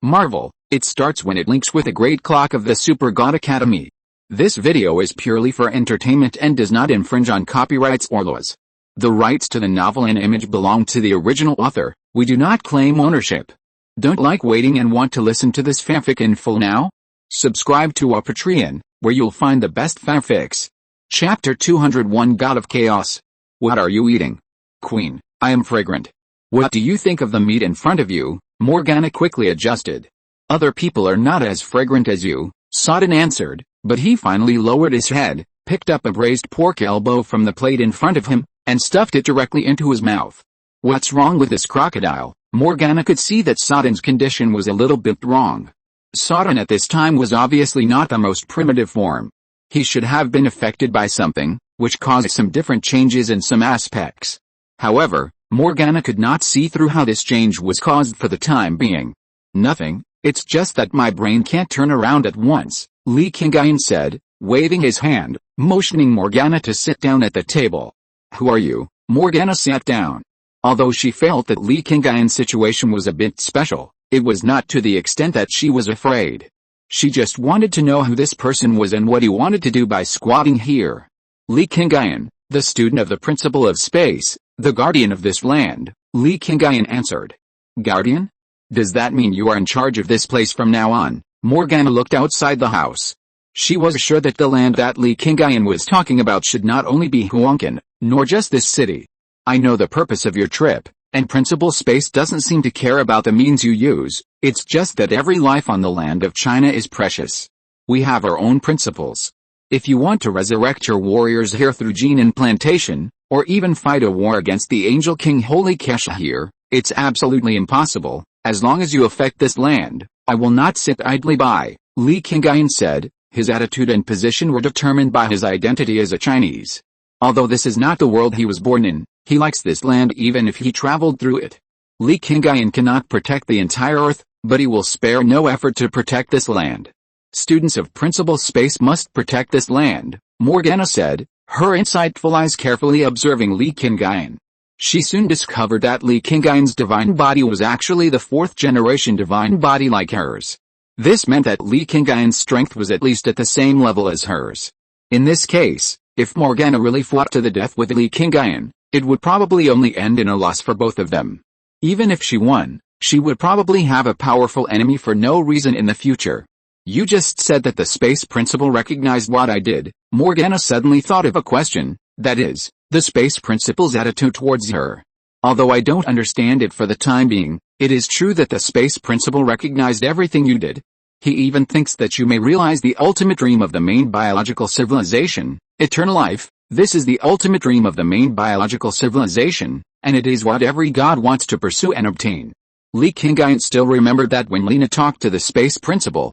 Marvel, it starts when it links with a great clock of the Super God Academy. This video is purely for entertainment and does not infringe on copyrights or laws. The rights to the novel and image belong to the original author. We do not claim ownership. Don't like waiting and want to listen to this fanfic in full now? Subscribe to our Patreon, where you'll find the best fanfics. Chapter 201 God of Chaos. What are you eating? Queen, I am fragrant. What do you think of the meat in front of you? Morgana quickly adjusted. Other people are not as fragrant as you, Sodden answered, but he finally lowered his head, picked up a braised pork elbow from the plate in front of him, and stuffed it directly into his mouth. What's wrong with this crocodile? Morgana could see that Sodden's condition was a little bit wrong. Sodden at this time was obviously not the most primitive form. He should have been affected by something, which caused some different changes in some aspects. However, Morgana could not see through how this change was caused for the time being. Nothing, it's just that my brain can't turn around at once, Li Qingyun said, waving his hand, motioning Morgana to sit down at the table. Who are you? Morgana sat down. Although she felt that Li Qingyun's situation was a bit special, it was not to the extent that she was afraid. She just wanted to know who this person was and what he wanted to do by squatting here. Li Qingyun, the student of the principle of space, the guardian of this land, Li Qingyun answered. Guardian? Does that mean you are in charge of this place from now on? Morgana looked outside the house. She was sure that the land that Li Qingyun was talking about should not only be Huangcan, nor just this city. I know the purpose of your trip, and Principal Space doesn't seem to care about the means you use, it's just that every life on the land of China is precious. We have our own principles. If you want to resurrect your warriors here through gene implantation, or even fight a war against the Angel King Holy Kesha here, it's absolutely impossible. As long as you affect this land, I will not sit idly by, Li Qingyun said. His attitude and position were determined by his identity as a Chinese. Although this is not the world he was born in, he likes this land even if he traveled through it. Li Qingyun cannot protect the entire earth, but he will spare no effort to protect this land. Students of Principal Space must protect this land, Morgana said, her insightful eyes carefully observing Li Qingyun. She soon discovered that Li Qingyun's divine body was actually the fourth-generation divine body like hers. This meant that Li Qingyun's strength was at least at the same level as hers. In this case, if Morgana really fought to the death with Li Qingyun, it would probably only end in a loss for both of them. Even if she won, she would probably have a powerful enemy for no reason in the future. You just said that the space principal recognized what I did. Morgana suddenly thought of a question, that is, the space principal's attitude towards her. Although I don't understand it for the time being, it is true that the space principal recognized everything you did. He even thinks that you may realize the ultimate dream of the main biological civilization, eternal life. This is the ultimate dream of the main biological civilization, and it is what every god wants to pursue and obtain. Li Qingyun still remembered that when Lena talked to the space principal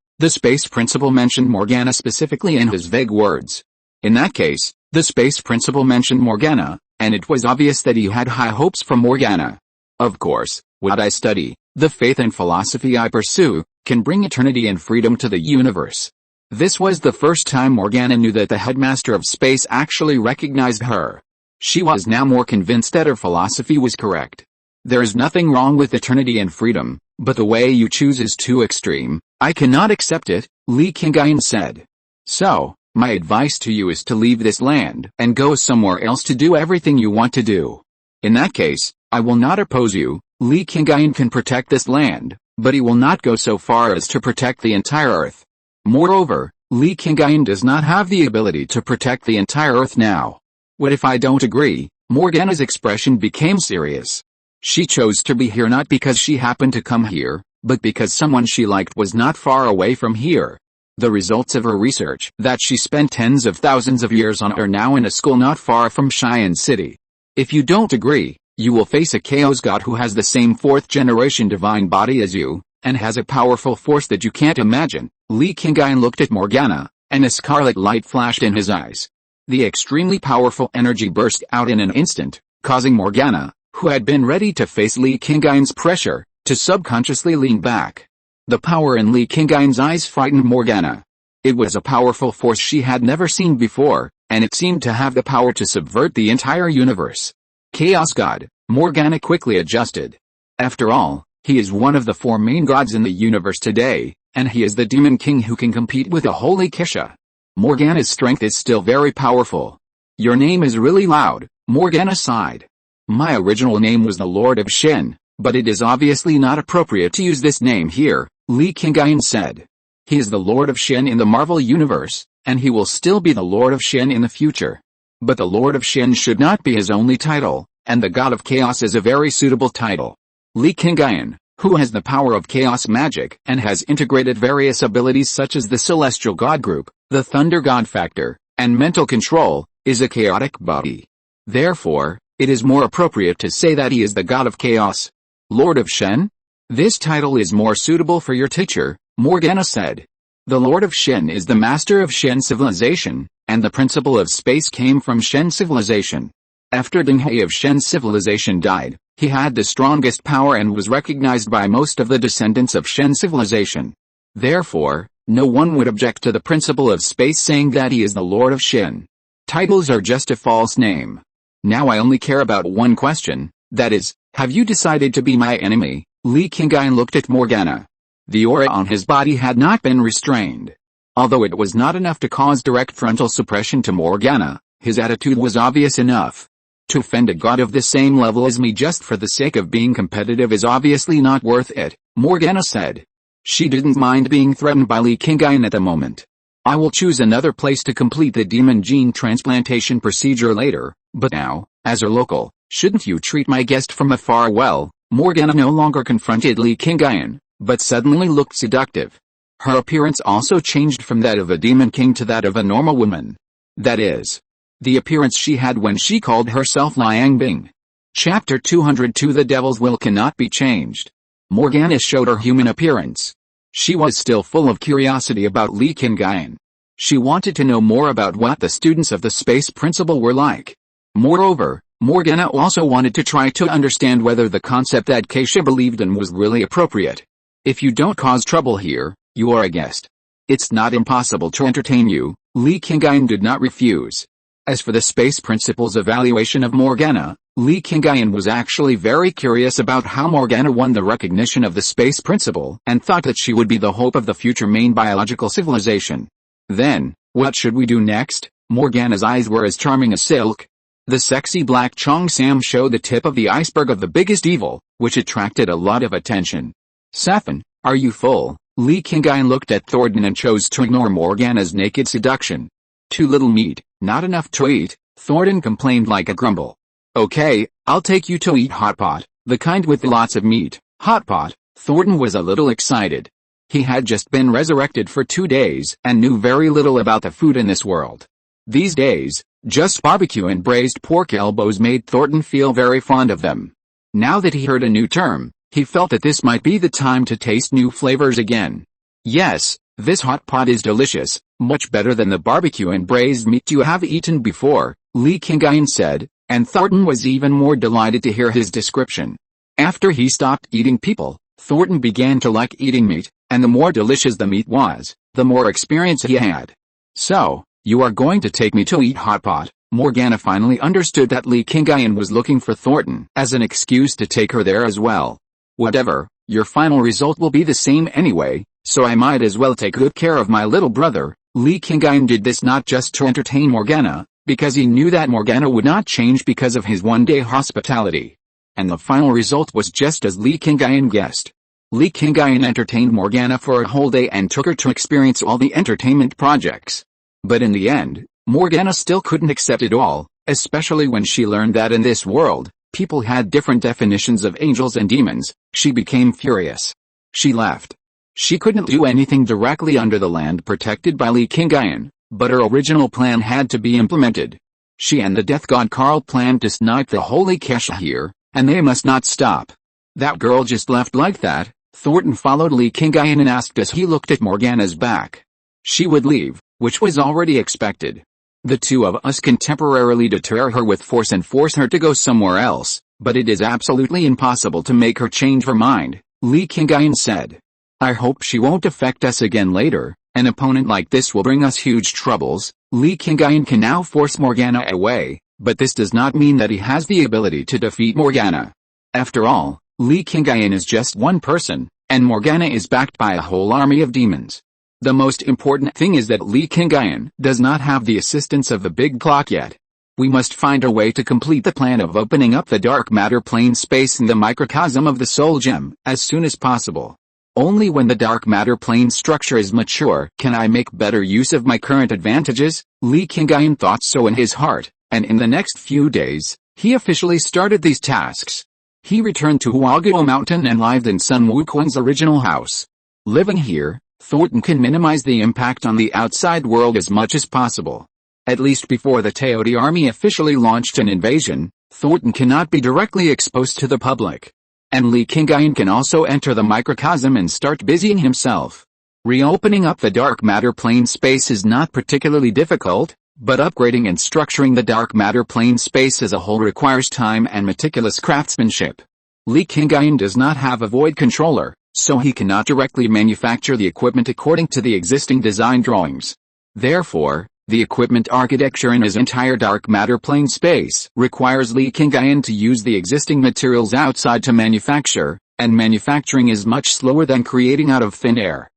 mentioned Morgana specifically in his vague words. In that case, the space principal mentioned Morgana, and it was obvious that he had high hopes for Morgana. Of course, what I study, the faith and philosophy I pursue, can bring eternity and freedom to the universe. This was the first time Morgana knew that the headmaster of space actually recognized her. She was now more convinced that her philosophy was correct. There is nothing wrong with eternity and freedom, but the way you choose is too extreme. I cannot accept it, Li Qingyun said. So, my advice to you is to leave this land and go somewhere else to do everything you want to do. In that case, I will not oppose you. Li Qingyun can protect this land, but he will not go so far as to protect the entire earth. Moreover, Li Qingyun does not have the ability to protect the entire earth now. What if I don't agree? Morgana's expression became serious. She chose to be here not because she happened to come here, but because someone she liked was not far away from here. The results of her research that she spent tens of thousands of years on are now in a school not far from Xi'an City. If you don't agree, you will face a chaos god who has the same fourth-generation divine body as you, and has a powerful force that you can't imagine. Li Qingyun looked at Morgana, and a scarlet light flashed in his eyes. The extremely powerful energy burst out in an instant, causing Morgana, who had been ready to face Li Qingyun's pressure, to subconsciously lean back. The power in Li Qingyun's eyes frightened Morgana. It was a powerful force she had never seen before, and it seemed to have the power to subvert the entire universe. Chaos God, Morgana quickly adjusted. After all, He is one of the 4 main gods in the universe today, and he is the demon king who can compete with a holy Kesha. Morgana's strength is still very powerful. Your name is really loud, Morgana sighed. My original name was the Lord of Shen, but it is obviously not appropriate to use this name here, Li Qingyun said. He is the Lord of Shen in the Marvel Universe, and he will still be the Lord of Shen in the future. But the Lord of Shen should not be his only title, and the God of Chaos is a very suitable title. Li Qingyun, who has the power of chaos magic and has integrated various abilities such as the Celestial God Group, the Thunder God Factor, and mental control, is a chaotic body. Therefore, it is more appropriate to say that he is the God of Chaos. Lord of Shen? This title is more suitable for your teacher, Morgana said. The Lord of Shen is the master of Shen civilization, and the principle of space came from Shen civilization. After Dinghe of Shen civilization died, he had the strongest power and was recognized by most of the descendants of Shen civilization. Therefore, no one would object to the principle of space saying that he is the Lord of Shen. Titles are just a false name. Now I only care about one question, that is, have you decided to be my enemy? Li Qingyun looked at Morgana. The aura on his body had not been restrained. Although it was not enough to cause direct frontal suppression to Morgana, his attitude was obvious enough. To offend a god of the same level as me just for the sake of being competitive is obviously not worth it, Morgana said. She didn't mind being threatened by Li Qingyun at the moment. I will choose another place to complete the demon gene transplantation procedure later, but now, as a local, shouldn't you treat my guest from afar well? Morgana no longer confronted Li Qingyun, but suddenly looked seductive. Her appearance also changed from that of a demon king to that of a normal woman. That is, the appearance she had when she called herself Liang Bing. Chapter 202 The Devil's Will Cannot Be Changed. Morgana showed her human appearance. She was still full of curiosity about Li Qingyun. She wanted to know more about what the students of the space principle were like. Moreover, Morgana also wanted to try to understand whether the concept that Keisha believed in was really appropriate. If you don't cause trouble here, you are a guest. It's not impossible to entertain you, Li Qingyun did not refuse. As for the space principle's evaluation of Morgana, Li Qingyun was actually very curious about how Morgana won the recognition of the space principle and thought that she would be the hope of the future main biological civilization. Then, what should we do next? Morgana's eyes were as charming as silk. The sexy black Chong Sam showed the tip of the iceberg of the biggest evil, which attracted a lot of attention. Safin, are you full? Li Qingyun looked at Thornton and chose to ignore Morgana's naked seduction. Too little meat, not enough to eat, Thornton complained like a grumble. Okay, I'll take you to eat hot pot, the kind with lots of meat. Hot pot, Thornton was a little excited. He had just been resurrected for 2 days and knew very little about the food in this world. These days, just barbecue and braised pork elbows made Thornton feel very fond of them. Now that he heard a new term, he felt that this might be the time to taste new flavors again. Yes, this hot pot is delicious, much better than the barbecue and braised meat you have eaten before, Li Qingyun said, and Thornton was even more delighted to hear his description. After he stopped eating people, Thornton began to like eating meat, and the more delicious the meat was, the more experience he had. So, you are going to take me to eat hot pot? Morgana finally understood that Li Qingyun was looking for Thornton as an excuse to take her there as well. Whatever, your final result will be the same anyway, so I might as well take good care of my little brother. Li Qingyun did this not just to entertain Morgana, because he knew that Morgana would not change because of his one-day hospitality. And the final result was just as Li Qingyun guessed. Li Qingyun entertained Morgana for a whole day and took her to experience all the entertainment projects. But in the end, Morgana still couldn't accept it all, especially when she learned that in this world, people had different definitions of angels and demons. She became furious. She left. She couldn't do anything directly under the land protected by Li Qingyun, but her original plan had to be implemented. She and the death god Karl planned to snipe the holy Kesha here, and they must not stop. That girl just left like that. Thornton followed Li Qingyun and asked as he looked at Morgana's back. She would leave, which was already expected. The two of us can temporarily deter her with force and force her to go somewhere else, but it is absolutely impossible to make her change her mind, Li Qingyun said. I hope she won't affect us again later. An opponent like this will bring us huge troubles. Li Qingyun can now force Morgana away, but this does not mean that he has the ability to defeat Morgana. After all, Li Qingyun is just one person, and Morgana is backed by a whole army of demons. The most important thing is that Li Qingyun does not have the assistance of the big clock yet. We must find a way to complete the plan of opening up the dark matter plane space in the microcosm of the soul gem as soon as possible. Only when the dark matter plane structure is mature can I make better use of my current advantages. Li Qingyun thought so in his heart, and in the next few days, he officially started these tasks. He returned to Huaguo Mountain and lived in Sun Wukong's original house. Living here, Thornton can minimize the impact on the outside world as much as possible. At least before the Teodi army officially launched an invasion, Thornton cannot be directly exposed to the public. And Li Qingyun can also enter the microcosm and start busying himself. Reopening up the dark matter plane space is not particularly difficult, but upgrading and structuring the dark matter plane space as a whole requires time and meticulous craftsmanship. Li Qingyun does not have a void controller, so he cannot directly manufacture the equipment according to the existing design drawings. Therefore, the equipment architecture in his entire dark matter plane space requires Li Qingyun to use the existing materials outside to manufacture, and manufacturing is much slower than creating out of thin air.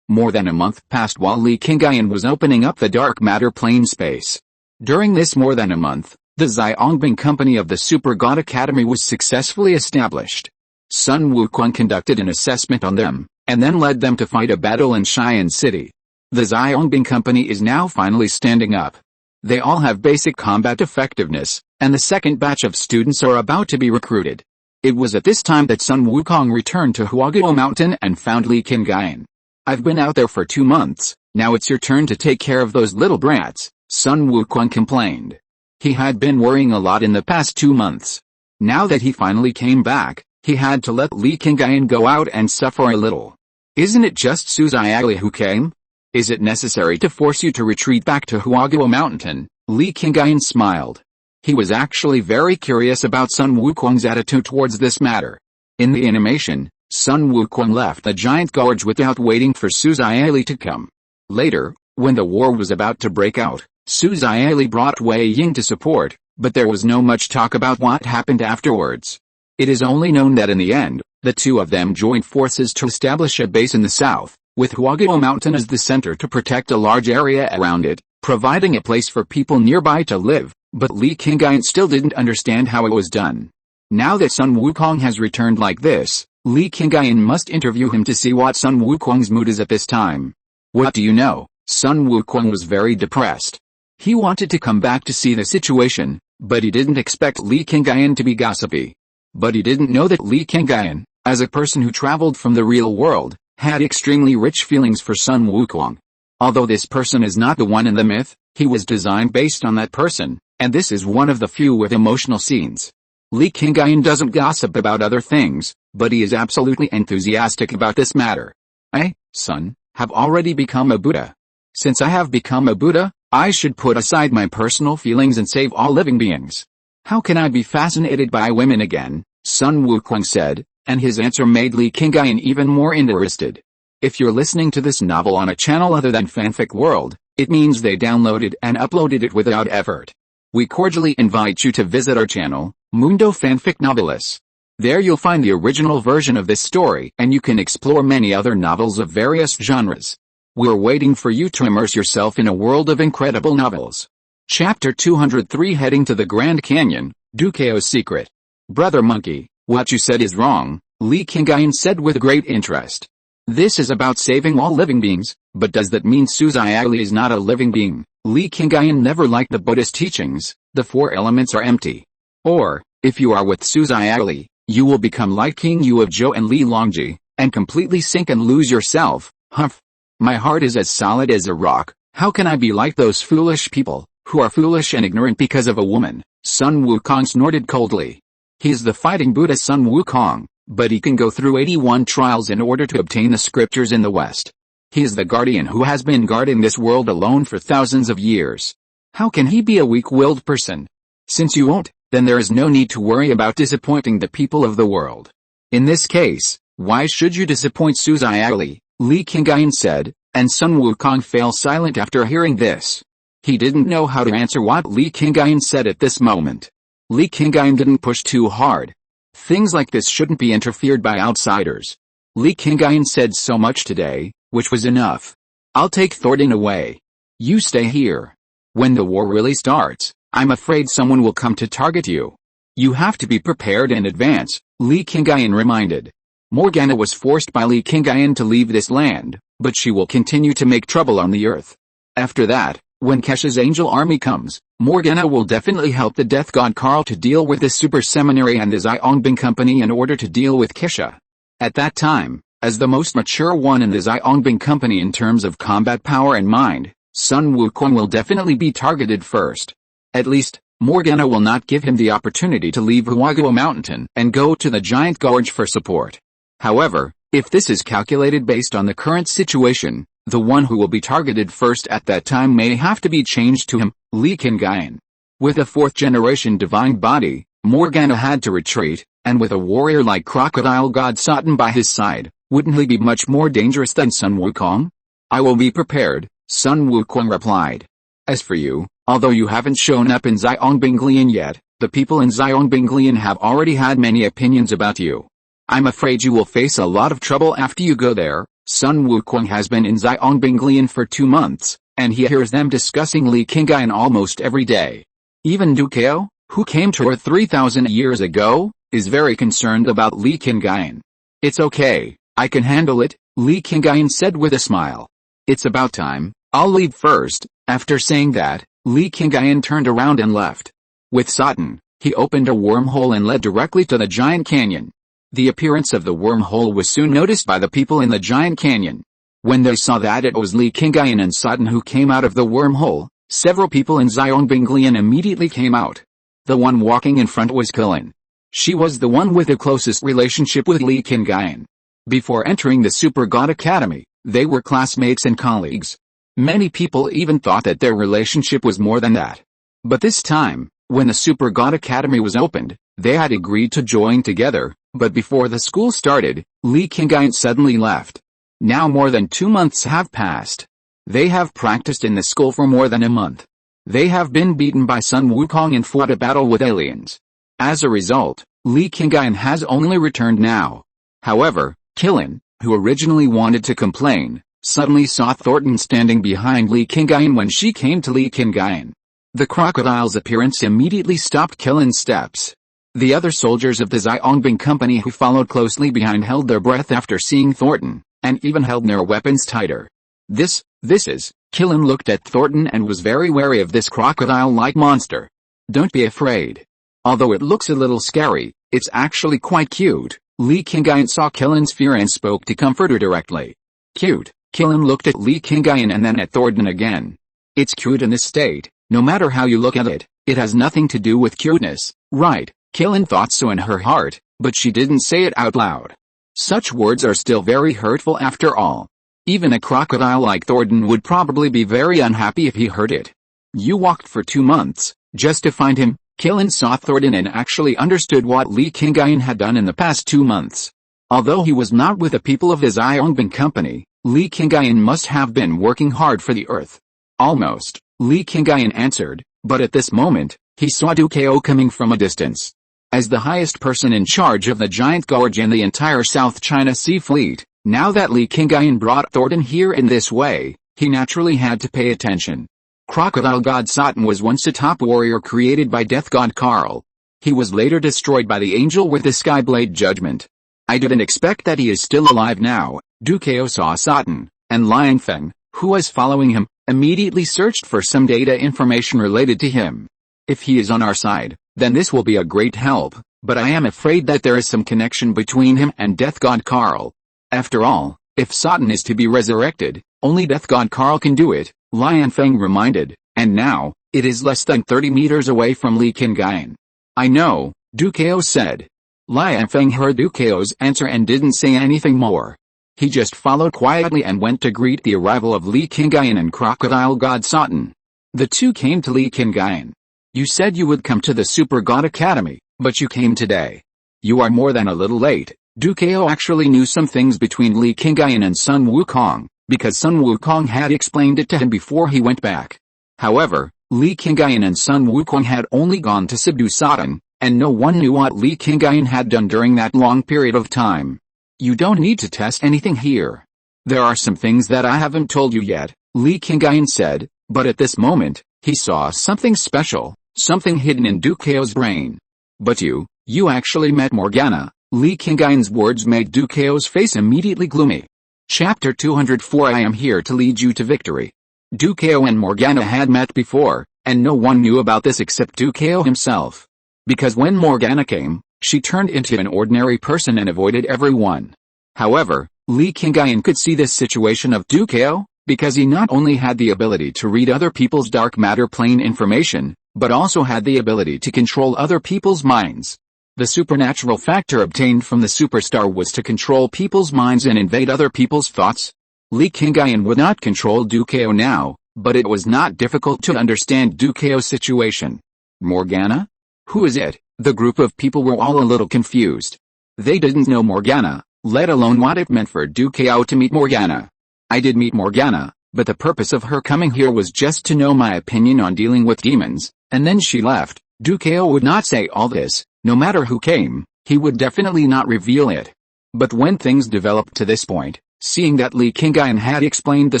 More than a month passed while Li Qingyun was opening up the dark matter plane space. During this more than a month, the Xiangbing company of the Super God Academy was successfully established. Sun Wukong conducted an assessment on them, and then led them to fight a battle in Xi'an City. The Xiangbing company is now finally standing up. They all have basic combat effectiveness, and the second batch of students are about to be recruited. It was at this time that Sun Wukong returned to Huaguo Mountain and found Li Qingyun. "I've been out there for 2 months, now it's your turn to take care of those little brats," Sun Wukong complained. He had been worrying a lot in the past 2 months. Now that he finally came back, he had to let Li Qingyun go out and suffer a little. "Isn't it just Su Xiali who came? Is it necessary to force you to retreat back to Huaguo Mountain?" Li Qingyun smiled. He was actually very curious about Sun Wukong's attitude towards this matter. In the animation, Sun Wukong left the giant gorge without waiting for Su Xiali to come. Later, when the war was about to break out, Su Xiali brought Wei Ying to support, but there was no much talk about what happened afterwards. It is only known that in the end, the two of them joined forces to establish a base in the south, with Huaguo Mountain as the center to protect a large area around it, providing a place for people nearby to live, but Li Qingyun still didn't understand how it was done. Now that Sun Wukong has returned like this, Li Qingyun must interview him to see what Sun Wukong's mood is at this time. What do you know? Sun Wukong was very depressed. He wanted to come back to see the situation, but he didn't expect Li Qingyun to be gossipy. But he didn't know that Li Qingyun, as a person who traveled from the real world, had extremely rich feelings for Sun Wukong. Although this person is not the one in the myth, he was designed based on that person, and this is one of the few with emotional scenes. Li Qingyun doesn't gossip about other things, but he is absolutely enthusiastic about this matter. "I, son, have already become a Buddha. Since I have become a Buddha, I should put aside my personal feelings and save all living beings. How can I be fascinated by women again?" Sun Wukong said, and his answer made Li Qingyun even more interested. If you're listening to this novel on a channel other than Fanfic World, it means they downloaded and uploaded it without effort. We cordially invite you to visit our channel, Mundo Fanfic Novelis. There you'll find the original version of this story and you can explore many other novels of various genres. We're waiting for you to immerse yourself in a world of incredible novels. Chapter 203 Heading to the Grand Canyon, Dukeo's Secret. "Brother Monkey, what you said is wrong," Li Qingyun said with great interest. "This is about saving all living beings, but does that mean Su Xiali is not a living being?" Li Qingyun never liked the Buddhist teachings, the 4 elements are empty. Or, if you are with Su Xiali, you will become like King Yu of Zhou and Li Longji, and completely sink and lose yourself. Humph. My heart is as solid as a rock. How can I be like those foolish people, who are foolish and ignorant because of a woman? Sun Wukong snorted coldly. He is the fighting Buddha Sun Wukong, but he can go through 81 trials in order to obtain the scriptures in the West. He is the guardian who has been guarding this world alone for thousands of years. How can he be a weak-willed person? Since you won't, then there is no need to worry about disappointing the people of the world. In this case, why should you disappoint Su Xiali? Li Qingyun said, and Sun Wukong fell silent after hearing this. He didn't know how to answer what Li Qingyun said at this moment. Li Qingyun didn't push too hard. Things like this shouldn't be interfered by outsiders. Li Qingyun said so much today, which was enough. I'll take Thornton away. You stay here. When the war really starts, I'm afraid someone will come to target you. You have to be prepared in advance, Li Qingyun reminded. Morgana was forced by Li Qingyun to leave this land, but she will continue to make trouble on the earth. After that, when Kesha's angel army comes, Morgana will definitely help the death god Karl to deal with the super seminary and the Xiaongbing company in order to deal with Kesha. At that time, as the most mature one in the Xiaongbing company in terms of combat power and mind, Sun Wukong will definitely be targeted first. At least, Morgana will not give him the opportunity to leave Huaguo Mountain and go to the Giant Gorge for support. However, if this is calculated based on the current situation, the one who will be targeted first at that time may have to be changed to him, Li Qingyun. With a fourth-generation divine body, Morgana had to retreat, and with a warrior like Crocodile God Satan by his side, wouldn't he be much more dangerous than Sun Wukong? I will be prepared, Sun Wukong replied. As for you, although you haven't shown up in Xiaongbing yet, the people in Xiaongbing have already had many opinions about you. I'm afraid you will face a lot of trouble after you go there. Sun Wukong has been in Xiaongbing for 2 months, and he hears them discussing Li Qingyun almost every day. Even Dukeo, who came to Earth 3,000 years ago, is very concerned about Li Qingyun. It's okay, I can handle it, Li Qingyun said with a smile. It's about time, I'll leave first. After saying that, Li Qingyun turned around and left. With Satan, he opened a wormhole and led directly to the giant canyon. The appearance of the wormhole was soon noticed by the people in the giant canyon. When they saw that it was Li Qingyun and Satan who came out of the wormhole, several people in Xiaongbing immediately came out. The one walking in front was Qilin. She was the one with the closest relationship with Li Qingyun. Before entering the Super God Academy, they were classmates and colleagues. Many people even thought that their relationship was more than that. But this time, when the Super God Academy was opened, they had agreed to join together, but before the school started, Li Qingyun suddenly left. Now more than 2 months have passed. They have practiced in the school for more than a month. They have been beaten by Sun Wukong and fought a battle with aliens. As a result, Li Qingyun has only returned now. However, Qilin, who originally wanted to complain, suddenly saw Thornton standing behind Li Qingyun when she came to Li Qingyun. The crocodile's appearance immediately stopped Qilin's steps. The other soldiers of the Xiaongbing company who followed closely behind held their breath after seeing Thornton, and even held their weapons tighter. This is, Qilin looked at Thornton and was very wary of this crocodile-like monster. Don't be afraid. Although it looks a little scary, it's actually quite cute. Li Qingyun saw Qilin's fear and spoke to comfort her directly. Cute. Qilin looked at Li Qingyun and then at Thornton again. It's cute in this state, no matter how you look at it, it has nothing to do with cuteness, right? Qilin thought so in her heart, but she didn't say it out loud. Such words are still very hurtful after all. Even a crocodile like Thornton would probably be very unhappy if he heard it. You walked for 2 months, just to find him. Qilin saw Thornton and actually understood what Li Qingyun had done in the past 2 months. Although he was not with the people of his Xiaongbing company, Li Qingyun must have been working hard for the earth. Almost, Li Qingyun answered, but at this moment, he saw Dukeo coming from a distance. As the highest person in charge of the Giant Gorge and the entire South China Sea Fleet, now that Li Qingyun brought Thornton here in this way, he naturally had to pay attention. Crocodile God Satan was once a top warrior created by Death God Karl. He was later destroyed by the angel with the Skyblade Judgment. I didn't expect that he is still alive now. Dukeo saw Satan, and Liang Feng, who was following him, immediately searched for some data information related to him. If he is on our side, then this will be a great help, but I am afraid that there is some connection between him and Death God Karl. After all, if Satan is to be resurrected, only Death God Karl can do it, Liang Feng reminded, and now, it is less than 30 meters away from Li Qingyun. I know, Dukeo said. Liang Feng heard Dukeo's answer and didn't say anything more. He just followed quietly and went to greet the arrival of Li Qingyun and Crocodile God Satan. The two came to Li Qingyun. You said you would come to the Super God Academy, but you came today. You are more than a little late. Dukeo actually knew some things between Li Qingyun and Sun Wukong, because Sun Wukong had explained it to him before he went back. However, Li Qingyun and Sun Wukong had only gone to subdue Satan, and no one knew what Li Qingyun had done during that long period of time. You don't need to test anything here. There are some things that I haven't told you yet, Li Qingyun said, but at this moment, he saw something special, something hidden in Dukeo's brain. But you actually met Morgana. Li Qingyun's words made Dukeo's face immediately gloomy. Chapter 204 I am here to lead you to victory. Dukeo and Morgana had met before, and no one knew about this except Dukeo himself. Because when Morgana came, she turned into an ordinary person and avoided everyone. However, Li Qingyun could see this situation of Dukeo, because he not only had the ability to read other people's dark matter plane information, but also had the ability to control other people's minds. The supernatural factor obtained from the superstar was to control people's minds and invade other people's thoughts. Li Qingyun would not control Dukeo now, but it was not difficult to understand Dukeo's situation. Morgana? Who is it? The group of people were all a little confused. They didn't know Morgana, let alone what it meant for Dukeo to meet Morgana. I did meet Morgana, but the purpose of her coming here was just to know my opinion on dealing with demons, and then she left. Dukeo would not say all this. No matter who came, he would definitely not reveal it. But when things developed to this point, seeing that Li Qingyun had explained the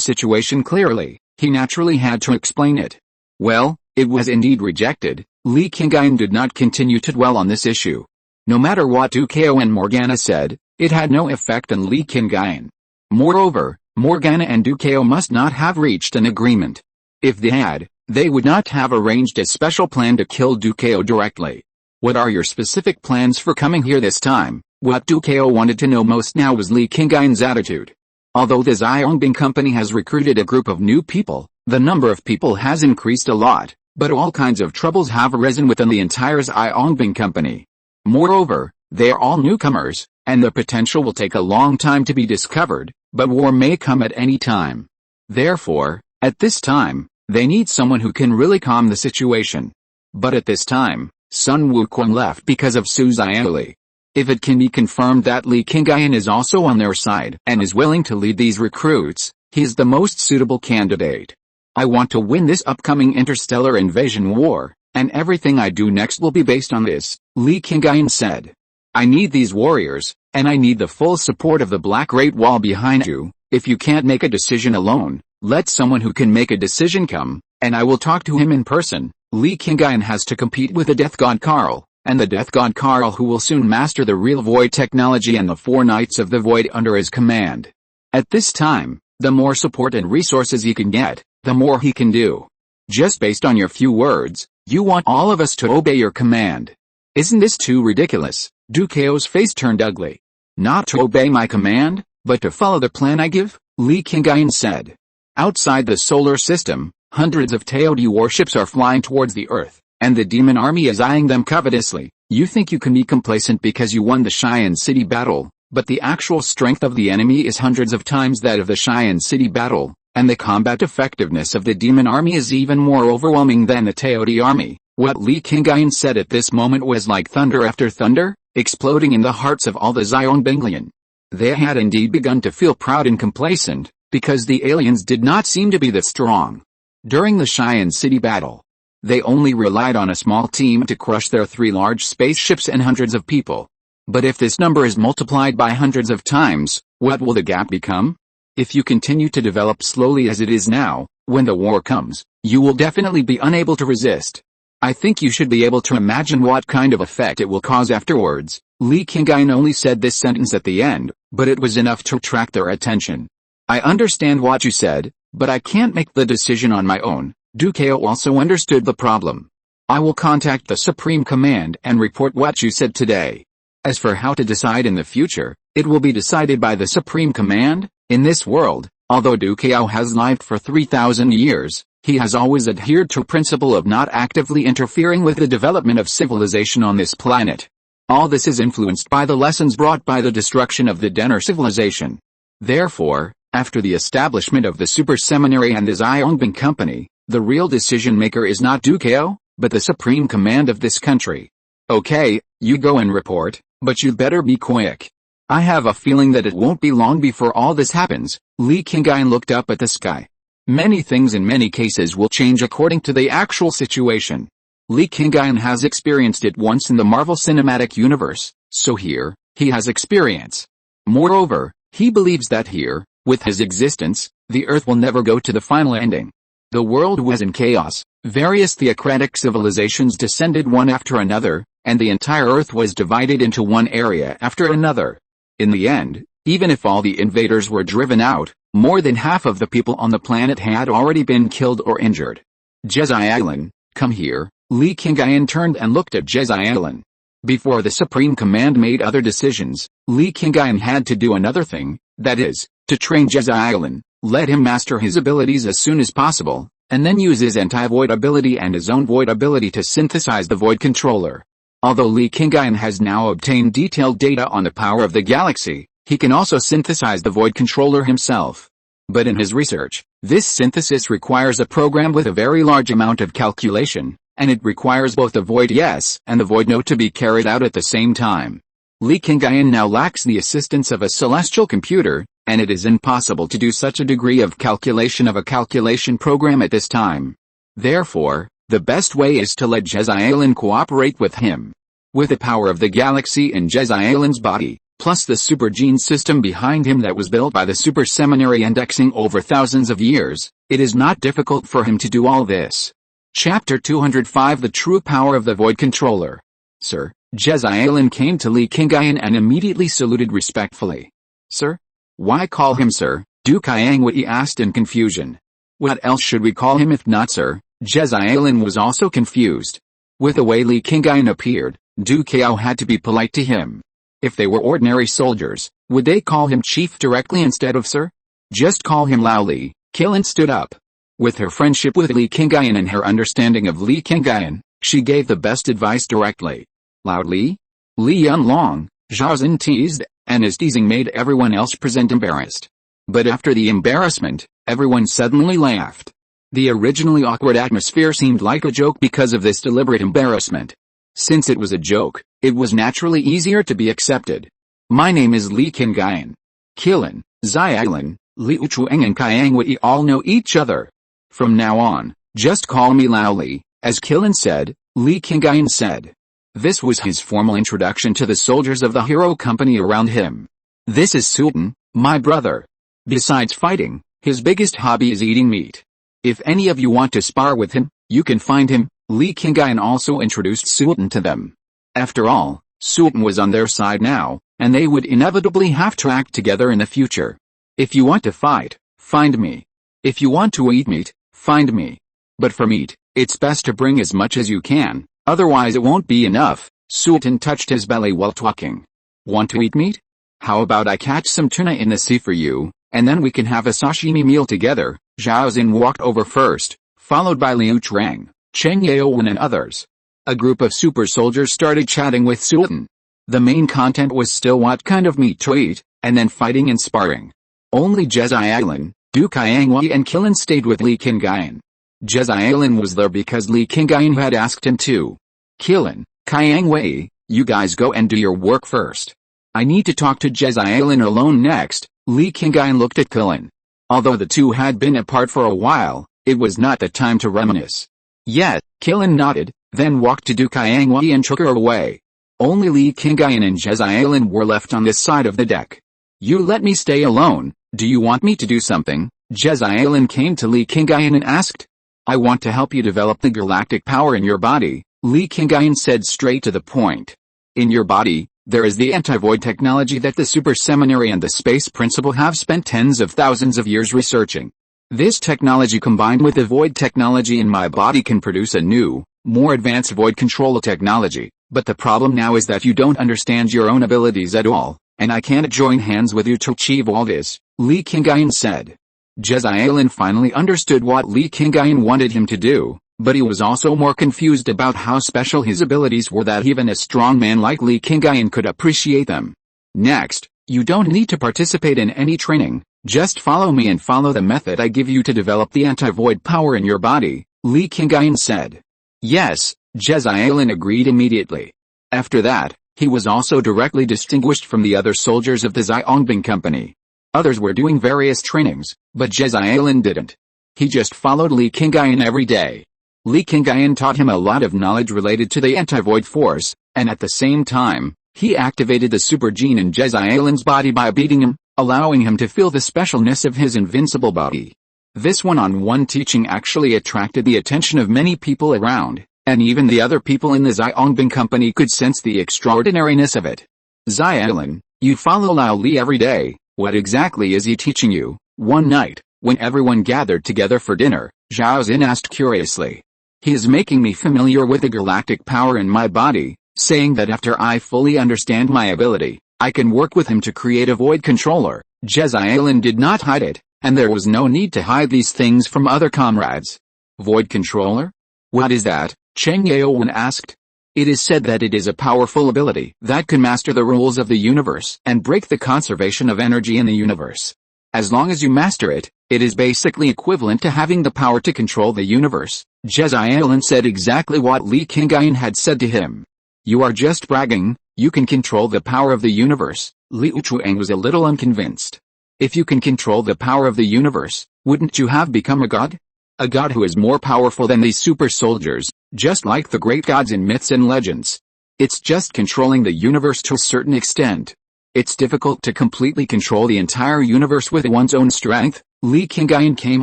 situation clearly, he naturally had to explain it. Well, it was indeed rejected. Li Qingyun did not continue to dwell on this issue. No matter what Dukeo and Morgana said, it had no effect on Li Qingyun. Moreover, Morgana and Dukeo must not have reached an agreement. If they had, they would not have arranged a special plan to kill Dukeo directly. What are your specific plans for coming here this time? What Dukeo wanted to know most now was Li Qingyun's attitude. Although the Xiaongbing company has recruited a group of new people, the number of people has increased a lot, but all kinds of troubles have arisen within the entire Xiaongbing company. Moreover, they are all newcomers, and the potential will take a long time to be discovered, but war may come at any time. Therefore, at this time, they need someone who can really calm the situation. But at this time, Sun Wukong left because of Su Xiaoli. If it can be confirmed that Li Qingyun is also on their side and is willing to lead these recruits, he is the most suitable candidate. I want to win this upcoming interstellar invasion war, and everything I do next will be based on this, Li Qingyun said. I need these warriors, and I need the full support of the Black Great Wall behind you. If you can't make a decision alone, let someone who can make a decision come, and I will talk to him in person. Li Qingyun has to compete with the Death God Karl, and the Death God Karl who will soon master the real Void technology and the 4 Knights of the Void under his command. At this time, the more support and resources he can get, the more he can do. Just based on your few words, you want all of us to obey your command. Isn't this too ridiculous? Dukeo's face turned ugly. Not to obey my command, but to follow the plan I give, Li Qingyun said. Outside the solar system, hundreds of Teodi warships are flying towards the Earth, and the demon army is eyeing them covetously. You think you can be complacent because you won the Cheyenne City battle, but the actual strength of the enemy is hundreds of times that of the Cheyenne City battle, and the combat effectiveness of the demon army is even more overwhelming than the Teodi army. What Li Qingyun said at this moment was like thunder after thunder, exploding in the hearts of all the Xiaongbinglian. They had indeed begun to feel proud and complacent, because the aliens did not seem to be that strong. During the Cheyenne City battle, they only relied on a small team to crush their 3 large spaceships and hundreds of people. But if this number is multiplied by hundreds of times, what will the gap become? If you continue to develop slowly as it is now, when the war comes, you will definitely be unable to resist. I think you should be able to imagine what kind of effect it will cause afterwards. Li Qingyun only said this sentence at the end, but it was enough to attract their attention. I understand what you said, but I can't make the decision on my own. Dukeo also understood the problem. I will contact the Supreme Command and report what you said today. As for how to decide in the future, it will be decided by the Supreme Command. In this world, although Dukeo has lived for 3,000 years, he has always adhered to the principle of not actively interfering with the development of civilization on this planet. All this is influenced by the lessons brought by the destruction of the Denner civilization. Therefore, after the establishment of the Super Seminary and the Xiaongbing Company, the real decision-maker is not Dukeo, but the Supreme Command of this country. Okay, you go and report, but you'd better be quick. I have a feeling that it won't be long before all this happens. Li Qingyun looked up at the sky. Many things in many cases will change according to the actual situation. Li Qingyun has experienced it once in the Marvel Cinematic Universe, so here, he has experience. Moreover, he believes that here, with his existence, the Earth will never go to the final ending. The world was in chaos, various theocratic civilizations descended one after another, and the entire Earth was divided into one area after another. In the end, even if all the invaders were driven out, more than half of the people on the planet had already been killed or injured. Jezailan, come here. Li Qingyun turned and looked at Jezailan. Before the Supreme Command made other decisions, Li Qingyun had to do another thing, that is, to train Jezailan, let him master his abilities as soon as possible, and then use his anti-void ability and his own void ability to synthesize the void controller. Although Li Qingyun has now obtained detailed data on the power of the galaxy, he can also synthesize the void controller himself. But in his research, this synthesis requires a program with a very large amount of calculation, and it requires both the void yes and the void no to be carried out at the same time. Li Qingyun now lacks the assistance of a celestial computer, and it is impossible to do such a degree of calculation of a calculation program at this time. Therefore, the best way is to let Jezailan cooperate with him. With the power of the galaxy in Jezailan's body, plus the super gene system behind him that was built by the super seminary indexing over thousands of years, it is not difficult for him to do all this. Chapter 205 The True Power of the Void Controller. Sir, Jezailan came to Li Qingyun and immediately saluted respectfully. Sir? Why call him sir? Du Qiangwei asked in confusion. What else should we call him if not sir? Jezailan was also confused. With the way Li Qingyun appeared, Du Qiao had to be polite to him. If they were ordinary soldiers, would they call him chief directly instead of sir? Just call him Lao Li. Qilin stood up. With her friendship with Li Qingyun and her understanding of Li Qingyun, she gave the best advice directly. Lao Li? Li Yunlong, Zhao Zin teased, and his teasing made everyone else present embarrassed. But after the embarrassment, everyone suddenly laughed. The originally awkward atmosphere seemed like a joke because of this deliberate embarrassment. Since it was a joke, it was naturally easier to be accepted. My name is Li Qingyun. Qilin, Xiaolan, Liu Chuang and Qiangwei all know each other. From now on, just call me Lao Li, as Qilin said, Li Qingyun said. This was his formal introduction to the soldiers of the hero company around him. This is Sultan, my brother. Besides fighting, his biggest hobby is eating meat. If any of you want to spar with him, you can find him. Li Qingyun also introduced Sultan to them. After all, Sultan was on their side now, and they would inevitably have to act together in the future. If you want to fight, find me. If you want to eat meat, find me. But for meat, it's best to bring as much as you can, otherwise it won't be enough. Sultan touched his belly while talking. Want to eat meat? How about I catch some tuna in the sea for you, and then we can have a sashimi meal together. Zhao Zin walked over first, followed by Liu Chuang, Cheng Yaowen and others. A group of super soldiers started chatting with Sultan. The main content was still what kind of meat to eat, and then fighting and sparring. Only Jezailan, Du Qiangwei and Qilin stayed with Li Qingyun. Jezailan was there because Li Qingyun had asked him to. Qilin, Qiangwei, you guys go and do your work first. I need to talk to Jezailan alone next. Li Qingyun looked at Qilin. Although the two had been apart for a while, it was not the time to reminisce. Yet, Qilin nodded, then walked to Du Qiangwei and took her away. Only Li Qingyun and Jezailan were left on this side of the deck. You let me stay alone. Do you want me to do something? Jezailan came to Li Qingyun and asked. I want to help you develop the galactic power in your body, Li Qingyun said straight to the point. In your body, there is the anti-void technology that the Super Seminary and the Space Principal have spent tens of thousands of years researching. This technology combined with the void technology in my body can produce a new, more advanced void control technology, but the problem now is that you don't understand your own abilities at all, and I can't join hands with you to achieve all this, Li Qingyun said. Jezailan finally understood what Li Qingyun wanted him to do, but he was also more confused about how special his abilities were that even a strong man like Li Qingyun could appreciate them. Next, you don't need to participate in any training, just follow me and follow the method I give you to develop the anti-void power in your body, Li Qingyun said. Yes, Jezailan agreed immediately. After that, he was also directly distinguished from the other soldiers of the Xiaongbing company. Others were doing various trainings, but Jezailan didn't. He just followed Li Qingyun every day. Li Qingyun taught him a lot of knowledge related to the anti-void force, and at the same time, he activated the super gene in Jezailan's body by beating him, allowing him to feel the specialness of his invincible body. This one-on-one teaching actually attracted the attention of many people around, and even the other people in the Xiaongbing company could sense the extraordinariness of it. Xiaolan, you follow Lao Li every day, what exactly is he teaching you? One night, when everyone gathered together for dinner, Zhao Xin asked curiously. He is making me familiar with the galactic power in my body, saying that after I fully understand my ability, I can work with him to create a void controller. Jezailan did not hide it, and there was no need to hide these things from other comrades. Void controller? What is that? Cheng Yaowen asked. It is said that it is a powerful ability that can master the rules of the universe and break the conservation of energy in the universe. As long as you master it, it is basically equivalent to having the power to control the universe. Jezailan said exactly what Li Qingyun had said to him. You are just bragging, you can control the power of the universe. Liu Chuang was a little unconvinced. If you can control the power of the universe, wouldn't you have become a god? A god who is more powerful than these super soldiers, just like the great gods in myths and legends. It's just controlling the universe to a certain extent. It's difficult to completely control the entire universe with one's own strength. Li Qingyun came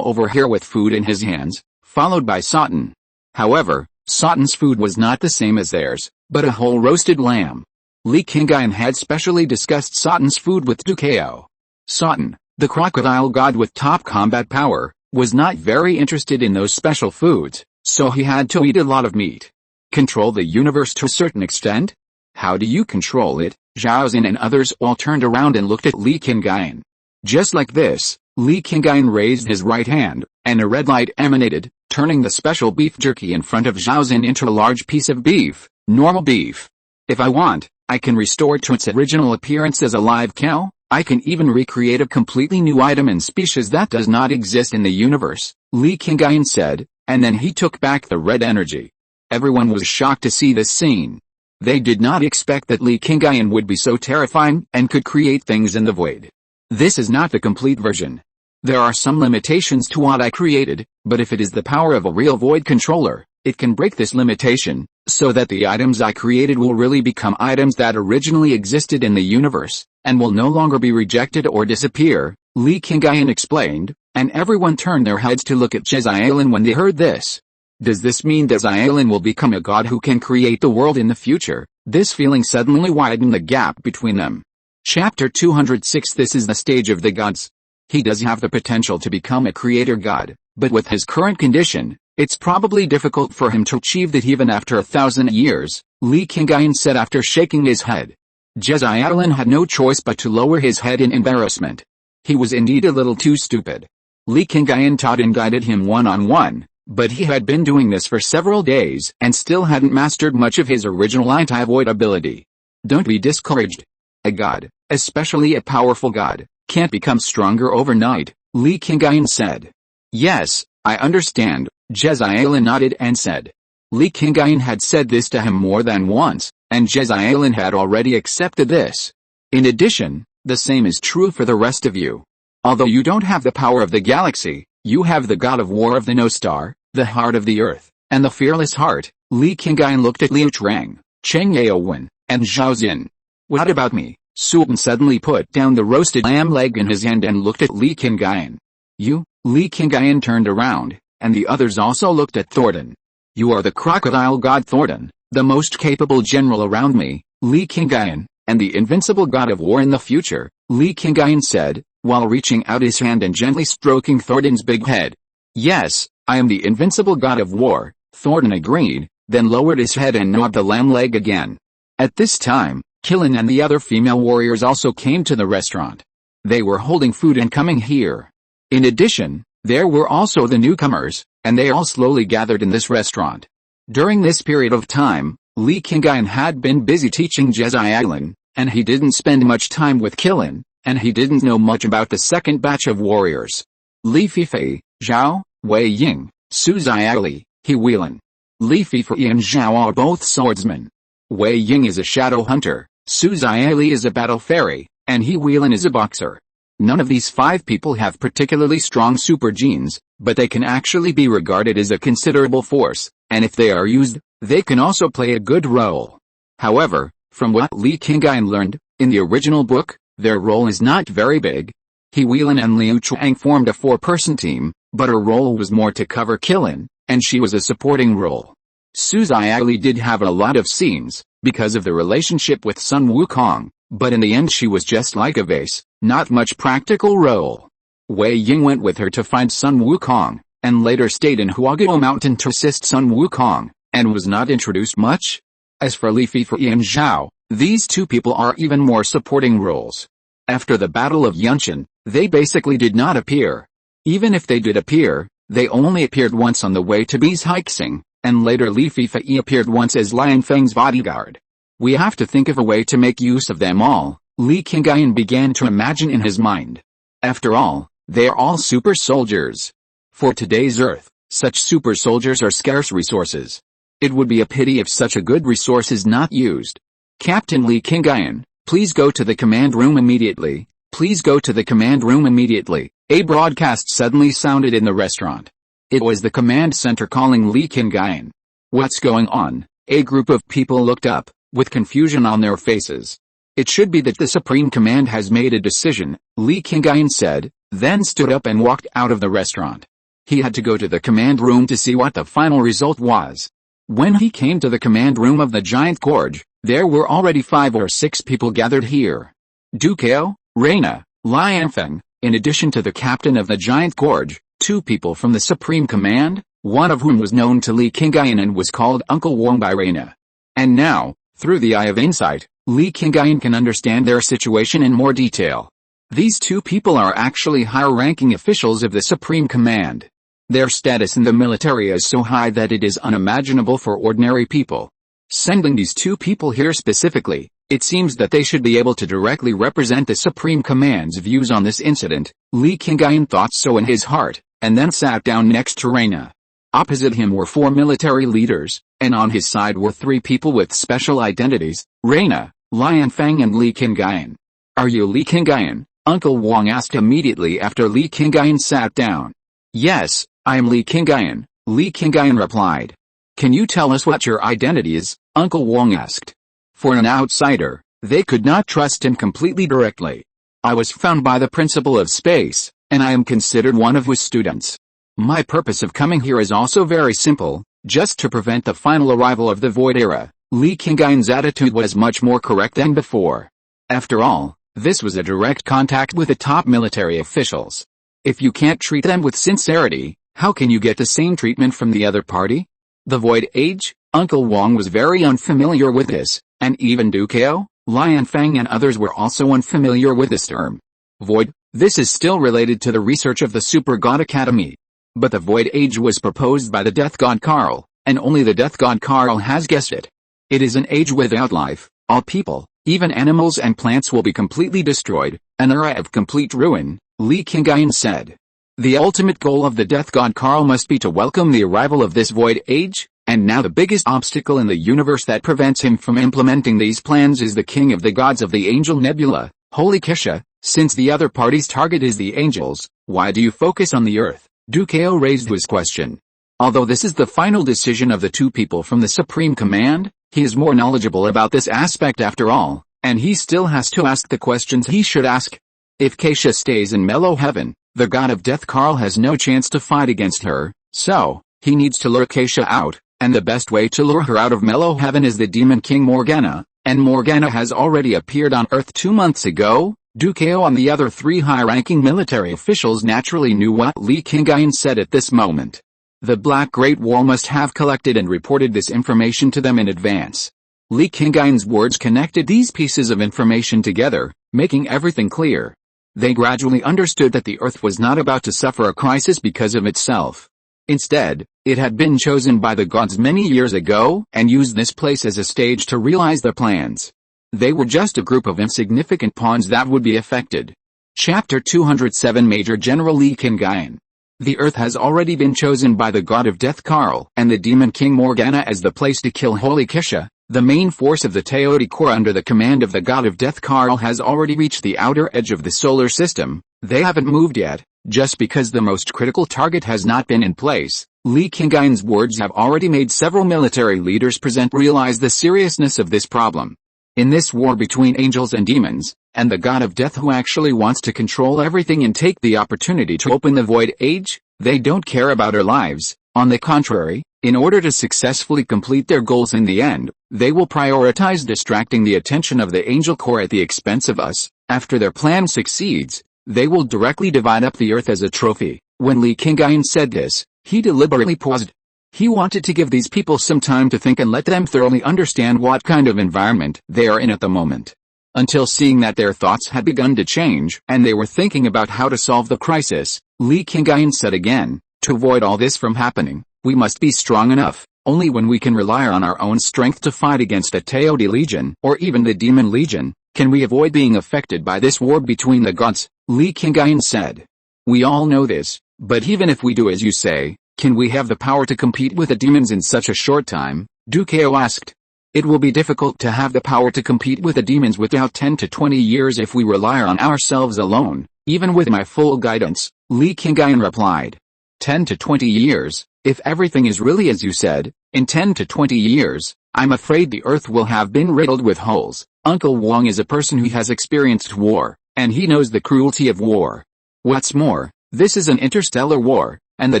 over here with food in his hands, followed by Satan. However, Satan's food was not the same as theirs, but a whole roasted lamb. Li Qingyun had specially discussed Satan's food with Dukao. Satan, the crocodile god with top combat power, was not very interested in those special foods, so he had to eat a lot of meat. Control the universe to a certain extent? How do you control it? Zhao Xin and others all turned around and looked at Li Qingyun. Just like this, Li Qingyun raised his right hand, and a red light emanated, turning the special beef jerky in front of Zhao Xin into a large piece of beef, normal beef. If I want, I can restore it to its original appearance as a live cow. I can even recreate a completely new item and species that does not exist in the universe, Li Qingyun said, and then he took back the red energy. Everyone was shocked to see this scene. They did not expect that Li Qingyun would be so terrifying and could create things in the void. This is not the complete version. There are some limitations to what I created, but if it is the power of a real void controller, it can break this limitation, so that the items I created will really become items that originally existed in the universe, and will no longer be rejected or disappear, Li Qingyun explained, and everyone turned their heads to look at Jezailan when they heard this. Does this mean that Jezailan will become a god who can create the world in the future? This feeling suddenly widened the gap between them. Chapter 206. This is the stage of the gods. He does have the potential to become a creator god, but with his current condition, it's probably difficult for him to achieve that even after 1,000 years, Li Qingyun said after shaking his head. Jezailan had no choice but to lower his head in embarrassment. He was indeed a little too stupid. Li Qingyun taught and guided him one-on-one, but he had been doing this for several days and still hadn't mastered much of his original anti-void ability. Don't be discouraged. A god, especially a powerful god, can't become stronger overnight, Li Qingyun said. Yes, I understand, Jezailan nodded and said. Li Qingyun had said this to him more than once, and Jezailan had already accepted this. In addition, the same is true for the rest of you. Although you don't have the power of the galaxy, you have the god of war of the no star, the heart of the earth, and the fearless heart. Li Qingyun looked at Liu Chuang, Cheng Yaowen, and Zhao Xin. What about me? Sultan suddenly put down the roasted lamb leg in his hand and looked at Li Qingyun. You? Li Qingyun turned around, and the others also looked at Thornton. You are the crocodile god Thornton, the most capable general around me, Li Qingyun, and the invincible god of war in the future, Li Qingyun said, while reaching out his hand and gently stroking Thornton's big head. Yes, I am the invincible god of war, Thornton agreed, then lowered his head and gnawed the lamb leg again. At this time, Qilin and the other female warriors also came to the restaurant. They were holding food and coming here. In addition, there were also the newcomers, and they all slowly gathered in this restaurant. During this period of time, Li Qingyun had been busy teaching Jezailan, and he didn't spend much time with Qilin, and he didn't know much about the second batch of warriors. Li Fifei, Zhao, Wei Ying, Su Xiaoli, He Weilin. Li Fifei and Zhao are both swordsmen. Wei Ying is a shadow hunter, Su Xiaoli is a battle fairy, and He Weilin is a boxer. None of these 5 people have particularly strong super genes, but they can actually be regarded as a considerable force, and if they are used, they can also play a good role. However, from what Li Qingyun learned, in the original book, their role is not very big. He Weilin and Liu Chuang formed a 4-person team, but her role was more to cover Qilin, and she was a supporting role. Su Xiaoli did have a lot of scenes, because of the relationship with Sun Wukong, but in the end she was just like a vase, not much practical role. Wei Ying went with her to find Sun Wukong, and later stayed in Huaguo Mountain to assist Sun Wukong, and was not introduced much. As for Li Fifei and Zhao, these 2 people are even more supporting roles. After the Battle of Yunqian, they basically did not appear. Even if they did appear, they only appeared once on the way to Be's Hixing, and later Li Fifei appeared once as Lian Feng's bodyguard. We have to think of a way to make use of them all, Li Qingyun began to imagine in his mind. After all, they are all super soldiers. For today's Earth, such super soldiers are scarce resources. It would be a pity if such a good resource is not used. Captain Li Qingyun, please go to the command room immediately. Please go to the command room immediately. A broadcast suddenly sounded in the restaurant. It was the command center calling Li Qingyun. What's going on? A group of people looked up, with confusion on their faces. It should be that the Supreme Command has made a decision, Li Qingyun said, then stood up and walked out of the restaurant. He had to go to the command room to see what the final result was. When he came to the command room of the Giant Gorge, there were already 5 or 6 people gathered here. Dukeo, Reina, Lianfeng, in addition to the captain of the Giant Gorge, 2 people from the Supreme Command, one of whom was known to Li Qingyun and was called Uncle Wong by Reina. And now, through the eye of insight, Li Qingyun can understand their situation in more detail. These 2 people are actually higher-ranking officials of the Supreme Command. Their status in the military is so high that it is unimaginable for ordinary people. Sending these 2 people here specifically, it seems that they should be able to directly represent the Supreme Command's views on this incident. Li Qingyun thought so in his heart, and then sat down next to Reina. Opposite him were 4 military leaders, and on his side were 3 people with special identities, Reina, Lianfeng and Li Qingyun. Are you Li Qingyun? Uncle Wong asked immediately after Li Qingyun sat down. Yes, I am Li Qingyun, Li Qingyun replied. Can you tell us what your identity is? Uncle Wong asked. For an outsider, they could not trust him completely directly. I was found by the principal of space, and I am considered one of his students. My purpose of coming here is also very simple, just to prevent the final arrival of the Void Era. Li Qingyun's attitude was much more correct than before. After all, this was a direct contact with the top military officials. If you can't treat them with sincerity, how can you get the same treatment from the other party? The Void Age? Uncle Wong was very unfamiliar with this, and even Dukeo, Lianfeng and others were also unfamiliar with this term. Void, this is still related to the research of the Super God Academy. But the Void Age was proposed by the Death God Karl, and only the Death God Karl has guessed it. It is an age without life, all people, even animals and plants will be completely destroyed, an era of complete ruin, Li Qingyun said. The ultimate goal of the Death God Karl must be to welcome the arrival of this Void Age, and now the biggest obstacle in the universe that prevents him from implementing these plans is the king of the gods of the Angel Nebula, Holy Kisha. Since the other party's target is the angels, why do you focus on the earth? Dukeo raised his question. Although this is the final decision of the 2 people from the Supreme Command, he is more knowledgeable about this aspect after all, and he still has to ask the questions he should ask. If Keisha stays in Mellow Heaven, the god of death Karl has no chance to fight against her, so, he needs to lure Keisha out, and the best way to lure her out of Mellow Heaven is the Demon King Morgana, and Morgana has already appeared on Earth 2 months ago. Dukeo and the other 3 high-ranking military officials naturally knew what Li Qingyun said at this moment. The Black Great Wall must have collected and reported this information to them in advance. Li Qingyun's words connected these pieces of information together, making everything clear. They gradually understood that the Earth was not about to suffer a crisis because of itself. Instead, it had been chosen by the gods many years ago and used this place as a stage to realize their plans. They were just a group of insignificant pawns that would be affected. Chapter 207 Major General Li Qingyun. The Earth has already been chosen by the god of death Karl and the Demon King Morgana as the place to kill Holy Kisha. The main force of the Teoti Corps under the command of the god of death Karl has already reached the outer edge of the solar system, They haven't moved yet, just because the most critical target has not been in place. Li Qingyun's words have already made several military leaders present realize the seriousness of this problem. In this war between angels and demons, and the god of death who actually wants to control everything and take the opportunity to open the void age, they don't care about our lives. On the contrary, in order to successfully complete their goals in the end, they will prioritize distracting the attention of the angel core at the expense of us. After their plan succeeds, they will directly divide up the earth as a trophy. When Li Qingyun said this, he deliberately paused. He wanted to give these people some time to think and let them thoroughly understand what kind of environment they are in at the moment. Until seeing that their thoughts had begun to change and they were thinking about how to solve the crisis, Li Qingyun said again, to avoid all this from happening, we must be strong enough. Only when we can rely on our own strength to fight against a Taodi Legion or even the Demon Legion, can we avoid being affected by this war between the gods, Li Qingyun said. We all know this, but even if we do as you say, can we have the power to compete with the demons in such a short time? Du Kao asked. It will be difficult to have the power to compete with the demons without 10 to 20 years if we rely on ourselves alone, even with my full guidance, Li Qingyun replied. 10 to 20 years, if everything is really as you said, in 10 to 20 years, I'm afraid the earth will have been riddled with holes. Uncle Wang is a person who has experienced war, and he knows the cruelty of war. What's more, this is an interstellar war, and the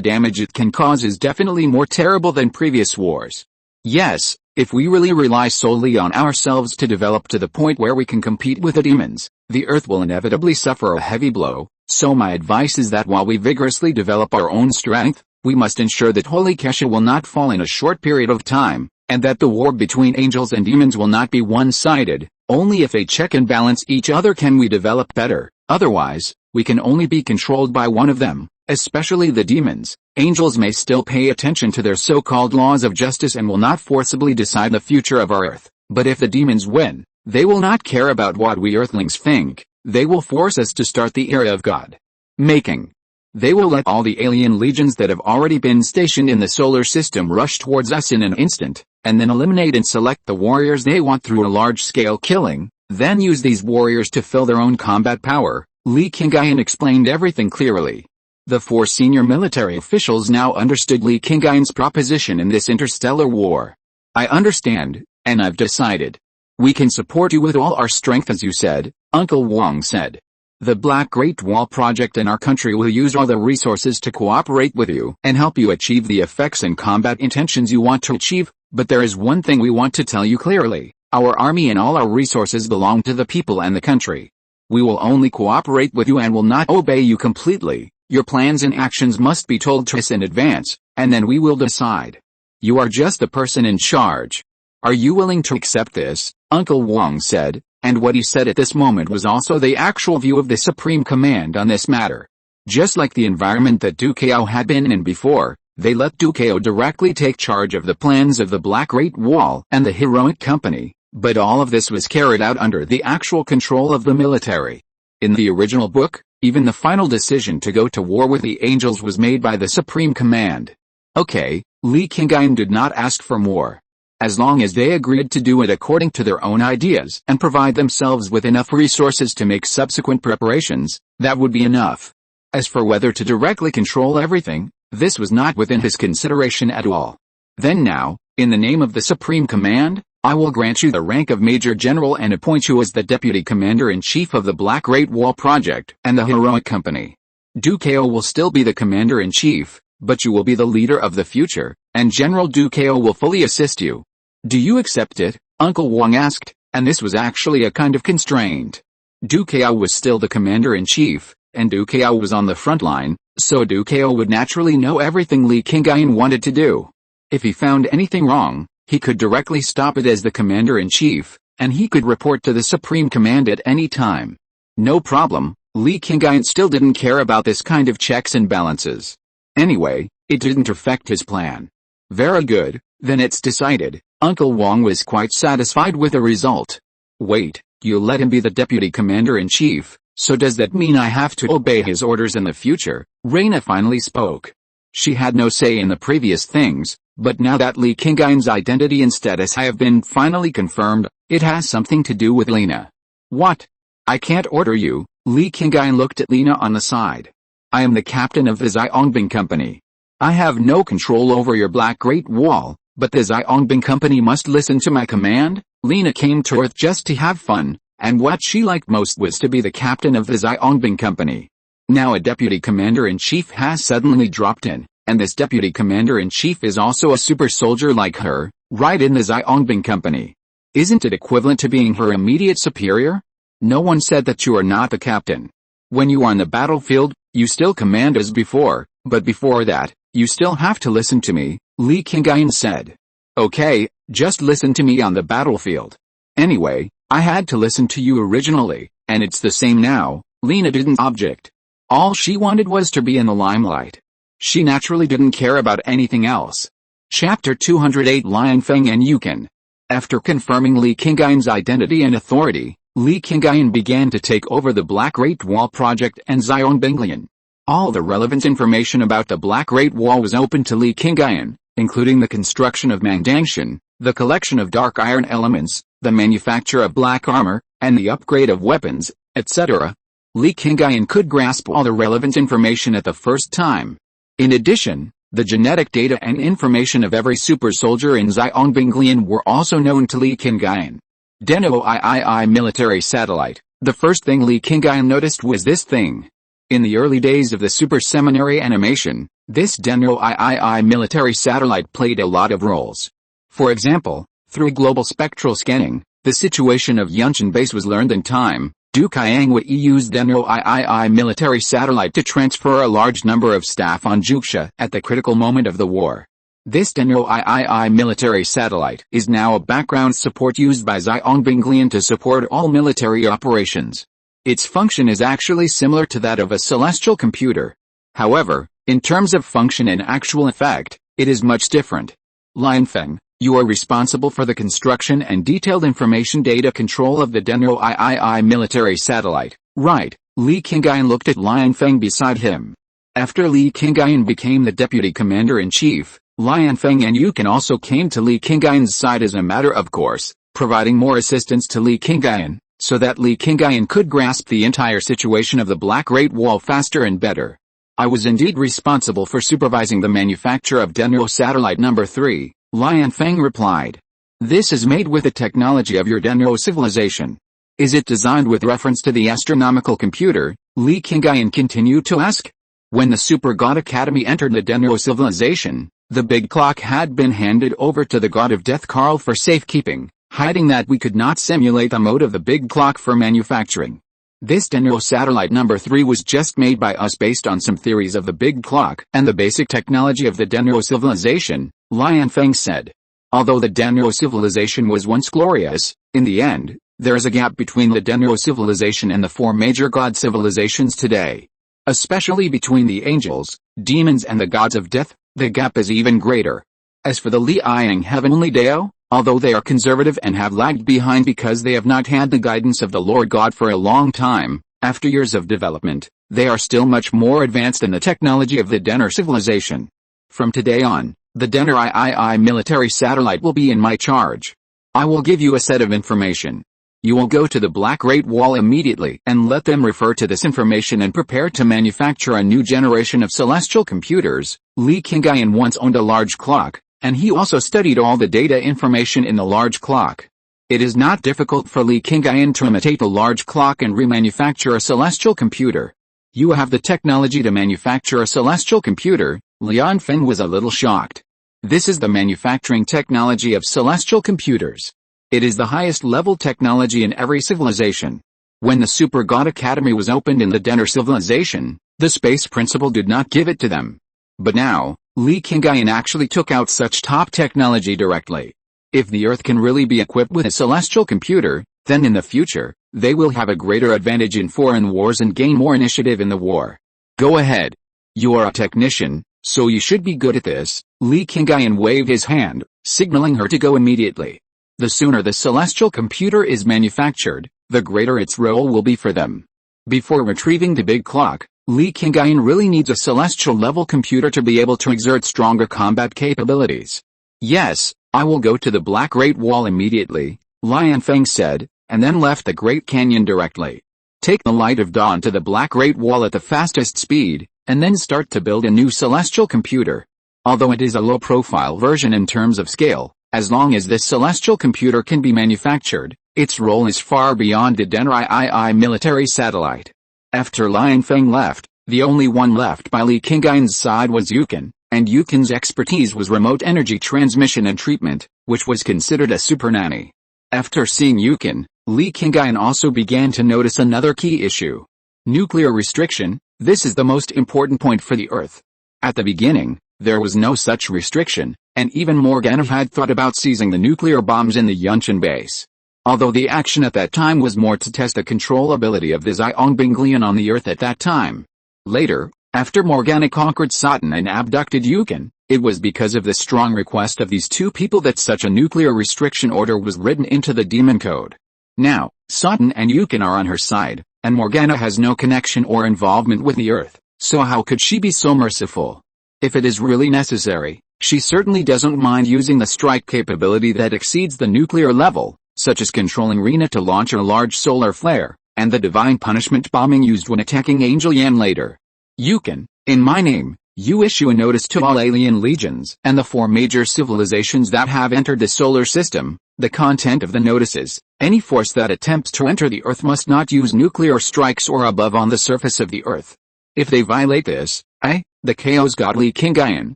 damage it can cause is definitely more terrible than previous wars. Yes, if we really rely solely on ourselves to develop to the point where we can compete with the demons, the earth will inevitably suffer a heavy blow. So my advice is that while we vigorously develop our own strength, we must ensure that Holy Kesha will not fall in a short period of time, and that the war between angels and demons will not be one-sided. Only if they check and balance each other can we develop better. Otherwise, we can only be controlled by one of them, especially the demons. Angels may still pay attention to their so-called laws of justice and will not forcibly decide the future of our earth. But if the demons win, they will not care about what we earthlings think. They will force us to start the era of God making. They will let all the alien legions that have already been stationed in the solar system rush towards us in an instant, and then eliminate and select the warriors they want through a large-scale killing, then use these warriors to fill their own combat power. Li Qingyun explained everything clearly. The 4 senior military officials now understood Li Qingyun's proposition in this interstellar war. I understand, and I've decided. We can support you with all our strength as you said, Uncle Wang said. The Black Great Wall project in our country will use all the resources to cooperate with you and help you achieve the effects and combat intentions you want to achieve, but there is one thing we want to tell you clearly. Our army and all our resources belong to the people and the country. We will only cooperate with you and will not obey you completely. Your plans and actions must be told to us in advance, and then we will decide. You are just the person in charge. Are you willing to accept this? Uncle Wang said, and what he said at this moment was also the actual view of the Supreme Command on this matter. Just like the environment that Du Kao had been in before, they let Du Kao directly take charge of the plans of the Black Great Wall and the heroic company, but all of this was carried out under the actual control of the military. In the original book, even the final decision to go to war with the angels was made by the Supreme Command. Okay, Li Qingyun did not ask for more. As long as they agreed to do it according to their own ideas and provide themselves with enough resources to make subsequent preparations, that would be enough. As for whether to directly control everything, this was not within his consideration at all. Then now, in the name of the Supreme Command, I will grant you the rank of Major General and appoint you as the Deputy Commander-in-Chief of the Black Great Wall Project and the Heroic Company. Du Kao will still be the Commander-in-Chief, but you will be the leader of the future, and General Du Kao will fully assist you. Do you accept it? Uncle Wang asked, and this was actually a kind of constraint. Du Kao was still the Commander-in-Chief, and Du Kao was on the front line, so Du Kao would naturally know everything Li Qingyun wanted to do. If he found anything wrong, he could directly stop it as the Commander-in-Chief, and he could report to the Supreme Command at any time. No problem, Li Qingyun still didn't care about this kind of checks and balances. Anyway, it didn't affect his plan. Very good, then it's decided. Uncle Wang was quite satisfied with the result. Wait, you let him be the Deputy Commander-in-Chief, so does that mean I have to obey his orders in the future? Reina finally spoke. She had no say in the previous things, but now that Li Qingyun's identity and status have been finally confirmed, it has something to do with Lena. What? I can't order you, Li Qingyun looked at Lina on the side. I am the captain of the Xiaongbing Company. I have no control over your Black Great Wall, but the Xiaongbing Company must listen to my command. Lina came to Earth just to have fun, and what she liked most was to be the captain of the Xiaongbing Company. Now a deputy commander-in-chief has suddenly dropped in, and this deputy commander-in-chief is also a super soldier like her, right in the Xiaongbing Company. Isn't it equivalent to being her immediate superior? No one said that you are not the captain. When you are on the battlefield, you still command as before, but before that, you still have to listen to me, Li Qingyun said. Okay, just listen to me on the battlefield. Anyway, I had to listen to you originally, and it's the same now. Lina didn't object. All she wanted was to be in the limelight. She naturally didn't care about anything else. Chapter 208 Liang Feng and Yukin. After confirming Li Qingyun's identity and authority, Li Qingyun began to take over the Black Great Wall project and Xiaongbing. All the relevant information about the Black Great Wall was open to Li Qingyun, including the construction of Mangdangshan, the collection of dark iron elements, the manufacture of black armor, and the upgrade of weapons, etc. Li Qingyun could grasp all the relevant information at the first time. In addition, the genetic data and information of every super soldier in Xiaongbing were also known to Li Qingyun. Deno III military satellite. The first thing Li Qingyun noticed was this thing. In the early days of the Super Seminary animation, this Deno III military satellite played a lot of roles. For example, through global spectral scanning, the situation of Yunshan base was learned in time. Du Qiangwei used Deno III military satellite to transfer a large number of staff on Juxia at the critical moment of the war. This Deno III military satellite is now a background support used by Xiaongbing to support all military operations. Its function is actually similar to that of a celestial computer. However, in terms of function and actual effect, it is much different. Liang Feng, you are responsible for the construction and detailed information data control of the Deno III military satellite, right? Li Qingyun looked at Liang Feng beside him. After Li Qingyun became the deputy commander-in-chief, Liang Feng and Yukin also came to Li Qingyun's side as a matter of course, providing more assistance to Li Qingyun, so that Li Qingyun could grasp the entire situation of the Black Great Wall faster and better. I was indeed responsible for supervising the manufacture of Deno Satellite Number 3, Liang Feng replied. This is made with the technology of your Deno civilization. Is it designed with reference to the astronomical computer? Li Qingyun continued to ask. When the Super God Academy entered the Deno civilization, the big clock had been handed over to the God of Death Karl for safekeeping, hiding that we could not simulate the mode of the big clock for manufacturing. This Deno Satellite Number 3 was just made by us based on some theories of the big clock and the basic technology of the Deno civilization, Liang Feng said. Although the Deno civilization was once glorious, in the end, there is a gap between the Deno civilization and the four major god civilizations today. Especially between the angels, demons and the gods of death, the gap is even greater. As for the Liang Heavenly Dao, although they are conservative and have lagged behind because they have not had the guidance of the Lord God for a long time, after years of development, they are still much more advanced in the technology of the Deno civilization. From today on, the Deno III military satellite will be in my charge. I will give you a set of information. You will go to the Black Great Wall immediately and let them refer to this information and prepare to manufacture a new generation of celestial computers. Li Qingyun once owned a large clock, and he also studied all the data information in the large clock. It is not difficult for Li Qingyun to imitate the large clock and remanufacture a celestial computer. You have the technology to manufacture a celestial computer. Liang Feng was a little shocked. This is the manufacturing technology of celestial computers. It is the highest level technology in every civilization. When the Super God Academy was opened in the Deno civilization, the space principal did not give it to them. But now, Li Qingyun actually took out such top technology directly. If the Earth can really be equipped with a celestial computer, then in the future, they will have a greater advantage in foreign wars and gain more initiative in the war. Go ahead. You are a technician, so you should be good at this. Li Qingyun waved his hand, signaling her to go immediately. The sooner the celestial computer is manufactured, the greater its role will be for them. Before retrieving the big clock, Li Qingyun really needs a celestial-level computer to be able to exert stronger combat capabilities. Yes, I will go to the Black Great Wall immediately, Liang Feng said, and then left the Great Canyon directly. Take the light of dawn to the Black Great Wall at the fastest speed, and then start to build a new celestial computer. Although it is a low-profile version in terms of scale, as long as this celestial computer can be manufactured, its role is far beyond the Denrai military satellite. After Lian Feng left, the only one left by Li Qingyun's side was Yukin, and Yukin's expertise was remote energy transmission and treatment, which was considered a super nanny. After seeing Yukin, Li Qingyun also began to notice another key issue. Nuclear restriction. This is the most important point for the Earth. At the beginning, there was no such restriction, and even Morgana had thought about seizing the nuclear bombs in the Yunchen base. Although the action at that time was more to test the controllability of the Xiangbinglian on the Earth at that time. Later, after Morgana conquered Satan and abducted Yukin, it was because of the strong request of these two people that such a nuclear restriction order was written into the Demon Code. Now, Satan and Yukin are on her side, and Morgana has no connection or involvement with the Earth, so how could she be so merciful? If it is really necessary, she certainly doesn't mind using the strike capability that exceeds the nuclear level, such as controlling Rena to launch a large solar flare, and the divine punishment bombing used when attacking Angel Yan later. Yukin, in my name, you issue a notice to all alien legions and the 4 major civilizations that have entered the solar system. The content of the notice is, any force that attempts to enter the Earth must not use nuclear strikes or above on the surface of the Earth. If they violate this, I, the Chaos God Li Qingyun,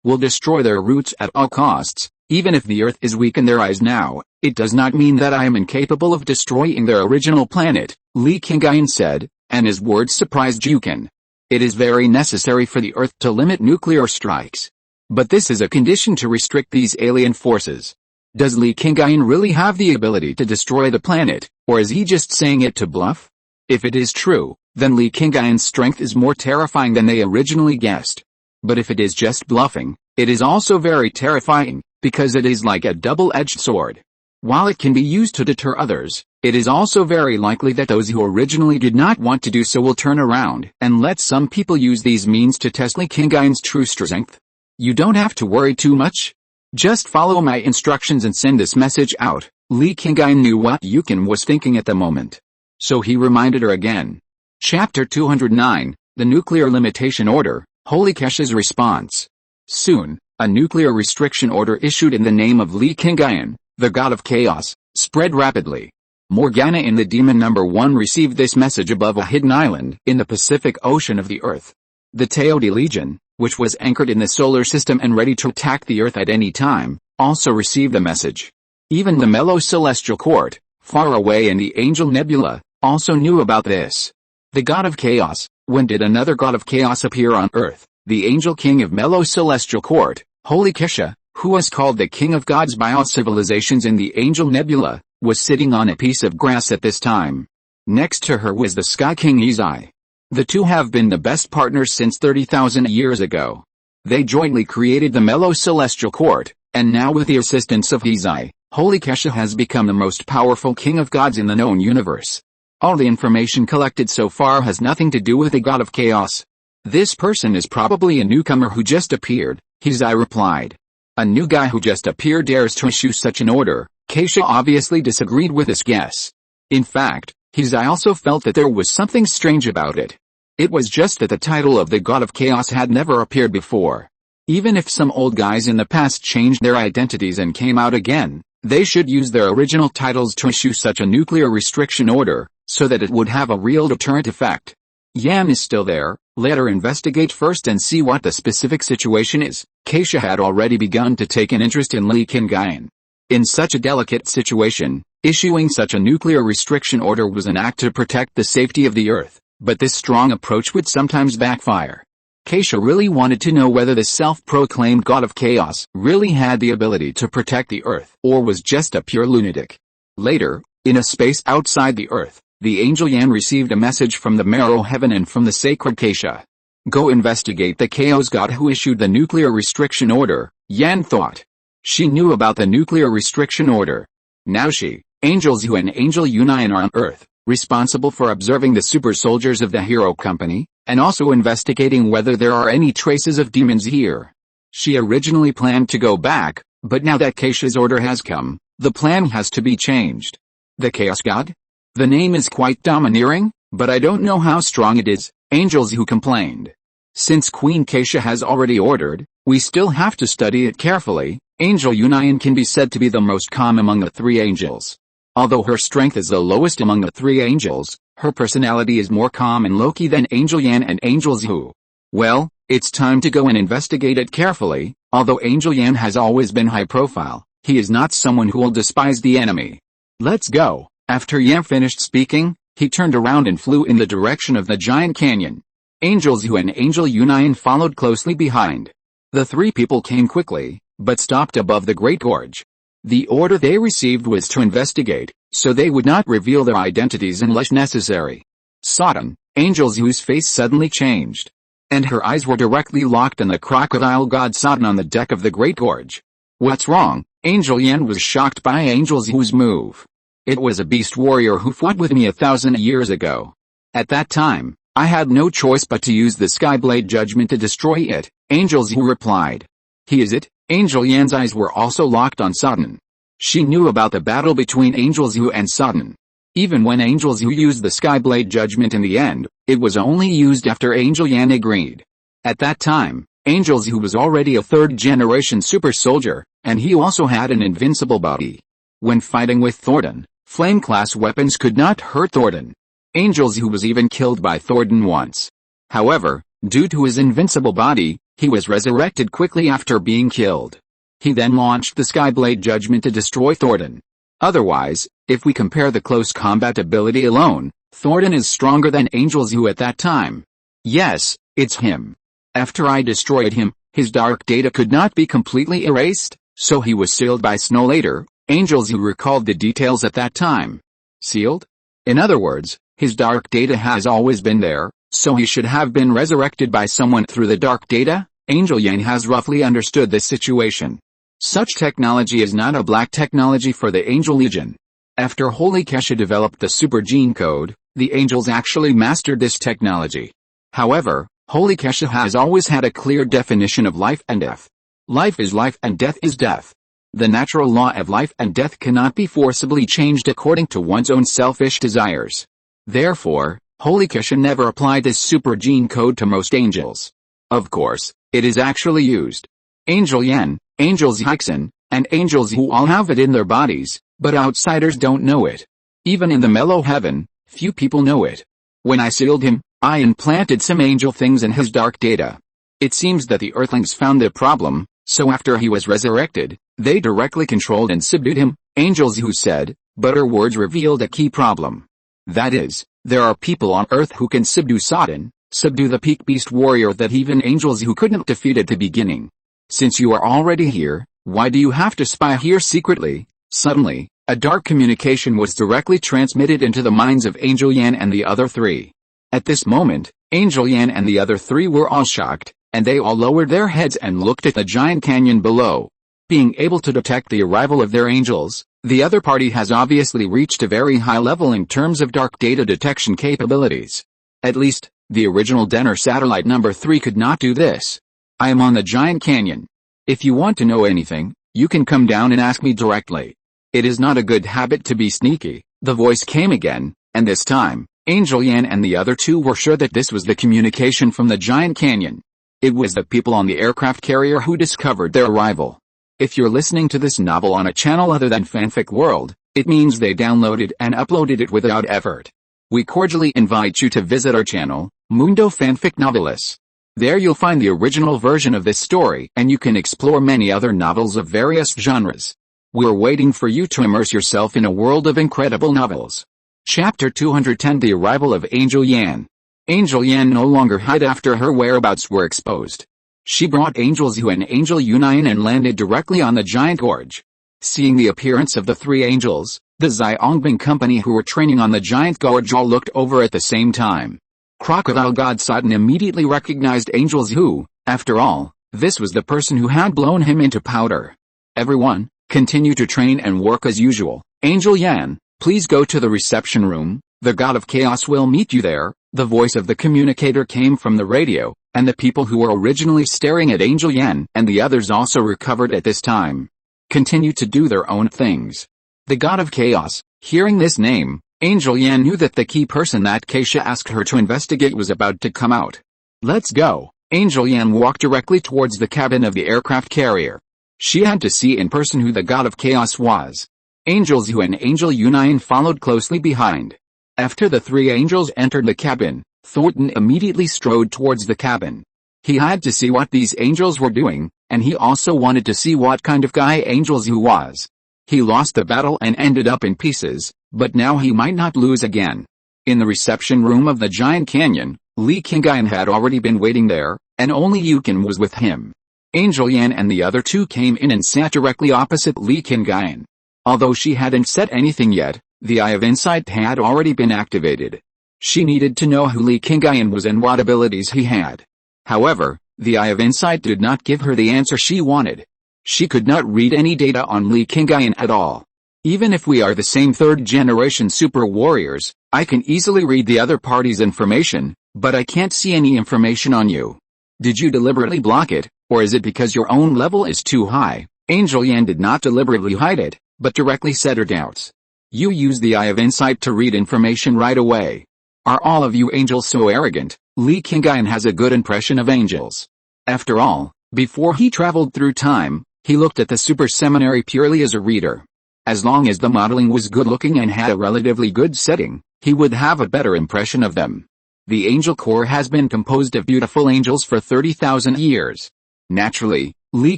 will destroy their roots at all costs. Even if the Earth is weak in their eyes now, it does not mean that I am incapable of destroying their original planet, Li Qingyun said, and his words surprised Yukin. It is very necessary for the Earth to limit nuclear strikes. But this is a condition to restrict these alien forces. Does Li Qingyun really have the ability to destroy the planet, or is he just saying it to bluff? If it is true, then Li Qingyun's strength is more terrifying than they originally guessed. But if it is just bluffing, it is also very terrifying, because it is like a double-edged sword. While it can be used to deter others, it is also very likely that those who originally did not want to do so will turn around and let some people use these means to test Li Qingyun's true strength. You don't have to worry too much. Just follow my instructions and send this message out. Li Qingyun knew what Yukin was thinking at the moment. So he reminded her again. Chapter 209, The Nuclear Limitation Order, Holy Kesha's Response. Soon, a nuclear restriction order issued in the name of Li Qingyun, the god of chaos, spread rapidly. Morgana in the Demon Number 1 received this message above a hidden island in the Pacific Ocean of the Earth. The Teodi Legion, which was anchored in the solar system and ready to attack the Earth at any time, also received the message. Even the Mellow Celestial Court, far away in the Angel Nebula, also knew about this. The God of Chaos. When did another God of Chaos appear on Earth? The Angel King of Mellow Celestial Court, Holy Kesha, who was called the King of Gods by all civilizations in the Angel Nebula, was sitting on a piece of grass at this time. Next to her was the Sky King Izai. The two have been the best partners since 30,000 years ago. They jointly created the Mellow Celestial Court, and now with the assistance of Izai, Holy Kesha has become the most powerful king of gods in the known universe. All the information collected so far has nothing to do with the God of Chaos. This person is probably a newcomer who just appeared, Izai replied. A new guy who just appeared dares to issue such an order. Kesha obviously disagreed with this guess. In fact, Izai also felt that there was something strange about it. It was just that the title of the God of Chaos had never appeared before. Even if some old guys in the past changed their identities and came out again, they should use their original titles to issue such a nuclear restriction order, so that it would have a real deterrent effect. Yan is still there, let her investigate first and see what the specific situation is. Kesha had already begun to take an interest in Li Qingyun. In such a delicate situation, issuing such a nuclear restriction order was an act to protect the safety of the Earth. But this strong approach would sometimes backfire. Kesha really wanted to know whether the self-proclaimed God of Chaos really had the ability to protect the Earth or was just a pure lunatic. Later, in a space outside the Earth, the angel Yan received a message from the Marrow Heaven and from the sacred Kesha. Go investigate the Chaos God who issued the nuclear restriction order, Yan thought. She knew about the nuclear restriction order. Now she, Angel Zhu and Angel Union are on Earth, responsible for observing the super soldiers of the Hero Company, and also investigating whether there are any traces of demons here. She originally planned to go back, but now that Kesha's order has come, the plan has to be changed. The Chaos God? The name is quite domineering. But I don't know how strong it is, Angel Zhu complained. Since Queen Keisha has already ordered, we still have to study it carefully. Angel Union can be said to be the most calm among the three angels. Although her strength is the lowest among the three angels, her personality is more calm and low-key than Angel Yan and Angel Zhu. Well, it's time to go and investigate it carefully. Although Angel Yan has always been high profile, he is not someone who will despise the enemy. Let's go. After Yan finished speaking, he turned around and flew in the direction of the giant canyon. Angel Zhu and Angel Union followed closely behind. The three people came quickly, but stopped above the Great Gorge. The order they received was to investigate, so they would not reveal their identities unless necessary. Sudden, Angel Zhu's face suddenly changed, and her eyes were directly locked on the crocodile god Satan on the deck of the Great Gorge. What's wrong? Angel Yan was shocked by Angel Zhu's move. It was a beast warrior who fought with me 1,000 years ago. At that time, I had no choice but to use the Skyblade judgment to destroy it, Angel Zhu replied. He is it? Angel Yan's eyes were also locked on Satan. She knew about the battle between Angel Zhu and Satan. Even when Angel Zhu used the Skyblade judgment in the end, it was only used after Angel Yan agreed. At that time, Angel Zhu was already a third-generation super soldier, and he also had an invincible body. When fighting with Thornton, flame-class weapons could not hurt Thornton. Angel Zhu was even killed by Thornton once. However, due to his invincible body, he was resurrected quickly after being killed. He then launched the Skyblade judgment to destroy Thornton. Otherwise, if we compare the close combat ability alone, Thornton is stronger than Angel Zhu at that time. Yes, it's him. After I destroyed him, his dark data could not be completely erased, so he was sealed by snow later. Angel Zhu recalled the details at that time. Sealed? In other words, his dark data has always been there, so he should have been resurrected by someone through the dark data. Angel Yan has roughly understood this situation. Such technology is not a black technology for the Angel Legion. After Holy Kesha developed the super gene code, the angels actually mastered this technology. However, Holy Kesha has always had a clear definition of life and death. Life is life and death is death. The natural law of life and death cannot be forcibly changed according to one's own selfish desires. Therefore, Holy Kesha never applied this super gene code to most angels. Of course, it is actually used. Angel Yan, Angel Zixin, and Angels who all have it in their bodies, but outsiders don't know it. Even in the mellow heaven, few people know it. When I sealed him, I implanted some angel things in his dark data. It seems that the Earthlings found the problem, so after he was resurrected, they directly controlled and subdued him, Angels who said, but her words revealed a key problem. That is, there are people on Earth who can subdue Satan, subdue the peak beast warrior that even Angels who couldn't defeat at the beginning. Since you are already here, why do you have to spy here secretly? Suddenly, a dark communication was directly transmitted into the minds of Angel Yan and the other three. At this moment, Angel Yan and the other three were all shocked, and they all lowered their heads and looked at the giant canyon below. Being able to detect the arrival of their angels, the other party has obviously reached a very high level in terms of dark data detection capabilities. At least, the original Denner satellite number 3 could not do this. I am on the giant canyon. If you want to know anything, you can come down and ask me directly. It is not a good habit to be sneaky. The voice came again, and this time, Angel Yan and the other two were sure that this was the communication from the giant canyon. It was the people on the aircraft carrier who discovered their arrival. If you're listening to this novel on a channel other than Fanfic World, it means they downloaded and uploaded it without effort. We cordially invite you to visit our channel, Mundo Fanfic Novelis. There you'll find the original version of this story and you can explore many other novels of various genres. We're waiting for you to immerse yourself in a world of incredible novels. Chapter 210 The Arrival of Angel Yan. Angel Yan no longer hid after her whereabouts were exposed. She brought Angel Zhu and Angel Union and landed directly on the giant gorge. Seeing the appearance of the three angels, the Xiaongbing company who were training on the giant gorge all looked over at the same time. Crocodile God Satan immediately recognized Angel Zhu. After all, this was the person who had blown him into powder. Everyone, continue to train and work as usual. Angel Yan, please go to the reception room. The God of Chaos will meet you there. The voice of the communicator came from the radio, and the people who were originally staring at Angel Yan and the others also recovered at this time. Continue to do their own things. The God of Chaos, hearing this name, Angel Yan knew that the key person that Keisha asked her to investigate was about to come out. Let's go. Angel Yan walked directly towards the cabin of the aircraft carrier. She had to see in person who the god of chaos was. Angel Zhu and Angel Yunayan followed closely behind. After the three angels entered the cabin, Thornton immediately strode towards the cabin. He had to see what these angels were doing, and he also wanted to see what kind of guy Angel Zhu was. He lost the battle and ended up in pieces, but now he might not lose again. In the reception room of the Giant Canyon, Li Qingyun had already been waiting there, and only Yukin was with him. Angel Yan and the other two came in and sat directly opposite Li Qingyun. Although she hadn't said anything yet, the Eye of Insight had already been activated. She needed to know who Li Qingyun was and what abilities he had. However, the Eye of Insight did not give her the answer she wanted. She could not read any data on Li Qingyun at all. Even if we are the same third-generation super warriors, I can easily read the other party's information, but I can't see any information on you. Did you deliberately block it, or is it because your own level is too high? Angel Yan did not deliberately hide it, but directly said her doubts. You use the Eye of Insight to read information right away. Are all of you angels so arrogant? Li Qingyun has a good impression of angels. After all, before he traveled through time, he looked at the super seminary purely as a reader. As long as the modeling was good-looking and had a relatively good setting, he would have a better impression of them. The angel core has been composed of beautiful angels for 30,000 years. Naturally, Li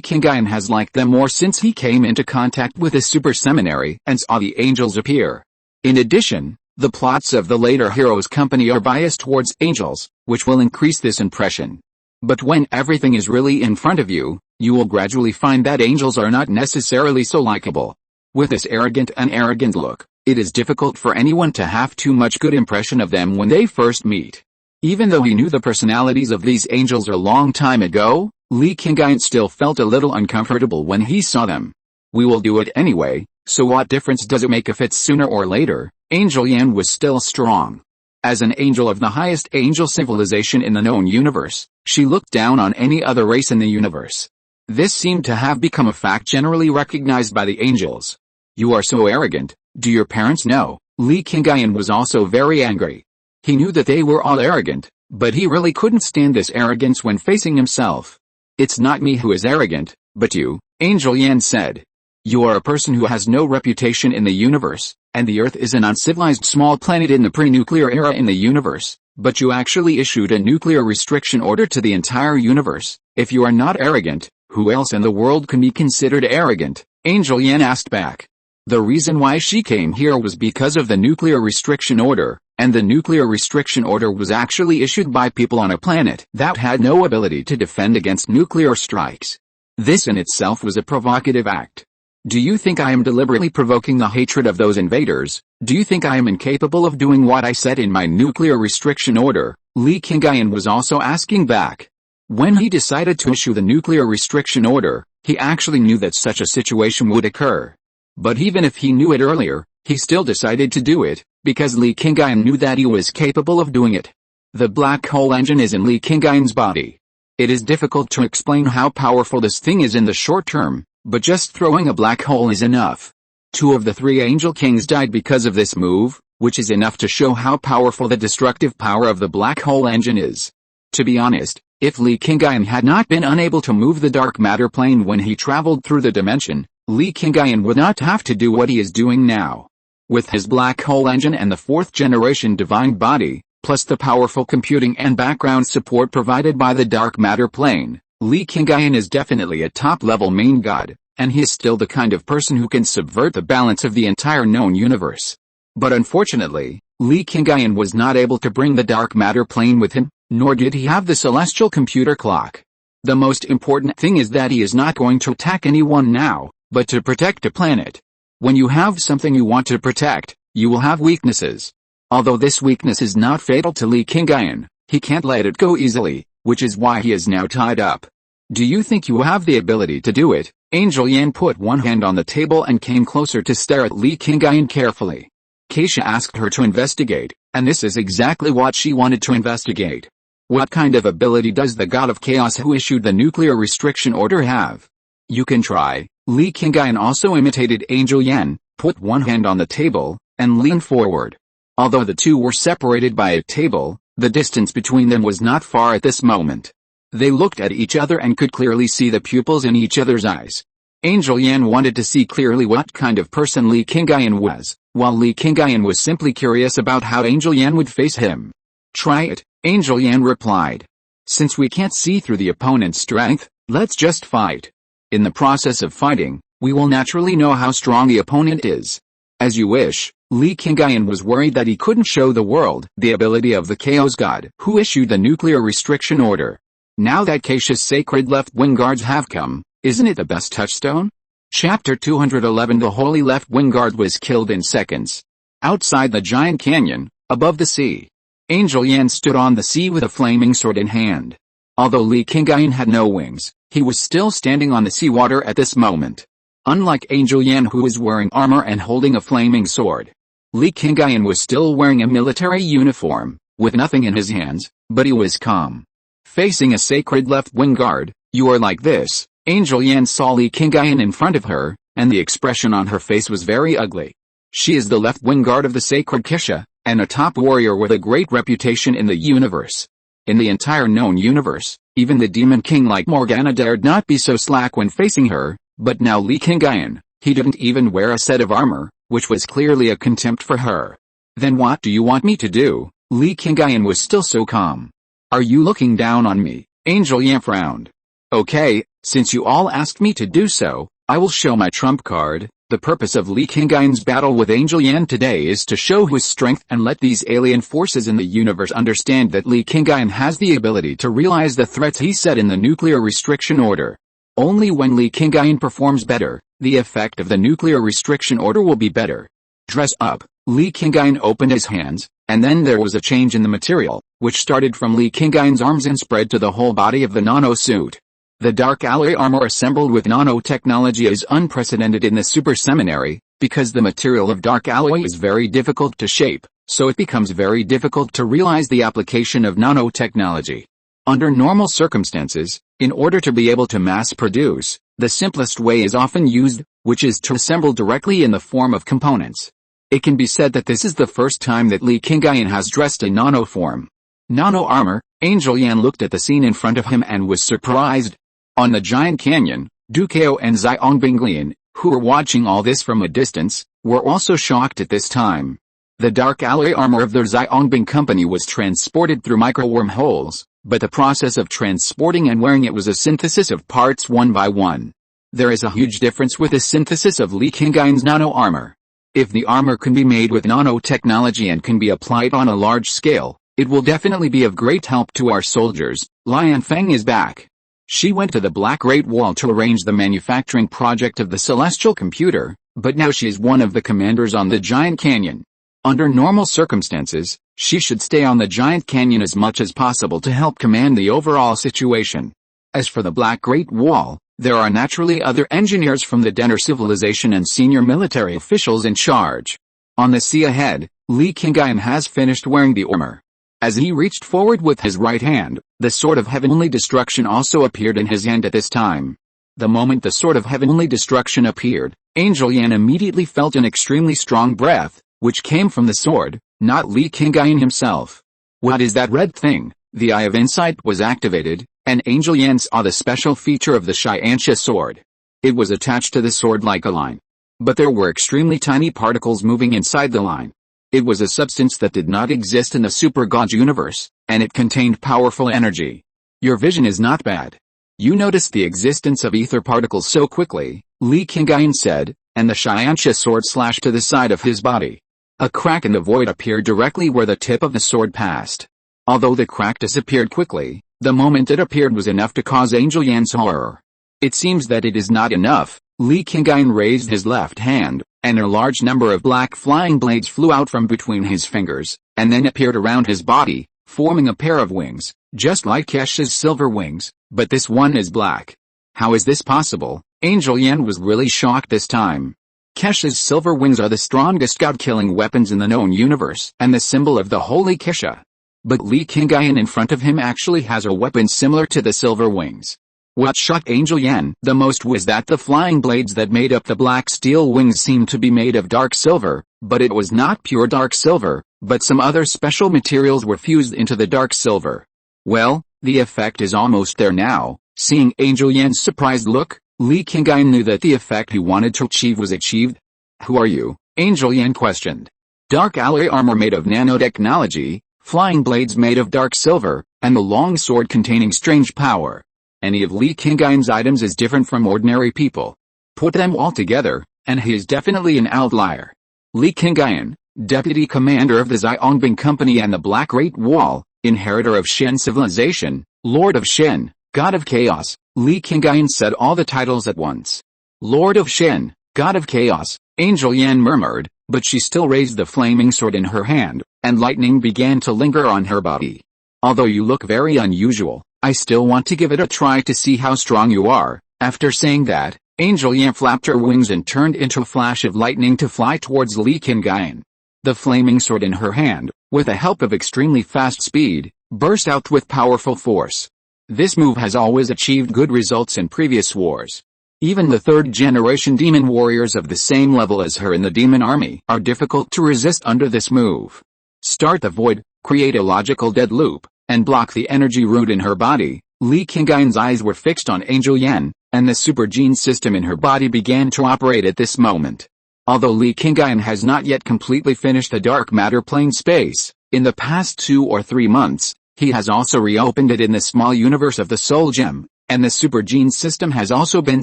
Qingyun has liked them more since he came into contact with the super seminary and saw the angels appear. In addition, the plots of the later hero's company are biased towards angels, which will increase this impression. But when everything is really in front of you, you will gradually find that angels are not necessarily so likable. With this arrogant look, it is difficult for anyone to have too much good impression of them when they first meet. Even though he knew the personalities of these angels a long time ago, Li Qingyun still felt a little uncomfortable when he saw them. We will do it anyway, so what difference does it make if it's sooner or later? Angel Yan was still strong. As an angel of the highest angel civilization in the known universe, she looked down on any other race in the universe. This seemed to have become a fact generally recognized by the angels. You are so arrogant, do your parents know? Li Qingyun was also very angry. He knew that they were all arrogant, but he really couldn't stand this arrogance when facing himself. It's not me who is arrogant, but you, Angel Yan said. You are a person who has no reputation in the universe, and the Earth is an uncivilized small planet in the pre-nuclear era in the universe, but you actually issued a nuclear restriction order to the entire universe. If you are not arrogant, who else in the world can be considered arrogant? Angel Yan asked back. The reason why she came here was because of the nuclear restriction order, and the nuclear restriction order was actually issued by people on a planet that had no ability to defend against nuclear strikes. This in itself was a provocative act. Do you think I am deliberately provoking the hatred of those invaders? Do you think I am incapable of doing what I said in my nuclear restriction order? Li Qingyun was also asking back. When he decided to issue the nuclear restriction order, he actually knew that such a situation would occur. But even if he knew it earlier, he still decided to do it, because Li Qingyun knew that he was capable of doing it. The black hole engine is in Li Qingyun's body. It is difficult to explain how powerful this thing is in the short term, but just throwing a black hole is enough. 2 of the 3 angel kings died because of this move, which is enough to show how powerful the destructive power of the black hole engine is. To be honest, if Li Qingyun had not been unable to move the dark matter plane when he traveled through the dimension, Li Qingyun would not have to do what he is doing now. With his black hole engine and the 4th generation divine body, plus the powerful computing and background support provided by the dark matter plane, Li Qingyun is definitely a top-level main god, and he is still the kind of person who can subvert the balance of the entire known universe. But unfortunately, Li Qingyun was not able to bring the dark matter plane with him, nor did he have the celestial computer clock. The most important thing is that he is not going to attack anyone now, but to protect a planet. When you have something you want to protect, you will have weaknesses. Although this weakness is not fatal to Li Qingyun, he can't let it go easily, which is why he is now tied up. Do you think you have the ability to do it? Angel Yan put one hand on the table and came closer to stare at Li Qingyun carefully. Keisha asked her to investigate, and this is exactly what she wanted to investigate. What kind of ability does the god of chaos who issued the nuclear restriction order have? You can try. Li Qingyun also imitated Angel Yan, put one hand on the table, and leaned forward. Although the two were separated by a table, the distance between them was not far at this moment. They looked at each other and could clearly see the pupils in each other's eyes. Angel Yan wanted to see clearly what kind of person Li Qingyun was, while Li Qingyun was simply curious about how Angel Yan would face him. "Try it," Angel Yan replied. "Since we can't see through the opponent's strength, let's just fight. In the process of fighting, we will naturally know how strong the opponent is." "As you wish." Li Qingyun was worried that he couldn't show the world the ability of the Chaos God who issued the nuclear restriction order. Now that Keisha's sacred left-wing guards have come, isn't it the best touchstone? Chapter 211. The Holy Left-Wing Guard was killed in seconds. Outside the giant canyon, above the sea, Angel Yan stood on the sea with a flaming sword in hand. Although Li Qingyun had no wings, he was still standing on the seawater at this moment. Unlike Angel Yan, who was wearing armor and holding a flaming sword, Li Qingyun was still wearing a military uniform, with nothing in his hands, but he was calm. Facing a sacred left-wing guard, "You are like this." Angel Yan saw Li Qingyun in front of her, and the expression on her face was very ugly. She is the left-wing guard of the sacred Kisha, and a top warrior with a great reputation in the universe. In the entire known universe, even the Demon King like Morgana dared not be so slack when facing her, but now Li Qingyun, he didn't even wear a set of armor, which was clearly a contempt for her. "Then what do you want me to do?" Li Qingyun was still so calm. "Are you looking down on me?" Angel Yan frowned. "Okay, since you all asked me to do so, I will show my trump card." The purpose of Li Qingyun's battle with Angel Yan today is to show his strength and let these alien forces in the universe understand that Li Qingyun has the ability to realize the threats he set in the nuclear restriction order. Only when Li Qingyun performs better, the effect of the nuclear restriction order will be better. "Dress up." Li Qingyun opened his hands, and then there was a change in the material, which started from Li Qingyun's arms and spread to the whole body of the nano-suit. The dark alloy armor assembled with nanotechnology is unprecedented in the Super Seminary, because the material of dark alloy is very difficult to shape, so it becomes very difficult to realize the application of nanotechnology. Under normal circumstances, in order to be able to mass produce, the simplest way is often used, which is to assemble directly in the form of components. It can be said that this is the first time that Li Qingyun has dressed in nano form. Nano armor. Angel Yan looked at the scene in front of him and was surprised. On the giant canyon, Dukeo and Xiangbinglian, who were watching all this from a distance, were also shocked at this time. The dark alloy armor of the Xiangbing company was transported through micro-wormholes, but the process of transporting and wearing it was a synthesis of parts one by one. There is a huge difference with the synthesis of Li Qingyun's nano armor. If the armor can be made with nanotechnology and can be applied on a large scale, it will definitely be of great help to our soldiers. Lian Feng is back. She went to the Black Great Wall to arrange the manufacturing project of the celestial computer, but now she is one of the commanders on the giant canyon. Under normal circumstances, she should stay on the giant canyon as much as possible to help command the overall situation. As for the Black Great Wall, there are naturally other engineers from the Denner civilization and senior military officials in charge. On the sea ahead, Li Qingyun has finished wearing the armor. As he reached forward with his right hand, the Sword of Heavenly Destruction also appeared in his hand at this time. The moment the Sword of Heavenly Destruction appeared, Angel Yan immediately felt an extremely strong breath, which came from the sword, not Li Qingyun himself. "What is that red thing?" The Eye of Insight was activated, and Angel Yan saw the special feature of the Xianxia sword. It was attached to the sword like a line. But there were extremely tiny particles moving inside the line. It was a substance that did not exist in the Super God universe, and it contained powerful energy. "Your vision is not bad. You noticed the existence of ether particles so quickly," Li Qingyun said, and the Xianxia sword slashed to the side of his body. A crack in the void appeared directly where the tip of the sword passed. Although the crack disappeared quickly, the moment it appeared was enough to cause Angel Yan's horror. "It seems that it is not enough." Li Qingyun raised his left hand, and a large number of black flying blades flew out from between his fingers, and then appeared around his body, forming a pair of wings, just like Kesha's silver wings, but this one is black. How is this possible? Angel Yan was really shocked this time. Kesha's silver wings are the strongest god-killing weapons in the known universe, and the symbol of the Holy Kesha. But Li Qingyun in front of him actually has a weapon similar to the silver wings. What shocked Angel Yan the most was that the flying blades that made up the black steel wings seemed to be made of dark silver, but it was not pure dark silver, but some other special materials were fused into the dark silver. Well, the effect is almost there now. Seeing Angel Yan's surprised look, Li Qingyun knew that the effect he wanted to achieve was achieved. Who are you? Angel Yan questioned. Dark alloy armor made of nanotechnology, flying blades made of dark silver, and the long sword containing strange power. Any of Li Qingyun's items is different from ordinary people. Put them all together, and he is definitely an outlier. Li Qingyun, deputy commander of the Xiangbing Company and the Black Great Wall, inheritor of Shen civilization, Lord of Shen, God of Chaos. Li Qingyun said all the titles at once. Lord of Shen, God of Chaos, Angel Yan murmured, but she still raised the flaming sword in her hand, and lightning began to linger on her body. Although you look very unusual, I still want to give it a try to see how strong you are. After saying that, Angel Yan flapped her wings and turned into a flash of lightning to fly towards Li Qingyun. The flaming sword in her hand, with the help of extremely fast speed, burst out with powerful force. This move has always achieved good results in previous wars. Even the third-generation demon warriors of the same level as her in the demon army are difficult to resist under this move. Start the void, create a logical dead loop, and block the energy root in her body. Li Qingyun's eyes were fixed on Angel Yan, and the super gene system in her body began to operate at this moment. Although Li Qingyun has not yet completely finished the dark matter plane space, in the past 2 or 3 months, he has also reopened it in the small universe of the Soul Gem, and the super gene system has also been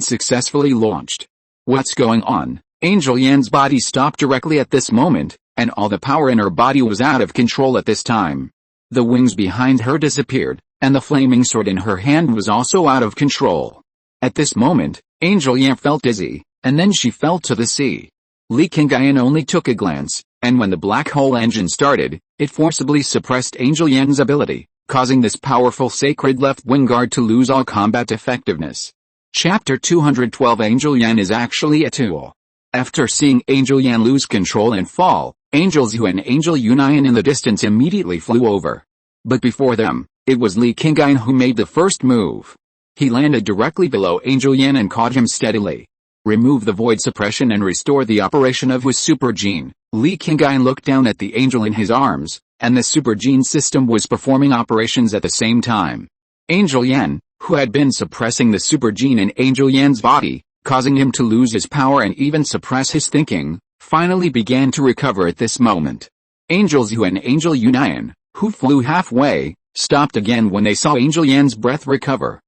successfully launched. What's going on? Angel Yan's body stopped directly at this moment, and all the power in her body was out of control at this time. The wings behind her disappeared, and the flaming sword in her hand was also out of control. At this moment, Angel Yan felt dizzy, and then she fell to the sea. Li Qingyun only took a glance, and when the black hole engine started, it forcibly suppressed Angel Yan's ability, causing this powerful sacred left wing guard to lose all combat effectiveness. Chapter 212 Angel Yan is actually a tool. After seeing Angel Yan lose control and fall, Angel Zhu and Angel Unian in the distance immediately flew over. But before them, it was Li Qingyun who made the first move. He landed directly below Angel Yan and caught him steadily. Remove the void suppression and restore the operation of his super gene. Li Qingyun looked down at the angel in his arms, and the super gene system was performing operations at the same time. Angel Yan, who had been suppressing the super gene in Angel Yan's body, causing him to lose his power and even suppress his thinking, finally began to recover at this moment. Angel Zhu and Angel Unian, who flew halfway, stopped again when they saw Angel Yan's breath recover.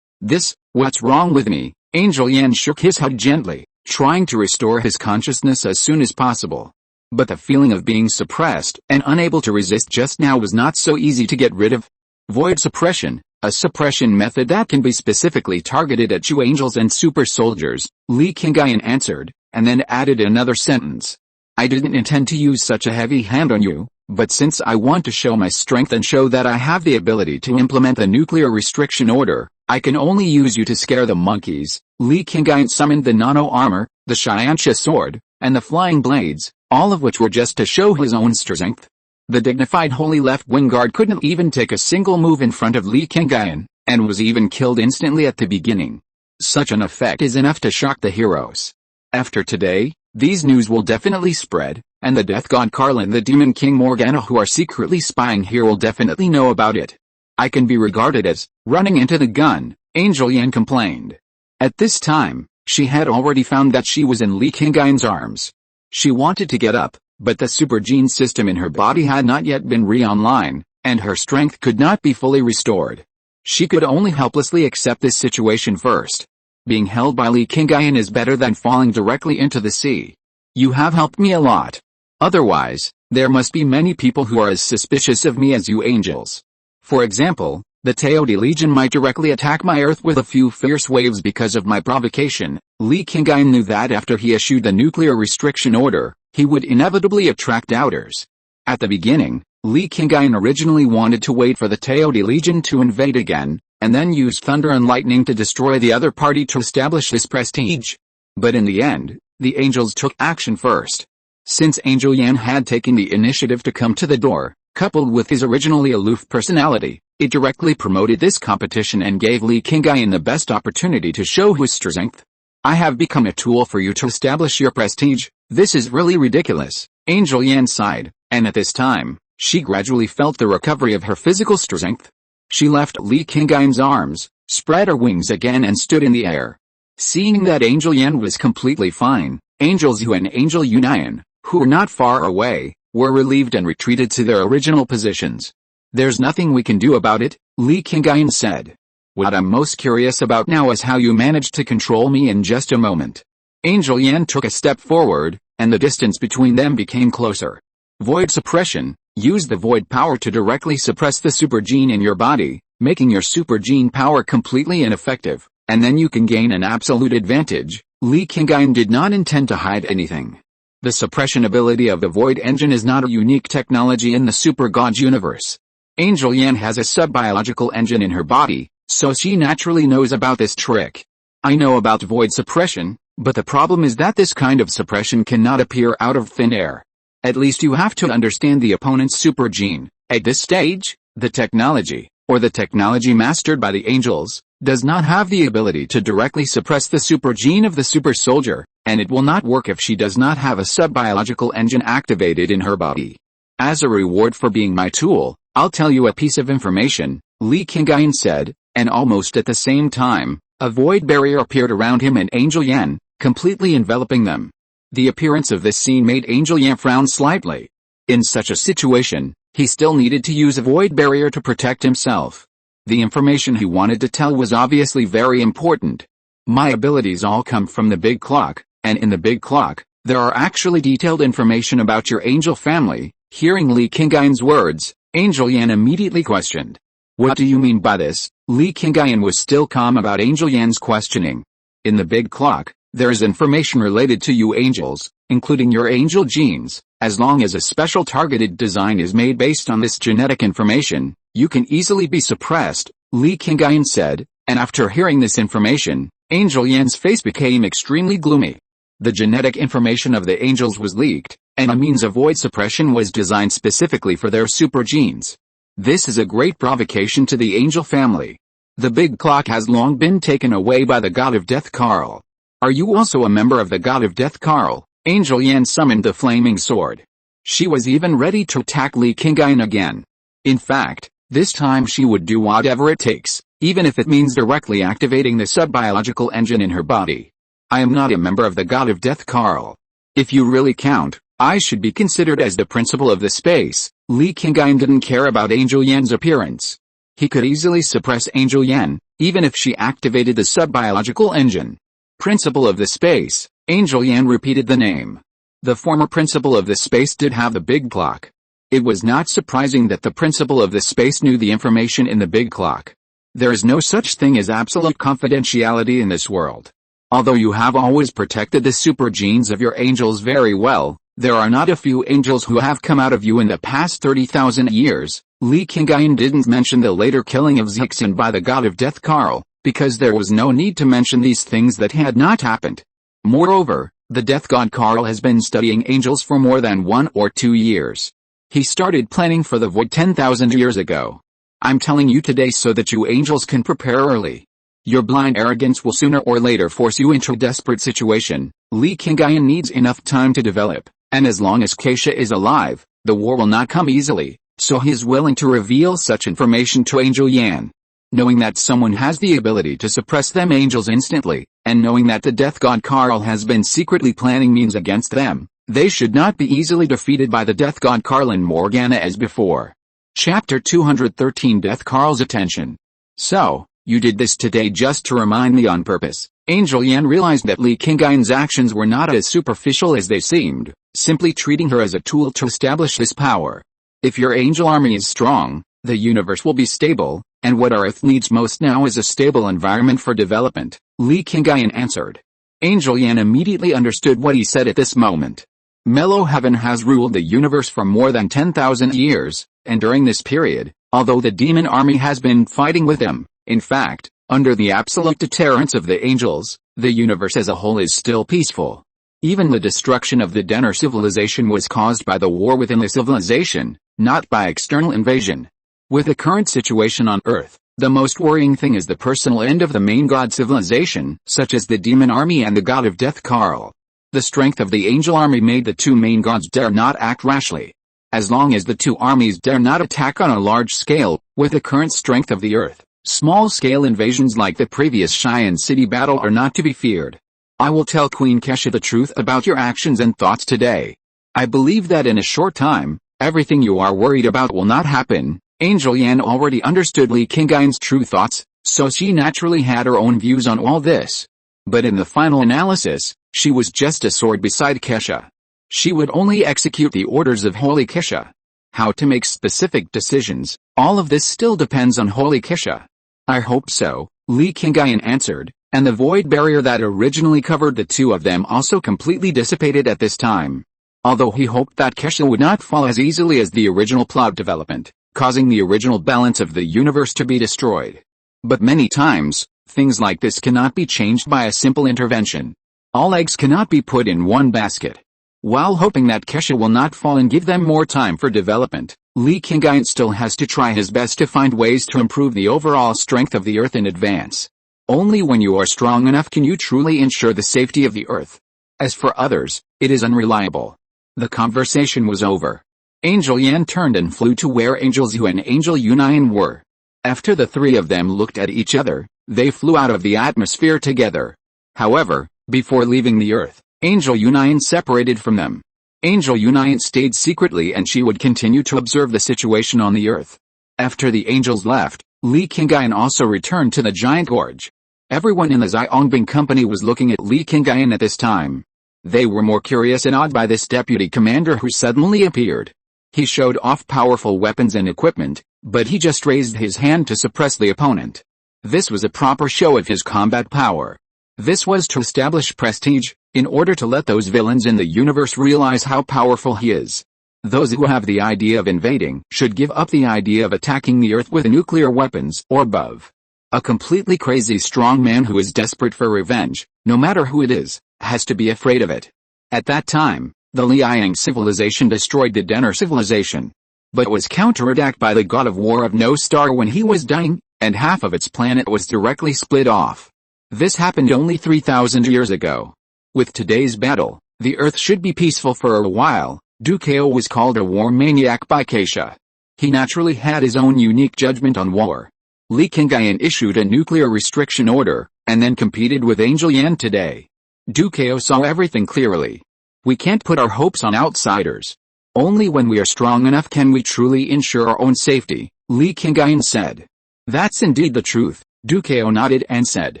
What's wrong with me? Angel Yan shook his head gently, trying to restore his consciousness as soon as possible. But the feeling of being suppressed and unable to resist just now was not so easy to get rid of. Void suppression, a suppression method that can be specifically targeted at you angels and super soldiers, Li Qingyun answered, and then added another sentence. I didn't intend to use such a heavy hand on you, but since I want to show my strength and show that I have the ability to implement the nuclear restriction order, I can only use you to scare the monkeys. Li Qingyun summoned the nano armor, the Xianxia sword, and the flying blades, all of which were just to show his own strength. The dignified holy left wing guard couldn't even take a single move in front of Li Qingyun, and was even killed instantly at the beginning. Such an effect is enough to shock the heroes. After today, these news will definitely spread, and the Death God Karl and the Demon King Morgana who are secretly spying here will definitely know about it. I can be regarded as running into the gun, Angel Yan complained. At this time, she had already found that she was in Li Qingyun's arms. She wanted to get up, but the super gene system in her body had not yet been re-online, and her strength could not be fully restored. She could only helplessly accept this situation first. Being held by Li Qingyun is better than falling directly into the sea. You have helped me a lot. Otherwise, there must be many people who are as suspicious of me as you angels. For example, the Teodi Legion might directly attack my Earth with a few fierce waves because of my provocation. Li Qingyun knew that after he issued the nuclear restriction order, he would inevitably attract doubters. At the beginning, Li Qingyun originally wanted to wait for the Teodi Legion to invade again, and then use thunder and lightning to destroy the other party to establish his prestige. But in the end, the angels took action first. Since Angel Yan had taken the initiative to come to the door, coupled with his originally aloof personality, It directly promoted this competition and gave Li Qingyun the best opportunity to show his strength. I have become a tool for you to establish your prestige. This is really ridiculous, Angel Yan sighed, and at this time, she gradually felt the recovery of her physical strength. She left Li Qingyun's arms, spread her wings again and stood in the air. Seeing that Angel Yan was completely fine, Angel Zhu and Angel Yunayan, who were not far away, were relieved and retreated to their original positions. There's nothing we can do about it, Li Qingyun said. What I'm most curious about now is how you managed to control me in just a moment. Angel Yan took a step forward, and the distance between them became closer. Void suppression. Use the void power to directly suppress the super gene in your body, making your super gene power completely ineffective, and then you can gain an absolute advantage. Li Qingyun did not intend to hide anything. The suppression ability of the void engine is not a unique technology in the super god universe. Angel Yan has a sub-biological engine in her body, so she naturally knows about this trick. I know about void suppression, but the problem is that this kind of suppression cannot appear out of thin air. At least you have to understand the opponent's super gene. At this stage, the technology, or the technology mastered by the angels, does not have the ability to directly suppress the super gene of the super soldier, and it will not work if she does not have a sub-biological engine activated in her body. As a reward for being my tool, I'll tell you a piece of information, Li Qingyun said, and almost at the same time, a void barrier appeared around him and Angel Yan, completely enveloping them. The appearance of this scene made Angel Yan frown slightly. In such a situation, he still needed to use a void barrier to protect himself. The information he wanted to tell was obviously very important. My abilities all come from the big clock, and in the big clock, there are actually detailed information about your angel family. Hearing Li Qingyun's words, Angel Yan immediately questioned. What do you mean by this? Li Qingyun was still calm about Angel Yan's questioning. In the big clock, there is information related to you angels, including your angel genes. As long as a special targeted design is made based on this genetic information, you can easily be suppressed, Li Qingyun said, and after hearing this information, Angel Yan's face became extremely gloomy. The genetic information of the angels was leaked, and a means of void suppression was designed specifically for their super genes. This is a great provocation to the angel family. The big clock has long been taken away by the god of death Karl. Are you also a member of the god of death Karl? Angel Yan summoned the flaming sword. She was even ready to attack Li Qingyun again. In fact, this time she would do whatever it takes, even if it means directly activating the sub-biological engine in her body. I am not a member of the god of death Karl. If you really count, I should be considered as the principal of the space. Li Qingyun didn't care about Angel Yan's appearance. He could easily suppress Angel Yan, even if she activated the sub-biological engine. Principal of the space, Angel Yan repeated the name. The former principal of the space did have the big clock. It was not surprising that the principal of the space knew the information in the big clock. There is no such thing as absolute confidentiality in this world. Although you have always protected the super genes of your angels very well, there are not a few angels who have come out of you in the past 30,000 years. Li Qingyun didn't mention the later killing of Zixin by the god of death Karl, because there was no need to mention these things that had not happened. Moreover, the death god Karl has been studying angels for more than 1 or 2 years. He started planning for the void 10,000 years ago. I'm telling you today so that you angels can prepare early. Your blind arrogance will sooner or later force you into a desperate situation. Li Qingyun needs enough time to develop, and as long as Keisha is alive, the war will not come easily, so he is willing to reveal such information to Angel Yan. Knowing that someone has the ability to suppress them angels instantly, and knowing that the death god Karl has been secretly planning means against them, they should not be easily defeated by the death god Karl and Morgana as before. Chapter 213 Death Karl's attention. So, you did this today just to remind me on purpose. Angel Yan realized that Li Qingyun's actions were not as superficial as they seemed, simply treating her as a tool to establish this power. If your angel army is strong, the universe will be stable, and what Earth needs most now is a stable environment for development, Li Qingyun answered. Angel Yan immediately understood what he said at this moment. Mellow Heaven has ruled the universe for more than 10,000 years, and during this period, although the demon army has been fighting with them, in fact, under the absolute deterrence of the angels, the universe as a whole is still peaceful. Even the destruction of the Denner civilization was caused by the war within the civilization, not by external invasion. With the current situation on Earth, the most worrying thing is the personal end of the main god civilization, such as the demon army and the god of death Karl. The strength of the angel army made the two main gods dare not act rashly. As long as the two armies dare not attack on a large scale, with the current strength of the Earth, small-scale invasions like the previous Cheyenne City battle are not to be feared. I will tell Queen Kesha the truth about your actions and thoughts today. I believe that in a short time, everything you are worried about will not happen. Angel Yan already understood Li Qingyun's true thoughts, so she naturally had her own views on all this. But in the final analysis, she was just a sword beside Kesha. She would only execute the orders of Holy Kesha. How to make specific decisions, all of this still depends on Holy Kesha. I hope so, Li Qingyun answered, and the void barrier that originally covered the two of them also completely dissipated at this time. Although he hoped that Kesha would not fall as easily as the original plot development, causing the original balance of the universe to be destroyed. But many times, things like this cannot be changed by a simple intervention. All eggs cannot be put in one basket. While hoping that Kesha will not fall and give them more time for development, Li Qingyun still has to try his best to find ways to improve the overall strength of the Earth in advance. Only when you are strong enough can you truly ensure the safety of the Earth. As for others, it is unreliable. The conversation was over. Angel Yan turned and flew to where Angel Zhu and Angel Unian were. After the three of them looked at each other, they flew out of the atmosphere together. However, before leaving the Earth, Angel Unian separated from them. Angel Unian stayed secretly and she would continue to observe the situation on the Earth. After the angels left, Li Qingyun also returned to the giant gorge. Everyone in the Xiangbing company was looking at Li Qingyun at this time. They were more curious and awed by this deputy commander who suddenly appeared. He showed off powerful weapons and equipment, but he just raised his hand to suppress the opponent. This was a proper show of his combat power. This was to establish prestige, in order to let those villains in the universe realize how powerful he is. Those who have the idea of invading should give up the idea of attacking the Earth with nuclear weapons or above. A completely crazy strong man who is desperate for revenge, no matter who it is, has to be afraid of it. At that time, the Liang civilization destroyed the Denner civilization, but was counterattacked by the god of war of No Star when he was dying, and half of its planet was directly split off. This happened only 3,000 years ago. With today's battle, the Earth should be peaceful for a while. Dukeo was called a war maniac by Kesha. He naturally had his own unique judgment on war. Li Qingyun issued a nuclear restriction order, and then competed with Angel Yan today. Dukeo saw everything clearly. We can't put our hopes on outsiders. Only when we are strong enough can we truly ensure our own safety, Li Qingyun said. That's indeed the truth, Dukeo nodded and said.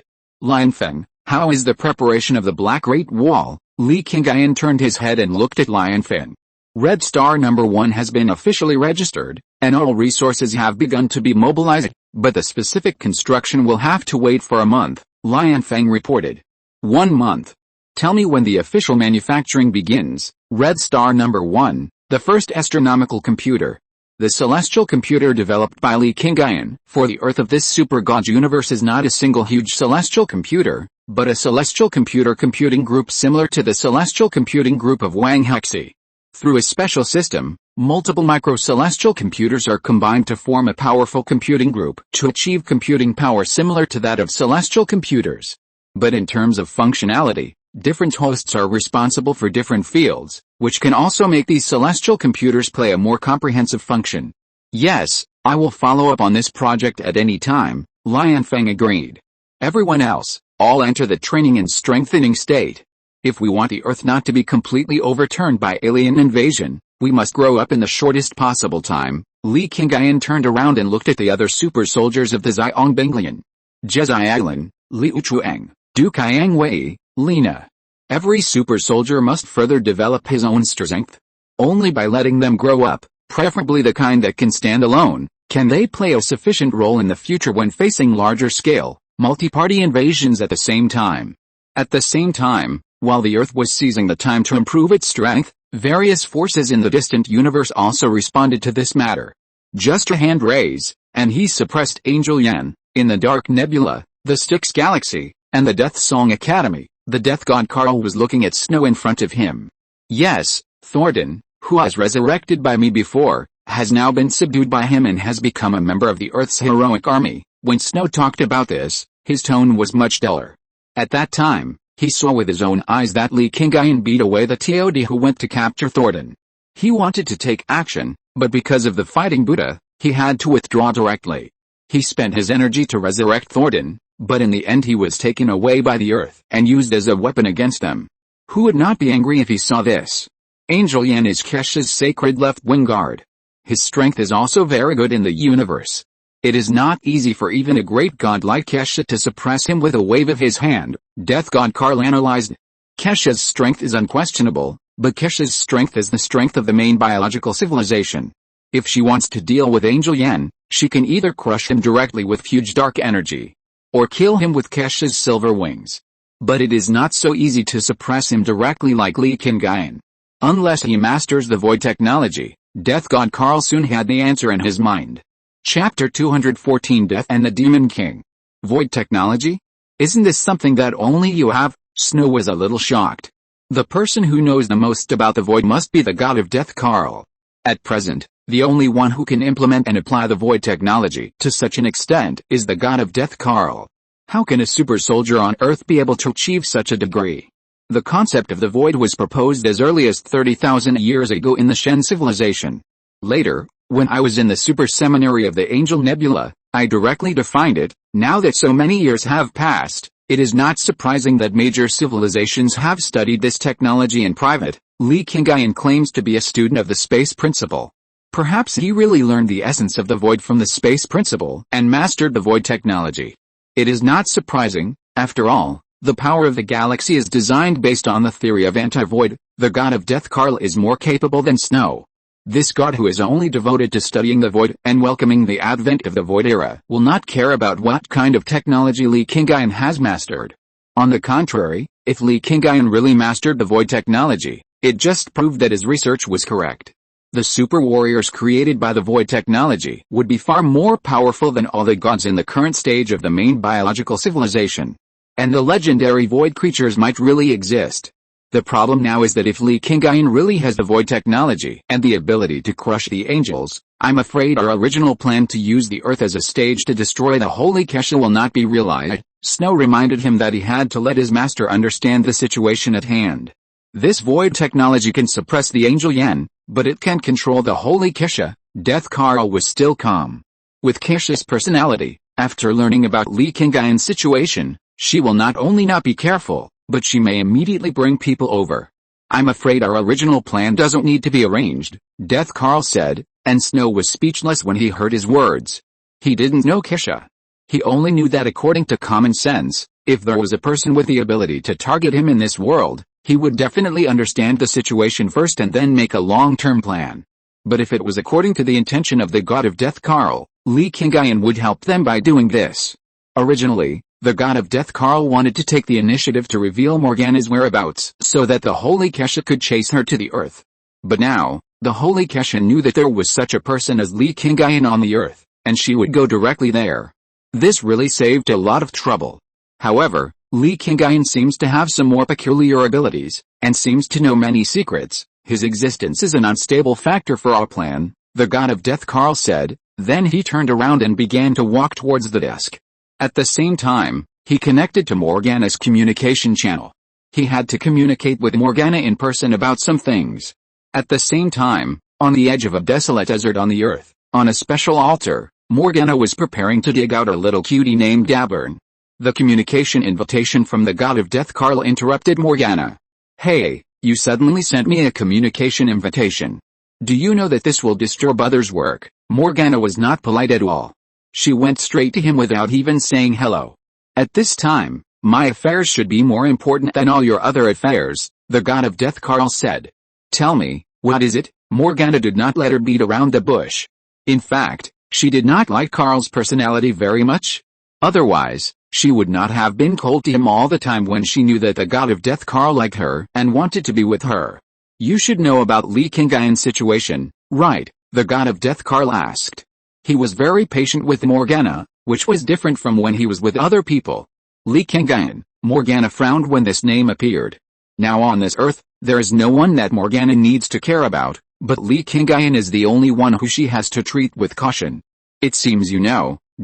Lianfeng, how is the preparation of the Black Great Wall? Li Qingyun turned his head and looked at Lianfeng. Red Star number 1 has been officially registered, and all resources have begun to be mobilized, but the specific construction will have to wait for a month, Lianfeng reported. 1 month. Tell me when the official manufacturing begins. Red Star number 1, the first astronomical computer. The celestial computer developed by Li Qingyun for the Earth of this super god universe is not a single huge celestial computer, but a celestial computer computing group similar to the celestial computing group of Wang Hexi. Through a special system, multiple micro-celestial computers are combined to form a powerful computing group to achieve computing power similar to that of celestial computers. But in terms of functionality, different hosts are responsible for different fields, which can also make these celestial computers play a more comprehensive function. Yes, I will follow up on this project at any time, Lianfeng agreed. Everyone else, all enter the training and strengthening state. If we want the Earth not to be completely overturned by alien invasion, we must grow up in the shortest possible time. Li Qingyun turned around and looked at the other super soldiers of the Xiangbing. Zhai, Liu Chuang, Du Qiang Wei, Lina. Every super soldier must further develop his own strength. Only by letting them grow up, preferably the kind that can stand alone, can they play a sufficient role in the future when facing larger scale, multi-party invasions at the same time. At the same time, while the Earth was seizing the time to improve its strength, various forces in the distant universe also responded to this matter. Just a hand raise, and he suppressed Angel Yan, in the Dark Nebula, the Styx Galaxy, and the Death Song Academy. The death god Karl was looking at snow in front of him. Yes, Thornton, who was resurrected by me before, has now been subdued by him and has become a member of the Earth's heroic army. When Snow talked about this, his tone was much duller. At that time, he saw with his own eyes that Li Qingyun beat away the TOD who went to capture Thornton. He wanted to take action, but because of the fighting Buddha, he had to withdraw directly. He spent his energy to resurrect Thornton, but in the end he was taken away by the Earth and used as a weapon against them. Who would not be angry if he saw this? Angel Yan is Kesha's sacred left-wing guard. His strength is also very good in the universe. It is not easy for even a great god like Kesha to suppress him with a wave of his hand, Death God Karl analyzed. Kesha's strength is unquestionable, but Kesha's strength is the strength of the main biological civilization. If she wants to deal with Angel Yan, she can either crush him directly with huge dark energy, or kill him with Kesha's silver wings. But it is not so easy to suppress him directly like Li Qingyun. Unless he masters the void technology, Death God Karl soon had the answer in his mind. Chapter 214 Death and the Demon King. Void technology? Isn't this something that only you have? Snow was a little shocked. The person who knows the most about the void must be the god of death Karl. At present, the only one who can implement and apply the void technology to such an extent is the god of death Karl. How can a super soldier on Earth be able to achieve such a degree? The concept of the void was proposed as early as 30,000 years ago in the Shen civilization. Later, when I was in the super seminary of the Angel Nebula, I directly defined it. Now that so many years have passed, it is not surprising that major civilizations have studied this technology in private. Li Qingyun claims to be a student of the space principle. Perhaps he really learned the essence of the void from the space principle and mastered the void technology. It is not surprising, after all, the power of the galaxy is designed based on the theory of anti-void. The god of death Karl is more capable than Snow. This god who is only devoted to studying the void and welcoming the advent of the void era will not care about what kind of technology Li Qingyun has mastered. On the contrary, if Li Qingyun really mastered the void technology, it just proved that his research was correct. The super warriors created by the void technology would be far more powerful than all the gods in the current stage of the main biological civilization. And the legendary void creatures might really exist. The problem now is that if Li Qingyun really has the void technology and the ability to crush the angels, I'm afraid our original plan to use the Earth as a stage to destroy the Holy Kesha will not be realized. Snow reminded him that he had to let his master understand the situation at hand. This void technology can suppress the Angel Yan, but it can't control the Holy Kesha. Death Karl was still calm. With Kesha's personality, after learning about Li Qingyun's situation, she will not only not be careful, but she may immediately bring people over. I'm afraid our original plan doesn't need to be arranged, Death Karl said, and Snow was speechless when he heard his words. He didn't know Kesha. He only knew that according to common sense, if there was a person with the ability to target him in this world, he would definitely understand the situation first and then make a long-term plan. But if it was according to the intention of the god of death Karl, Li Qingyun would help them by doing this. Originally, the god of death Karl wanted to take the initiative to reveal Morgana's whereabouts so that the Holy Kesha could chase her to the Earth. But now, the Holy Kesha knew that there was such a person as Li Qingyun on the Earth, and she would go directly there. This really saved a lot of trouble. However, Li Qingyun seems to have some more peculiar abilities, and seems to know many secrets. His existence is an unstable factor for our plan, the god of death Karl said. Then he turned around and began to walk towards the desk. At the same time, he connected to Morgana's communication channel. He had to communicate with Morgana in person about some things. At the same time, on the edge of a desolate desert on the Earth, on a special altar, Morgana was preparing to dig out a little cutie named Gabern. The communication invitation from the god of death Karl interrupted Morgana. Hey, you suddenly sent me a communication invitation. Do you know that this will disturb others' work? Morgana was not polite at all. She went straight to him without even saying hello. At this time, my affairs should be more important than all your other affairs, the god of death Karl said. Tell me, what is it? Morgana did not let her beat around the bush. In fact, she did not like Karl's personality very much. Otherwise, she would not have been cold to him all the time when she knew that the god of death Karl liked her and wanted to be with her. You should know about Li Qingyun's situation, right? The god of death Karl asked. He was very patient with Morgana, which was different from when he was with other people. Li Qingyun, Morgana frowned when this name appeared. Now on this earth, there is no one that Morgana needs to care about. But Li Qingyun is the only one who she has to treat with caution. It seems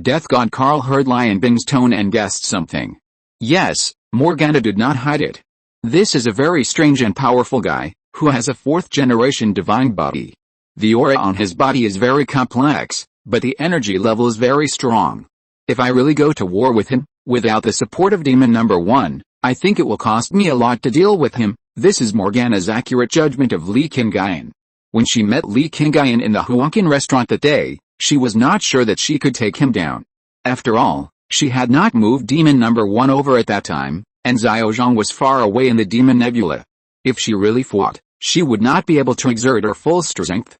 Death God Carl heard Lion Bing's tone and guessed something. Yes, Morgana did not hide it. This is a very strange and powerful guy, who has a 4th-generation divine body. The aura on his body is very complex, but the energy level is very strong. If I really go to war with him, without the support of Demon Number 1, I think it will cost me a lot to deal with him. This is Morgana's accurate judgment of Li Qingyun. When she met Li Qingyun in the Huangqin restaurant that day, she was not sure that she could take him down. After all, she had not moved Demon Number 1 over at that time, and Xiaozhang was far away in the Demon Nebula. If she really fought, she would not be able to exert her full strength.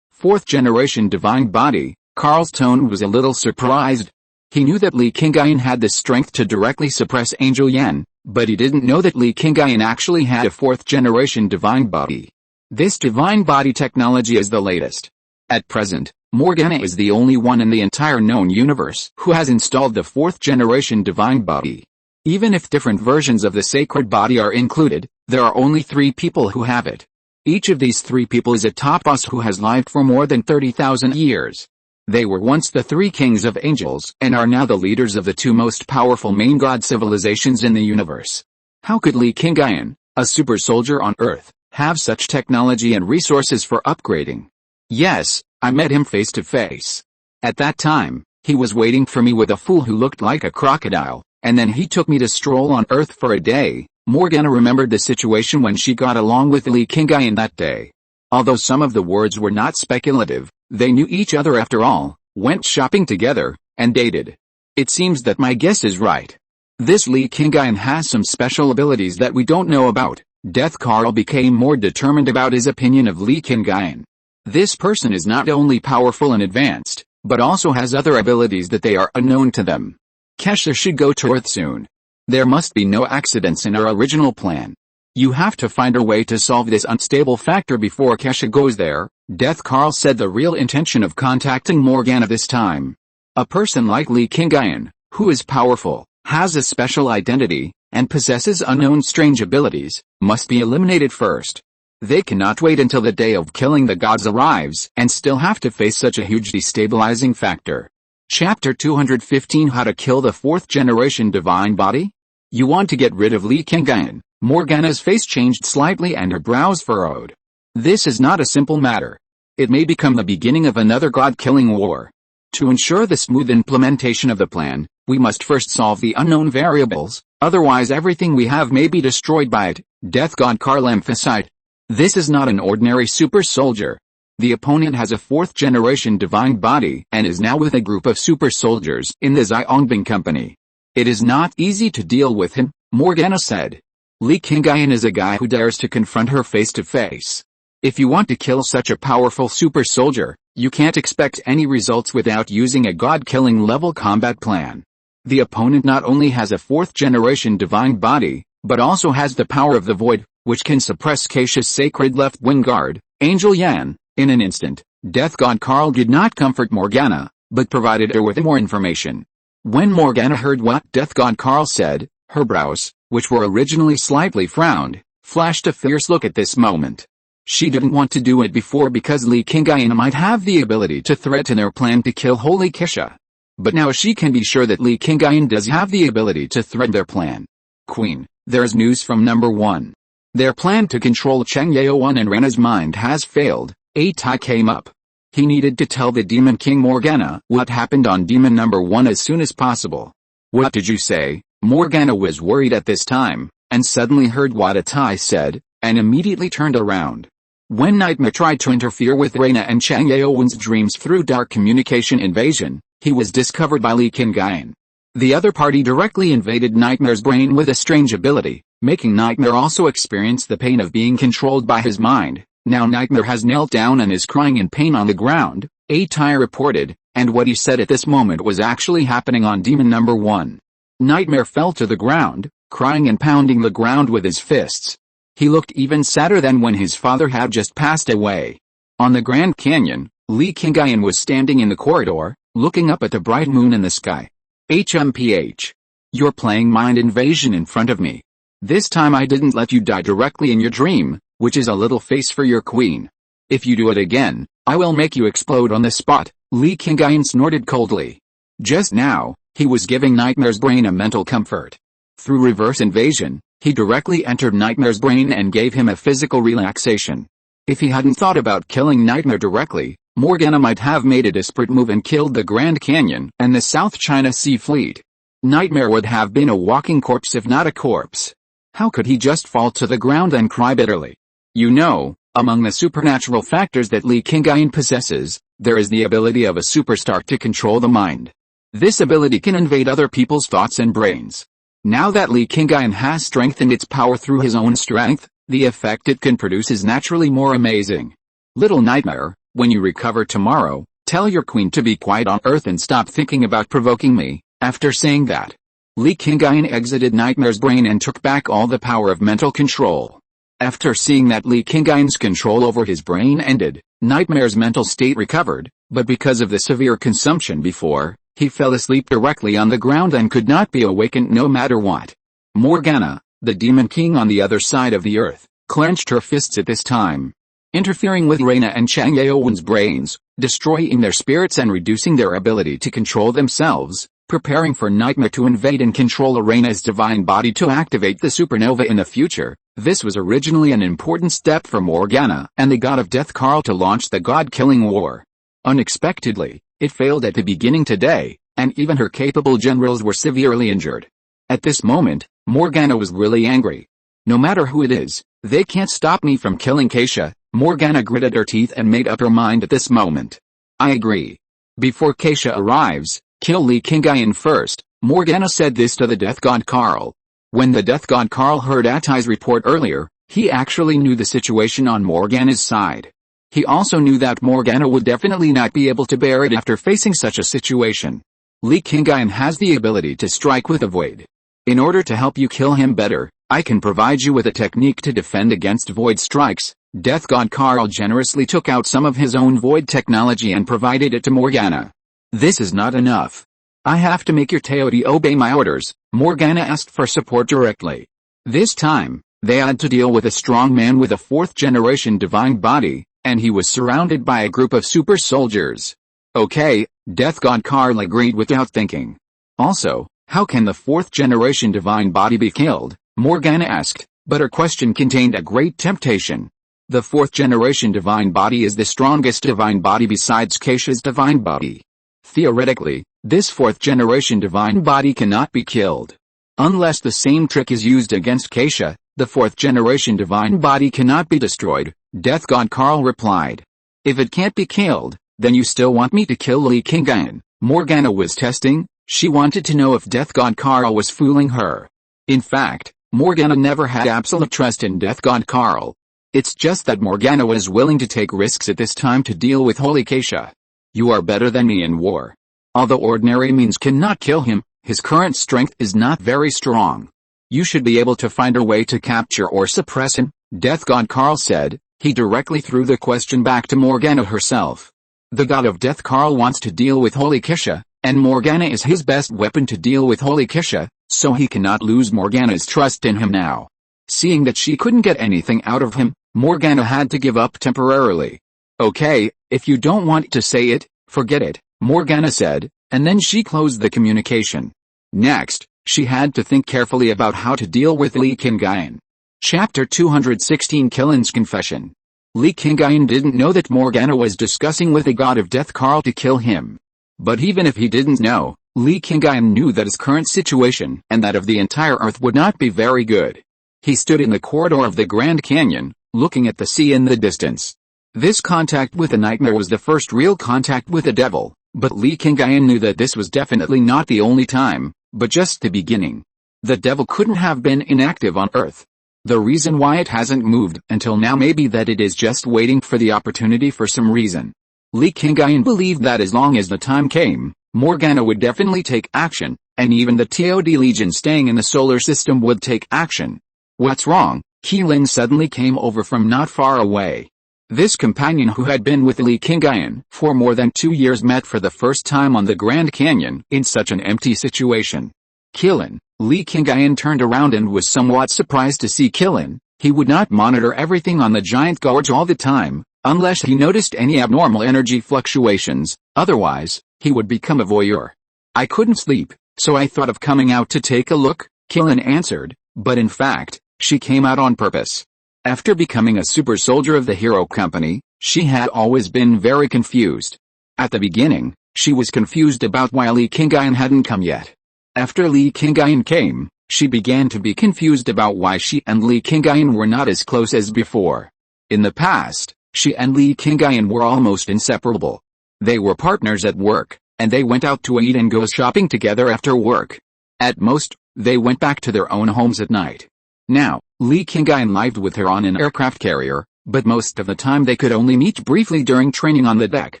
4th-generation divine body, Carl's tone was a little surprised. He knew that Li Qingyun had the strength to directly suppress Angel Yan, but he didn't know that Li Qingyun actually had a 4th-generation divine body. This divine body technology is the latest. At present, Morgana is the only one in the entire known universe who has installed the 4th-generation divine body. Even if different versions of the sacred body are included, there are only 3 people who have it. Each of these 3 people is a top boss who has lived for more than 30,000 years. They were once the 3 kings of angels and are now the leaders of the 2 most powerful main god civilizations in the universe. How could Li Qingyun, a super soldier on Earth, have such technology and resources for upgrading? Yes, I met him face to face. At that time, he was waiting for me with a fool who looked like a crocodile, and then he took me to stroll on Earth for a day. Morgana remembered the situation when she got along with Li Qingyun that day. Although some of the words were not speculative, they knew each other after all, went shopping together, and dated. It seems that my guess is right. This Li Qingyun has some special abilities that we don't know about. Death Carl became more determined about his opinion of Li Qingyun. This person is not only powerful and advanced, but also has other abilities that they are unknown to them. Kesha should go to Earth soon. There must be no accidents in our original plan. You have to find a way to solve this unstable factor before Kesha goes there. Death Carl said the real intention of contacting Morgana this time. A person like Li Qingyun, who is powerful, has a special identity, and possesses unknown strange abilities, must be eliminated first. They cannot wait until the day of killing the gods arrives and still have to face such a huge destabilizing factor. Chapter 215 How to Kill the 4th-generation Divine Body? You want to get rid of Li Qingyun. Morgana's face changed slightly and her brows furrowed. This is not a simple matter. It may become the beginning of another god-killing war. To ensure the smooth implementation of the plan, we must first solve the unknown variables, otherwise everything we have may be destroyed by it, Death God Carl emphasized. This is not an ordinary super soldier. The opponent has a 4th-generation divine body and is now with a group of super soldiers in the Xiaongbing company. It is not easy to deal with him, Morgana said. Li Qingyun is a guy who dares to confront her face to face. If you want to kill such a powerful super soldier, you can't expect any results without using a god-killing level combat plan. The opponent not only has a 4th-generation divine body, but also has the power of the void, which can suppress Kesha's sacred left wing guard, Angel Yan, in an instant. Death God Carl did not comfort Morgana, but provided her with more information. When Morgana heard what Death God Carl said, her brows, which were originally slightly frowned, flashed a fierce look at this moment. She didn't want to do it before because Li Qingyun might have the ability to threaten their plan to kill Holy Kesha. But now she can be sure that Li Qingyun does have the ability to threaten their plan. Queen, there's news from number 1. Their plan to control Cheng Yaowen and Rena's mind has failed. A Tai came up. He needed to tell the Demon King Morgana what happened on Demon number 1 as soon as possible. What did you say? Morgana was worried at this time, and suddenly heard what A Tai said, and immediately turned around. When Nightmare tried to interfere with Rena and Cheng Yaowen's dreams through dark communication invasion, he was discovered by Li Qingyun. The other party directly invaded Nightmare's brain with a strange ability, making Nightmare also experience the pain of being controlled by his mind. Now Nightmare has knelt down and is crying in pain on the ground, A Tai reported, and what he said at this moment was actually happening on Demon number 1. Nightmare fell to the ground, crying and pounding the ground with his fists. He looked even sadder than when his father had just passed away. On the Grand Canyon, Li Qingyun was standing in the corridor, looking up at the bright moon in the sky. HMPH. You're playing mind invasion in front of me. This time I didn't let you die directly in your dream, which is a little face for your queen. If you do it again, I will make you explode on the spot, Li Qingyun snorted coldly. Just now, he was giving Nightmare's brain a mental comfort. Through reverse invasion, he directly entered Nightmare's brain and gave him a physical relaxation. If he hadn't thought about killing Nightmare directly, Morgana might have made a desperate move and killed the Grand Canyon and the South China Sea Fleet. Nightmare would have been a walking corpse if not a corpse. How could he just fall to the ground and cry bitterly? You know, among the supernatural factors that Li Qingyun possesses, there is the ability of a superstar to control the mind. This ability can invade other people's thoughts and brains. Now that Li Qingyun has strengthened its power through his own strength, the effect it can produce is naturally more amazing. Little Nightmare, when you recover tomorrow, tell your queen to be quiet on Earth and stop thinking about provoking me. After saying that, Li Qingyun exited Nightmare's brain and took back all the power of mental control. After seeing that Li Qingyun's control over his brain ended, Nightmare's mental state recovered, but because of the severe consumption before, he fell asleep directly on the ground and could not be awakened no matter what. Morgana, the Demon King on the other side of the earth, clenched her fists at this time. Interfering with Reina and Chang Yaowen's brains, destroying their spirits and reducing their ability to control themselves, preparing for Nightmare to invade and control Reina's divine body to activate the supernova in the future. This was originally an important step for Morgana and the god of death Karl to launch the god-killing war. Unexpectedly, it failed at the beginning today, and even her capable generals were severely injured. At this moment, Morgana was really angry. No matter who it is, they can't stop me from killing Keisha. Morgana gritted her teeth and made up her mind at this moment. I agree. Before Keisha arrives, kill Li Qingyun first, Morgana said this to the death god Karl. When the death god Karl heard Attai's report earlier, he actually knew the situation on Morgana's side. He also knew that Morgana would definitely not be able to bear it after facing such a situation. Li Qingyun has the ability to strike with a void. In order to help you kill him better, I can provide you with a technique to defend against void strikes. Death god Karl generously took out some of his own void technology and provided it to Morgana. This is not enough. I have to make your Teodi obey my orders. Morgana asked for support directly. This time, they had to deal with a strong man with a fourth-generation divine body, and he was surrounded by a group of super soldiers. Okay, Death god Karl agreed without thinking. Also, how can the fourth-generation divine body be killed? Morgana asked, but her question contained a great temptation. The fourth-generation divine body is the strongest divine body besides Keisha's divine body. Theoretically, this fourth-generation divine body cannot be killed. Unless the same trick is used against Keisha, the fourth-generation divine body cannot be destroyed, Death god Karl replied. If it can't be killed, then you still want me to kill Li Qingyun? Morgana was testing. She wanted to know if Death god Karl was fooling her. In fact, Morgana never had absolute trust in Death god Karl. It's just that Morgana was willing to take risks at this time to deal with Holy Keisha. You are better than me in war. Although ordinary means cannot kill him, his current strength is not very strong. You should be able to find a way to capture or suppress him, Death god Karl said. He directly threw the question back to Morgana herself. The god of death Karl wants to deal with Holy Keisha, and Morgana is his best weapon to deal with Holy Keisha, so he cannot lose Morgana's trust in him now. Seeing that she couldn't get anything out of him, Morgana had to give up temporarily. Okay, if you don't want to say it, forget it, Morgana said, and then she closed the communication. Next, she had to think carefully about how to deal with Li Qingyun. Chapter 216 Killen's Confession. Li Qingyun didn't know that Morgana was discussing with the god of death Karl to kill him. But even if he didn't know, Li Qingyun knew that his current situation and that of the entire earth would not be very good. He stood in the corridor of the Grand Canyon, looking at the sea in the distance. This contact with the nightmare was the first real contact with the devil, but Li Qingyun knew that this was definitely not the only time, but just the beginning. The devil couldn't have been inactive on Earth. The reason why it hasn't moved until now may be that it is just waiting for the opportunity for some reason. Li Qingyun believed that as long as the time came, Morgana would definitely take action, and even the Tod Legion staying in the solar system would take action. What's wrong? Keelan suddenly came over from not far away. This companion who had been with Li Qingyun for more than 2 years met for the first time on the Grand Canyon in such an empty situation. Keelan, Li Qingyun turned around and was somewhat surprised to see Keelan. He would not monitor everything on the giant gorge all the time, Unless he noticed any abnormal energy fluctuations, otherwise, he would become a voyeur. I couldn't sleep, so I thought of coming out to take a look, Qingyun answered, but in fact, she came out on purpose. After becoming a super soldier of the hero company, she had always been very confused. At the beginning, she was confused about why Li Qingyun hadn't come yet. After Li Qingyun came, she began to be confused about why she and Li Qingyun were not as close as before. In the past, she and Li Qingyun were almost inseparable. They were partners at work, and they went out to eat and go shopping together after work. At most, they went back to their own homes at night. Now, Li Qingyun lived with her on an aircraft carrier, but most of the time they could only meet briefly during training on the deck,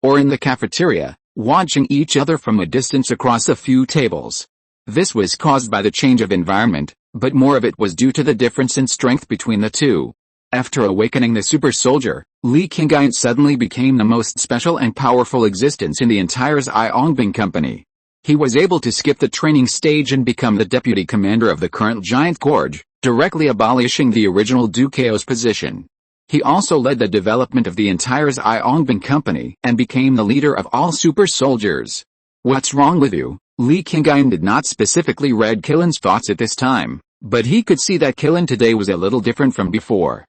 or in the cafeteria, watching each other from a distance across a few tables. This was caused by the change of environment, but more of it was due to the difference in strength between the two. After awakening the super soldier, Li Qingyun suddenly became the most special and powerful existence in the entire Xiaongbing company. He was able to skip the training stage and become the deputy commander of the current Giant Gorge, directly abolishing the original Dukeo's position. He also led the development of the entire Xiaongbing company and became the leader of all super soldiers. What's wrong with you? Li Qingyun did not specifically read Qingyun's thoughts at this time, but he could see that Qingyun today was a little different from before.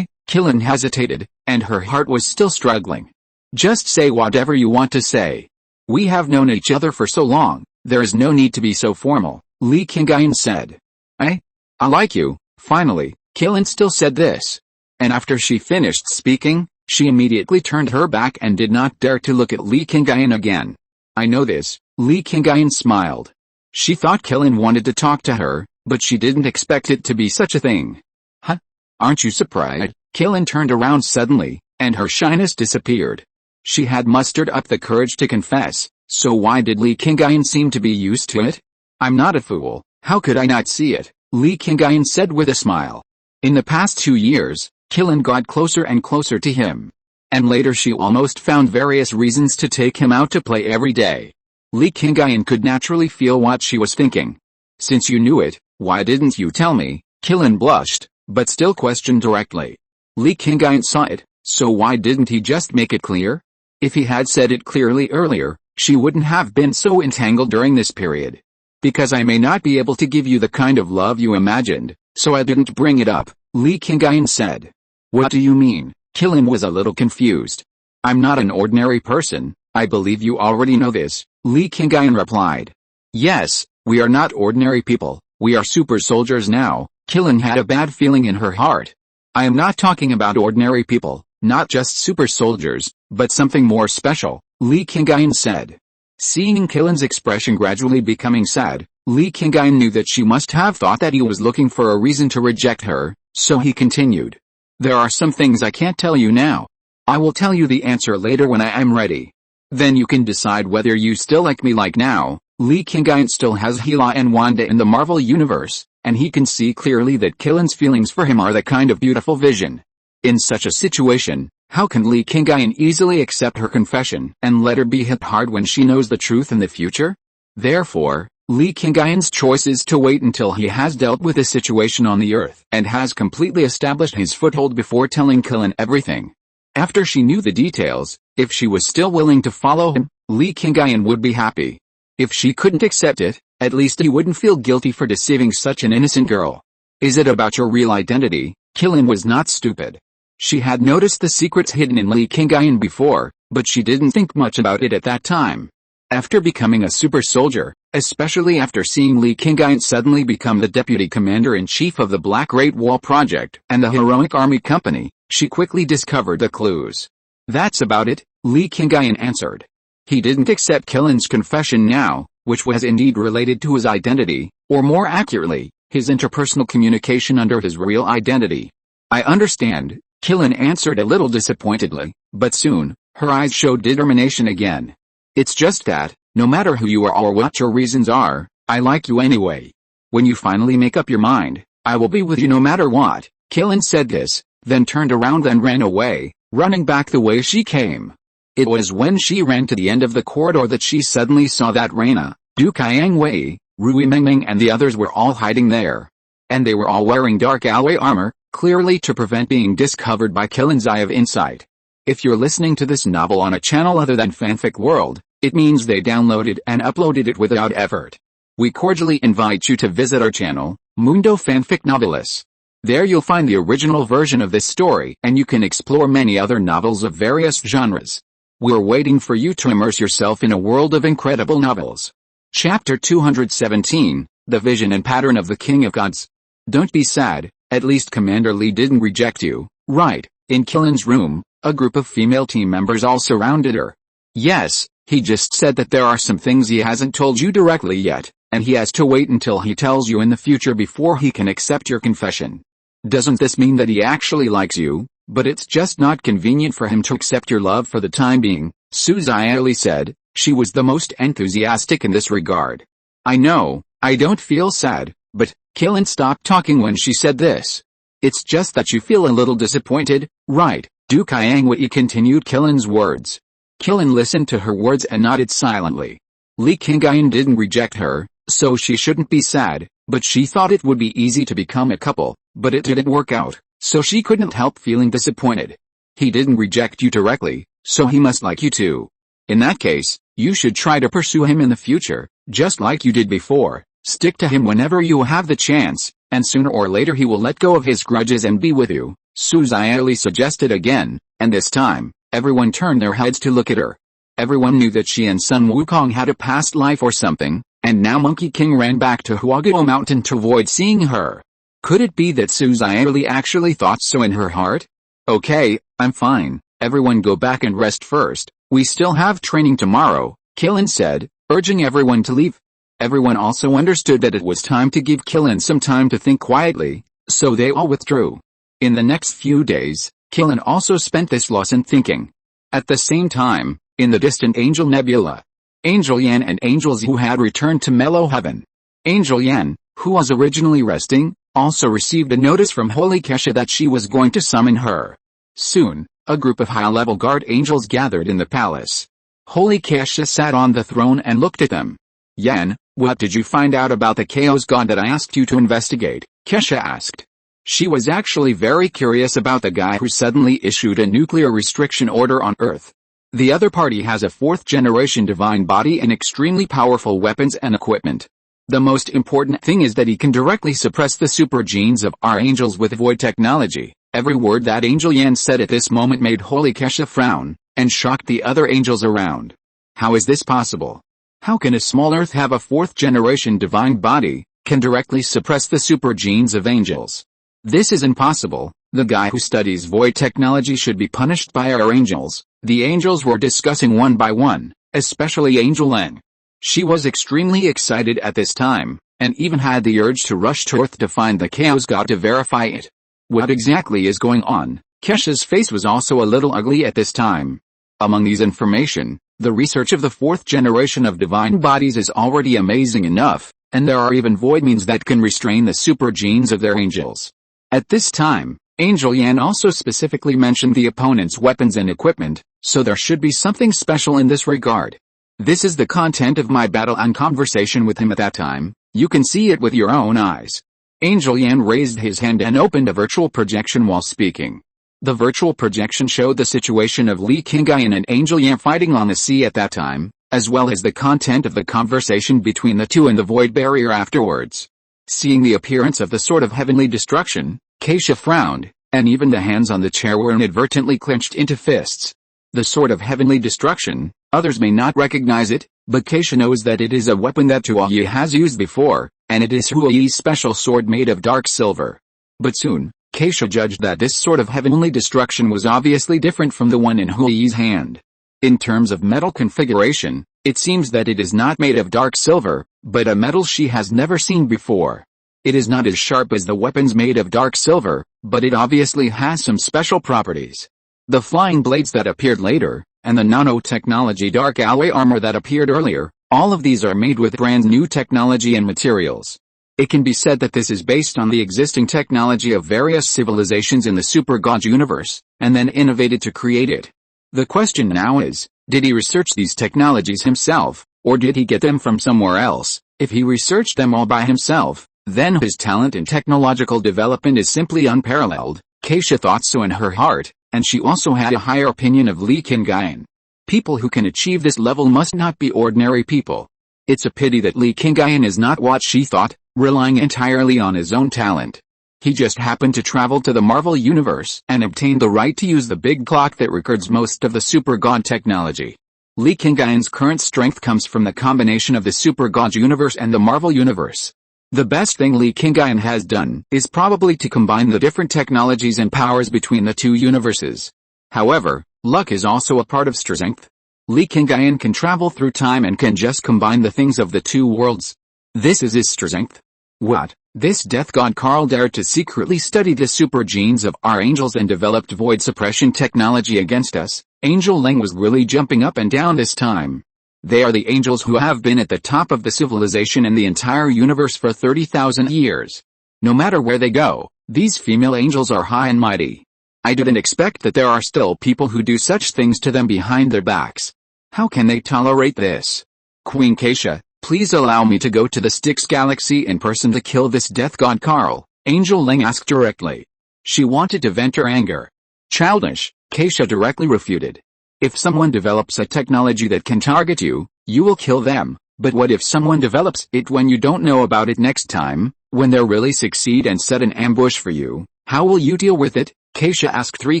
Qingyun hesitated, and her heart was still struggling. Just say whatever you want to say. We have known each other for so long, there is no need to be so formal, Li Qingyun said. I like you, finally, Qingyun still said this. And after she finished speaking, she immediately turned her back and did not dare to look at Li Qingyun again. I know this, Li Qingyun smiled. She thought Qingyun wanted to talk to her, but she didn't expect it to be such a thing. Huh? Aren't you surprised? Qingyun turned around suddenly, and her shyness disappeared. She had mustered up the courage to confess, so why did Li Qingyun seem to be used to it? I'm not a fool, how could I not see it? Li Qingyun said with a smile. In the past 2 years, Qingyun got closer and closer to him. And later she almost found various reasons to take him out to play every day. Li Qingyun could naturally feel what she was thinking. Since you knew it, why didn't you tell me? Qingyun blushed, but still questioned directly. Li Qingyun saw it, so why didn't he just make it clear? If he had said it clearly earlier, she wouldn't have been so entangled during this period. Because I may not be able to give you the kind of love you imagined, so I didn't bring it up, Li Qingyun said. What do you mean? Qingyun was a little confused. I'm not an ordinary person, I believe you already know this, Li Qingyun replied. Yes, we are not ordinary people, we are super soldiers now. Qingyun had a bad feeling in her heart. I am not talking about ordinary people, not just super soldiers, but something more special, Li Qingyun said. Seeing Qingyun's expression gradually becoming sad, Li Qingyun knew that she must have thought that he was looking for a reason to reject her, so he continued. There are some things I can't tell you now. I will tell you the answer later when I am ready. Then you can decide whether you still like me like now. Li Qingyun still has Hela and Wanda in the Marvel Universe, and he can see clearly that Qingyun's feelings for him are the kind of beautiful vision. In such a situation, how can Li Qingyun easily accept her confession and let her be hit hard when she knows the truth in the future? Therefore, Li Qingyun's choice is to wait until he has dealt with the situation on the earth and has completely established his foothold before telling Qingyun everything. After she knew the details, if she was still willing to follow him, Li Qingyun would be happy. If she couldn't accept it, at least he wouldn't feel guilty for deceiving such an innocent girl. Is it about your real identity? Qingyun was not stupid. She had noticed the secrets hidden in Li Qingyun before, but she didn't think much about it at that time. After becoming a super soldier, especially after seeing Li Qingyun suddenly become the deputy commander-in-chief of the Black Great Wall Project and the Heroic Army Company, she quickly discovered the clues. That's about it, Li Qingyun answered. He didn't accept Qingyun's confession now, which was indeed related to his identity, or more accurately, his interpersonal communication under his real identity. I understand, Qingyun answered a little disappointedly, but soon, her eyes showed determination again. It's just that, no matter who you are or what your reasons are, I like you anyway. When you finally make up your mind, I will be with you no matter what. Qingyun said this, then turned around and ran away, running back the way she came. It was when she ran to the end of the corridor that she suddenly saw that Reina, Du Qiangwei, Rui Mengming and the others were all hiding there. And they were all wearing dark alloy armor, clearly to prevent being discovered by Qingyun's eye of insight. If you're listening to this novel on a channel other than Fanfic World, it means they downloaded and uploaded it without effort. We cordially invite you to visit our channel, Mundo Fanfic Novelis. There you'll find the original version of this story, and you can explore many other novels of various genres. We're waiting for you to immerse yourself in a world of incredible novels. Chapter 217, The Vision and Pattern of the King of Gods. Don't be sad, at least Commander Li didn't reject you, right? In Killen's room, a group of female team members all surrounded her. Yes, he just said that there are some things he hasn't told you directly yet, and he has to wait until he tells you in the future before he can accept your confession. Doesn't this mean that he actually likes you, but it's just not convenient for him to accept your love for the time being, Suzaili said. She was the most enthusiastic in this regard. I know, I don't feel sad, but, Killen stopped talking when she said this. It's just that you feel a little disappointed, right? Du Qiangwei continued Killen's words. Killen listened to her words and nodded silently. Li Qingyun didn't reject her, so she shouldn't be sad, but she thought it would be easy to become a couple, but it didn't work out, so she couldn't help feeling disappointed. He didn't reject you directly, so he must like you too. In that case, you should try to pursue him in the future, just like you did before. Stick to him whenever you have the chance, and sooner or later he will let go of his grudges and be with you, Suzaili suggested again, and this time, everyone turned their heads to look at her. Everyone knew that she and Sun Wukong had a past life or something, and now Monkey King ran back to Huaguo Mountain to avoid seeing her. Could it be that Suzaili actually thought so in her heart? Okay, I'm fine, everyone go back and rest first, we still have training tomorrow, Killen said, urging everyone to leave. Everyone also understood that it was time to give Killen some time to think quietly, so they all withdrew. In the next few days, Killen also spent this loss in thinking. At the same time, in the distant Angel Nebula, Angel Yan and Angel Zhu had returned to Mellow Heaven. Angel Yan, who was originally resting, also received a notice from Holy Kesha that she was going to summon her. Soon, a group of high-level guard angels gathered in the palace. Holy Kesha sat on the throne and looked at them. Yan, what did you find out about the Chaos God that I asked you to investigate? Kesha asked. She was actually very curious about the guy who suddenly issued a nuclear restriction order on Earth. The other party has a fourth-generation divine body and extremely powerful weapons and equipment. The most important thing is that he can directly suppress the super genes of our angels with void technology. Every word that Angel Yan said at this moment made Holy Kesha frown, and shocked the other angels around. How is this possible? How can a small Earth have a fourth-generation divine body, can directly suppress the super genes of angels? This is impossible. The guy who studies void technology should be punished by our angels. The angels were discussing one by one, especially Angel Leng. She was extremely excited at this time, and even had the urge to rush to Earth to find the Chaos God to verify it. What exactly is going on? Kesha's face was also a little ugly at this time. Among these information, the research of the fourth generation of divine bodies is already amazing enough, and there are even void means that can restrain the super genes of their angels. At this time, Angel Yan also specifically mentioned the opponent's weapons and equipment, so there should be something special in this regard. This is the content of my battle and conversation with him at that time, you can see it with your own eyes. Angel Yan raised his hand and opened a virtual projection while speaking. The virtual projection showed the situation of Li Qingyun and Angel Yan fighting on the sea at that time, as well as the content of the conversation between the two and the void barrier afterwards. Seeing the appearance of the sword of heavenly destruction, Kesha frowned, and even the hands on the chair were inadvertently clenched into fists. The sword of heavenly destruction, others may not recognize it, but Kesha knows that it is a weapon that Tuoyi has used before, and it is Huoyi's special sword made of dark silver. But soon, Kesha judged that this sword of heavenly destruction was obviously different from the one in Huoyi's hand. In terms of metal configuration, it seems that it is not made of dark silver, but a metal she has never seen before. It is not as sharp as the weapons made of dark silver, but it obviously has some special properties. The flying blades that appeared later, and the nanotechnology dark alloy armor that appeared earlier, all of these are made with brand new technology and materials. It can be said that this is based on the existing technology of various civilizations in the Super God universe, and then innovated to create it. The question now is, did he research these technologies himself, or did he get them from somewhere else? If he researched them all by himself, then his talent in technological development is simply unparalleled. Kesha thought so in her heart, And she also had a higher opinion of Li Qingyun. People who can achieve this level must not be ordinary people. It's a pity that Li Qingyun is not what she thought, relying entirely on his own talent. He just happened to travel to the Marvel Universe and obtained the right to use the big clock that records most of the Super God technology. Li Qingyun's current strength comes from the combination of the Super God Universe and the Marvel Universe. The best thing Li Qingyun has done is probably to combine the different technologies and powers between the two universes. However, luck is also a part of strength. Li Qingyun can travel through time and can just combine the things of the two worlds. This is his strength. What? This death god Karl dared to secretly study the super genes of our angels and developed void suppression technology against us. Angel Leng was really jumping up and down this time. They are the angels who have been at the top of the civilization in the entire universe for 30,000 years. No matter where they go, these female angels are high and mighty. I didn't expect that there are still people who do such things to them behind their backs. How can they tolerate this? Queen Keisha, please allow me to go to the Styx Galaxy in person to kill this death god Karl, Angel Leng asked directly. She wanted to vent her anger. Childish, Keisha directly refuted. If someone develops a technology that can target you, you will kill them, but what if someone develops it when you don't know about it next time, when they really succeed and set an ambush for you, how will you deal with it? Keisha asked 3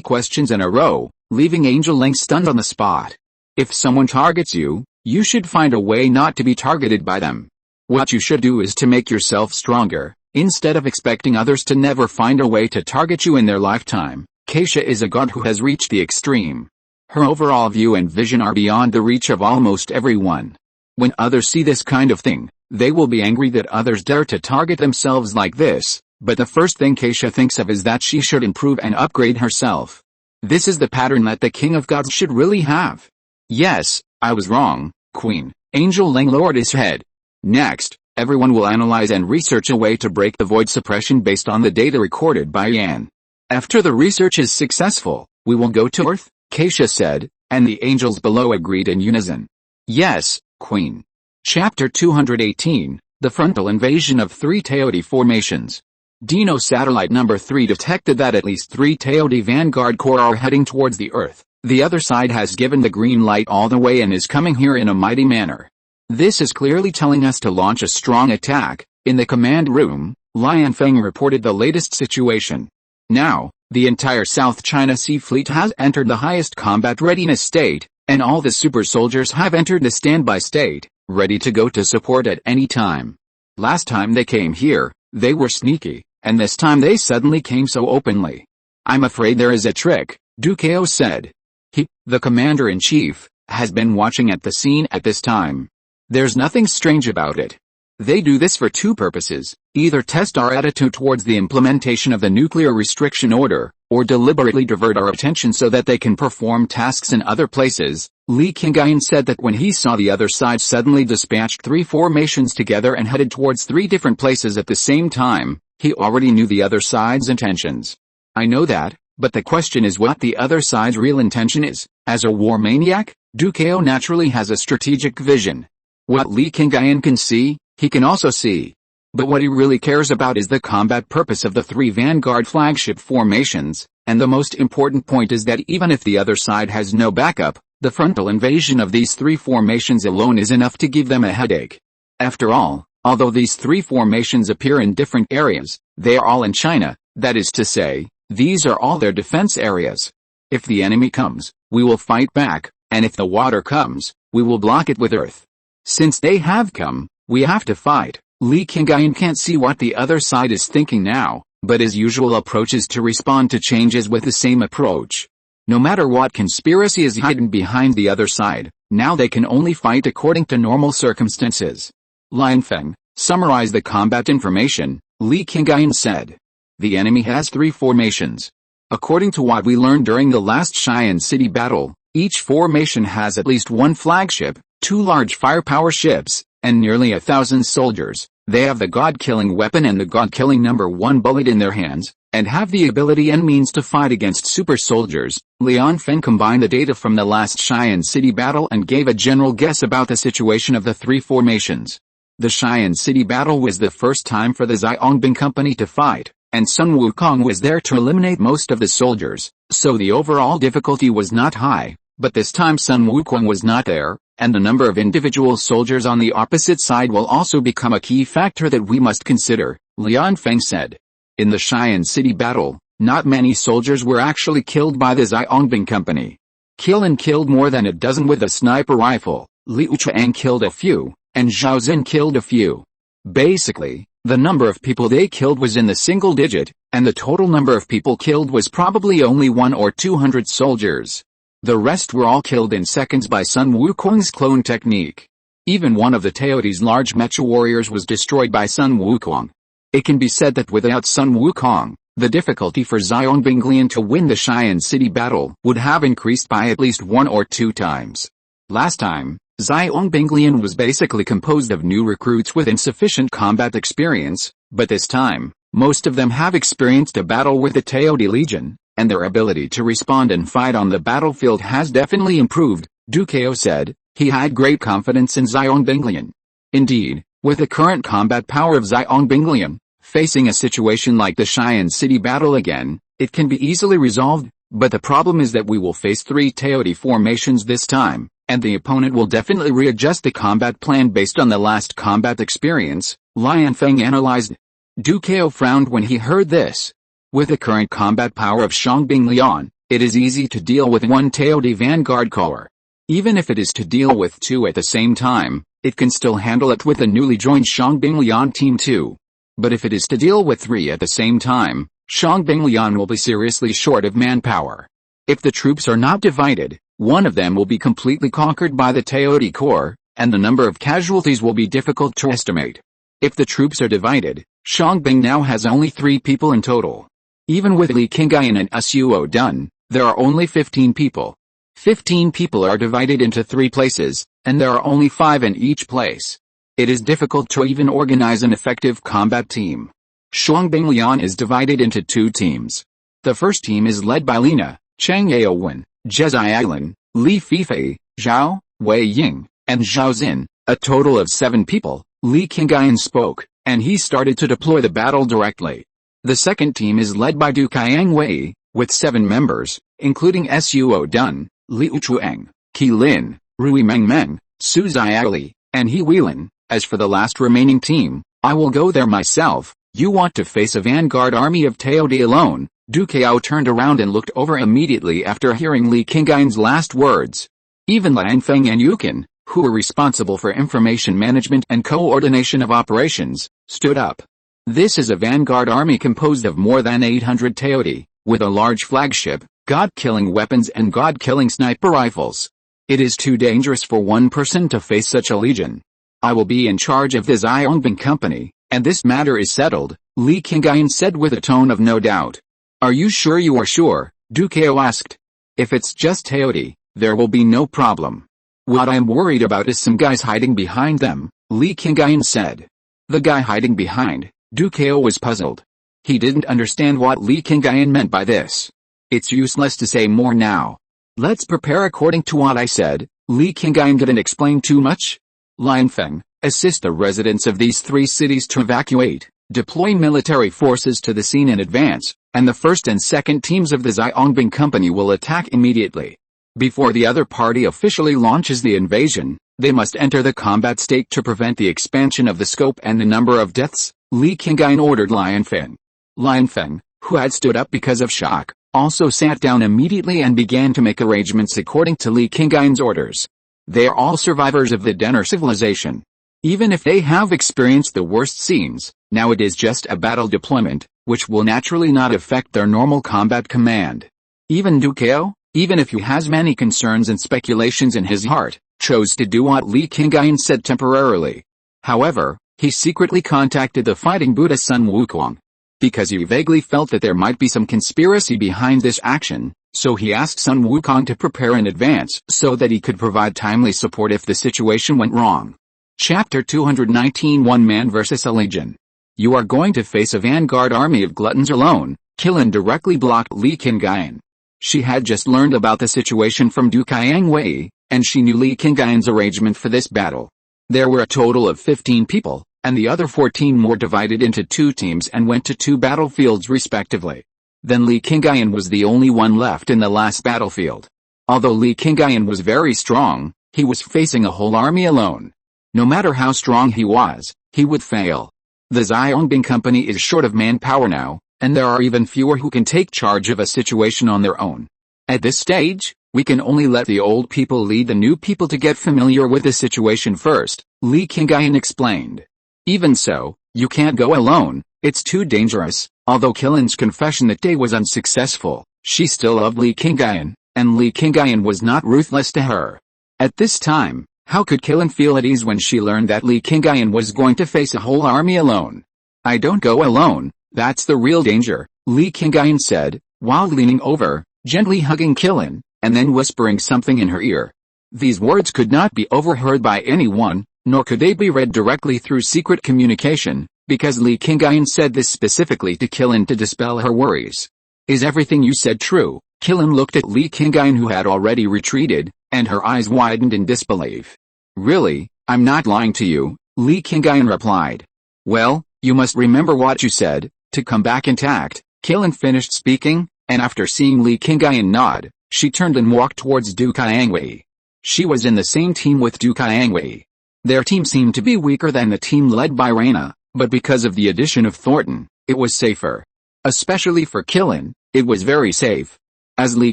questions in a row, leaving Angel Leng stunned on the spot. If someone targets you, you should find a way not to be targeted by them. What you should do is to make yourself stronger, instead of expecting others to never find a way to target you in their lifetime. Keisha is a god who has reached the extreme. Her overall view and vision are beyond the reach of almost everyone. When others see this kind of thing, they will be angry that others dare to target themselves like this, but the first thing Keisha thinks of is that she should improve and upgrade herself. This is the pattern that the King of Gods should really have. Yes, I was wrong, Queen. Angel Leng lowered his head. Next, everyone will analyze and research a way to break the void suppression based on the data recorded by Yan. After the research is successful, we will go to Earth, Keisha said, and the angels below agreed in unison. Yes, Queen. Chapter 218, The Frontal Invasion of 3 Teodi Formations. Dino Satellite Number 3 detected that at least 3 Teodi Vanguard Corps are heading towards the Earth. The other side has given the green light all the way and is coming here in a mighty manner. This is clearly telling us to launch a strong attack. In the command room, Lian Feng reported the latest situation. Now, the entire South China Sea Fleet has entered the highest combat readiness state, and all the super soldiers have entered the standby state, ready to go to support at any time. Last time they came here, they were sneaky, and this time they suddenly came so openly. I'm afraid there is a trick, Dukeo said. He, the commander-in-chief, has been watching at the scene at this time. There's nothing strange about it. They do this for 2 purposes, either test our attitude towards the implementation of the nuclear restriction order, or deliberately divert our attention so that they can perform tasks in other places. Li Qingyun said that when he saw the other side suddenly dispatched 3 formations together and headed towards 3 different places at the same time, he already knew the other side's intentions. I know that, but the question is what the other side's real intention is. As a war maniac, Dukeo naturally has a strategic vision. What Li Qingyun can see, he can also see. But what he really cares about is the combat purpose of the 3 Vanguard flagship formations, and the most important point is that even if the other side has no backup, the frontal invasion of these 3 formations alone is enough to give them a headache. After all, although these 3 formations appear in different areas, they are all in China, that is to say, these are all their defense areas. If the enemy comes, we will fight back, and if the water comes, we will block it with earth. Since they have come, we have to fight. Li Qingyun can't see what the other side is thinking now, but his usual approach is to respond to changes with the same approach. No matter what conspiracy is hidden behind the other side, now they can only fight according to normal circumstances. Lian Feng, summarize the combat information, Li Qingyun said. The enemy has 3 formations. According to what we learned during the last Xi'an City battle, each formation has at least 1 flagship, 2 large firepower ships, and nearly 1,000 soldiers. They have the god-killing weapon and the god-killing number 1 bullet in their hands, and have the ability and means to fight against super soldiers. Lian Feng combined the data from the last Xi'an City battle and gave a general guess about the situation of the 3 formations. The Xi'an City battle was the first time for the Xiaongbing Company to fight, and Sun Wukong was there to eliminate most of the soldiers, so the overall difficulty was not high, but this time Sun Wukong was not there, and the number of individual soldiers on the opposite side will also become a key factor that we must consider, Lian Feng said. In the Xi'an City battle, not many soldiers were actually killed by the Xiaongbing Company. Qilin killed more than a dozen with a sniper rifle, Liu Qingyun killed a few, and Zhao Xin killed a few. Basically, the number of people they killed was in the single digit, and the total number of people killed was probably only 100 or 200 soldiers. The rest were all killed in seconds by Sun Wukong's clone technique. Even one of the Teotihuacan's large mecha warriors was destroyed by Sun Wukong. It can be said that without Sun Wukong, the difficulty for Xiaongbing Lian to win the Xi'an City battle would have increased by at least 1 or 2 times. Last time, Xiaongbing Lian was basically composed of new recruits with insufficient combat experience, but this time, most of them have experienced a battle with the Teoti Legion, and their ability to respond and fight on the battlefield has definitely improved, Dukeo said. He had great confidence in Xiaongbing Lian. Indeed, with the current combat power of Xiaongbing Lian, facing a situation like the Xi'an City battle again, it can be easily resolved, but the problem is that we will face 3 Teoti formations this time, and the opponent will definitely readjust the combat plan based on the last combat experience, Lian Feng analyzed. Dukeo frowned when he heard this. With the current combat power of Xiaongbing Lian, it is easy to deal with 1 Teoti Vanguard Corps. Even if it is to deal with 2 at the same time, it can still handle it with the newly joined Xiaongbing Lian Team 2. But if it is to deal with 3 at the same time, Xiaongbing Lian will be seriously short of manpower. If the troops are not divided, one of them will be completely conquered by the Teoti Corps, and the number of casualties will be difficult to estimate. If the troops are divided, Xiaongbing now has only 3 people in total. Even with Li Qingyun and Suo Dun, there are only 15 people. 15 people are divided into 3 places, and there are only 5 in each place. It is difficult to even organize an effective combat team. Xiaongbing Lian is divided into 2 teams. The first team is led by Lina, Cheng Yaowen, Jezai Ailan, Li Fifei, Zhao, Wei Ying, and Zhao Xin, a total of 7 people. Li Qingyun spoke, and he started to deploy the battle directly. The second team is led by Du Qiang Wei, with 7 members, including Suo Dun, Liu Chuang, Qi Lin, Rui Mengmeng, Su Xiaoli, and He Weilin. As for the last remaining team, I will go there myself. You want to face a vanguard army of Teoti alone? Dukeo turned around and looked over immediately after hearing Li Qingyun's last words. Even Lian Feng and Yukin, who were responsible for information management and coordination of operations, stood up. This is a vanguard army composed of more than 800 Teoti, with a large flagship, god-killing weapons and god-killing sniper rifles. It is too dangerous for one person to face such a legion. I will be in charge of the Xiaongbing Company, and this matter is settled, Li Qingyun said with a tone of no doubt. Are you sure you are sure? Dukeo asked. If it's just Teoti, there will be no problem. What I'm worried about is some guys hiding behind them, Li Qingyun said. The guy hiding behind? Dukeo was puzzled. He didn't understand what Li Qingyun meant by this. It's useless to say more now. Let's prepare according to what I said. Li Qingyun didn't explain too much. Lian Feng, assist the residents of these 3 cities to evacuate, deploy military forces to the scene in advance, and the first and second teams of the Xiaongbing Company will attack immediately. Before the other party officially launches the invasion, they must enter the combat state to prevent the expansion of the scope and the number of deaths, Li Qingyun ordered Lian Feng. Lian Feng, who had stood up because of shock, also sat down immediately and began to make arrangements according to Li Qingyun's orders. They are all survivors of the Denner civilization. Even if they have experienced the worst scenes, now it is just a battle deployment, which will naturally not affect their normal combat command. Even Dukeo, even if he has many concerns and speculations in his heart, chose to do what Li Qingyun said temporarily. However, he secretly contacted the fighting Buddha Sun Wukong. Because he vaguely felt that there might be some conspiracy behind this action, so he asked Sun Wukong to prepare in advance so that he could provide timely support if the situation went wrong. Chapter 219 One Man vs. a Legion. You are going to face a vanguard army of gluttons alone, Qilin directly blocked Li Qingyun. She had just learned about the situation from Du Qiang Wei, and she knew Li Qingyun's arrangement for this battle. There were a total of 15 people, and the other 14 more divided into 2 teams and went to 2 battlefields respectively. Then Li Qingyun was the only one left in the last battlefield. Although Li Qingyun was very strong, he was facing a whole army alone. No matter how strong he was, he would fail. The Xiaongbing company is short of manpower now, and there are even fewer who can take charge of a situation on their own. At this stage, we can only let the old people lead the new people to get familiar with the situation first, Li Qingyun explained. Even so, you can't go alone, it's too dangerous. Although Qingyun's confession that day was unsuccessful, she still loved Li Qingyun, and Li Qingyun was not ruthless to her. At this time, how could Qingyun feel at ease when she learned that Li Qingyun was going to face a whole army alone? I don't go alone, that's the real danger, Li Qingyun said, while leaning over, gently hugging Qingyun, and then whispering something in her ear. These words could not be overheard by anyone, nor could they be read directly through secret communication, because Li Qingyun said this specifically to Qingyun to dispel her worries. Is everything you said true? Qingyun looked at Li Qingyun, who had already retreated, and her eyes widened in disbelief. Really, I'm not lying to you, Li Qingyun replied. Well, you must remember what you said, to come back intact. Qingyun finished speaking, and after seeing Li Qingyun nod, she turned and walked towards Du Qiangwei. She was in the same team with Du Qiangwei. Their team seemed to be weaker than the team led by Reina, but because of the addition of Thornton, it was safer. Especially for Qingyun, it was very safe. As Li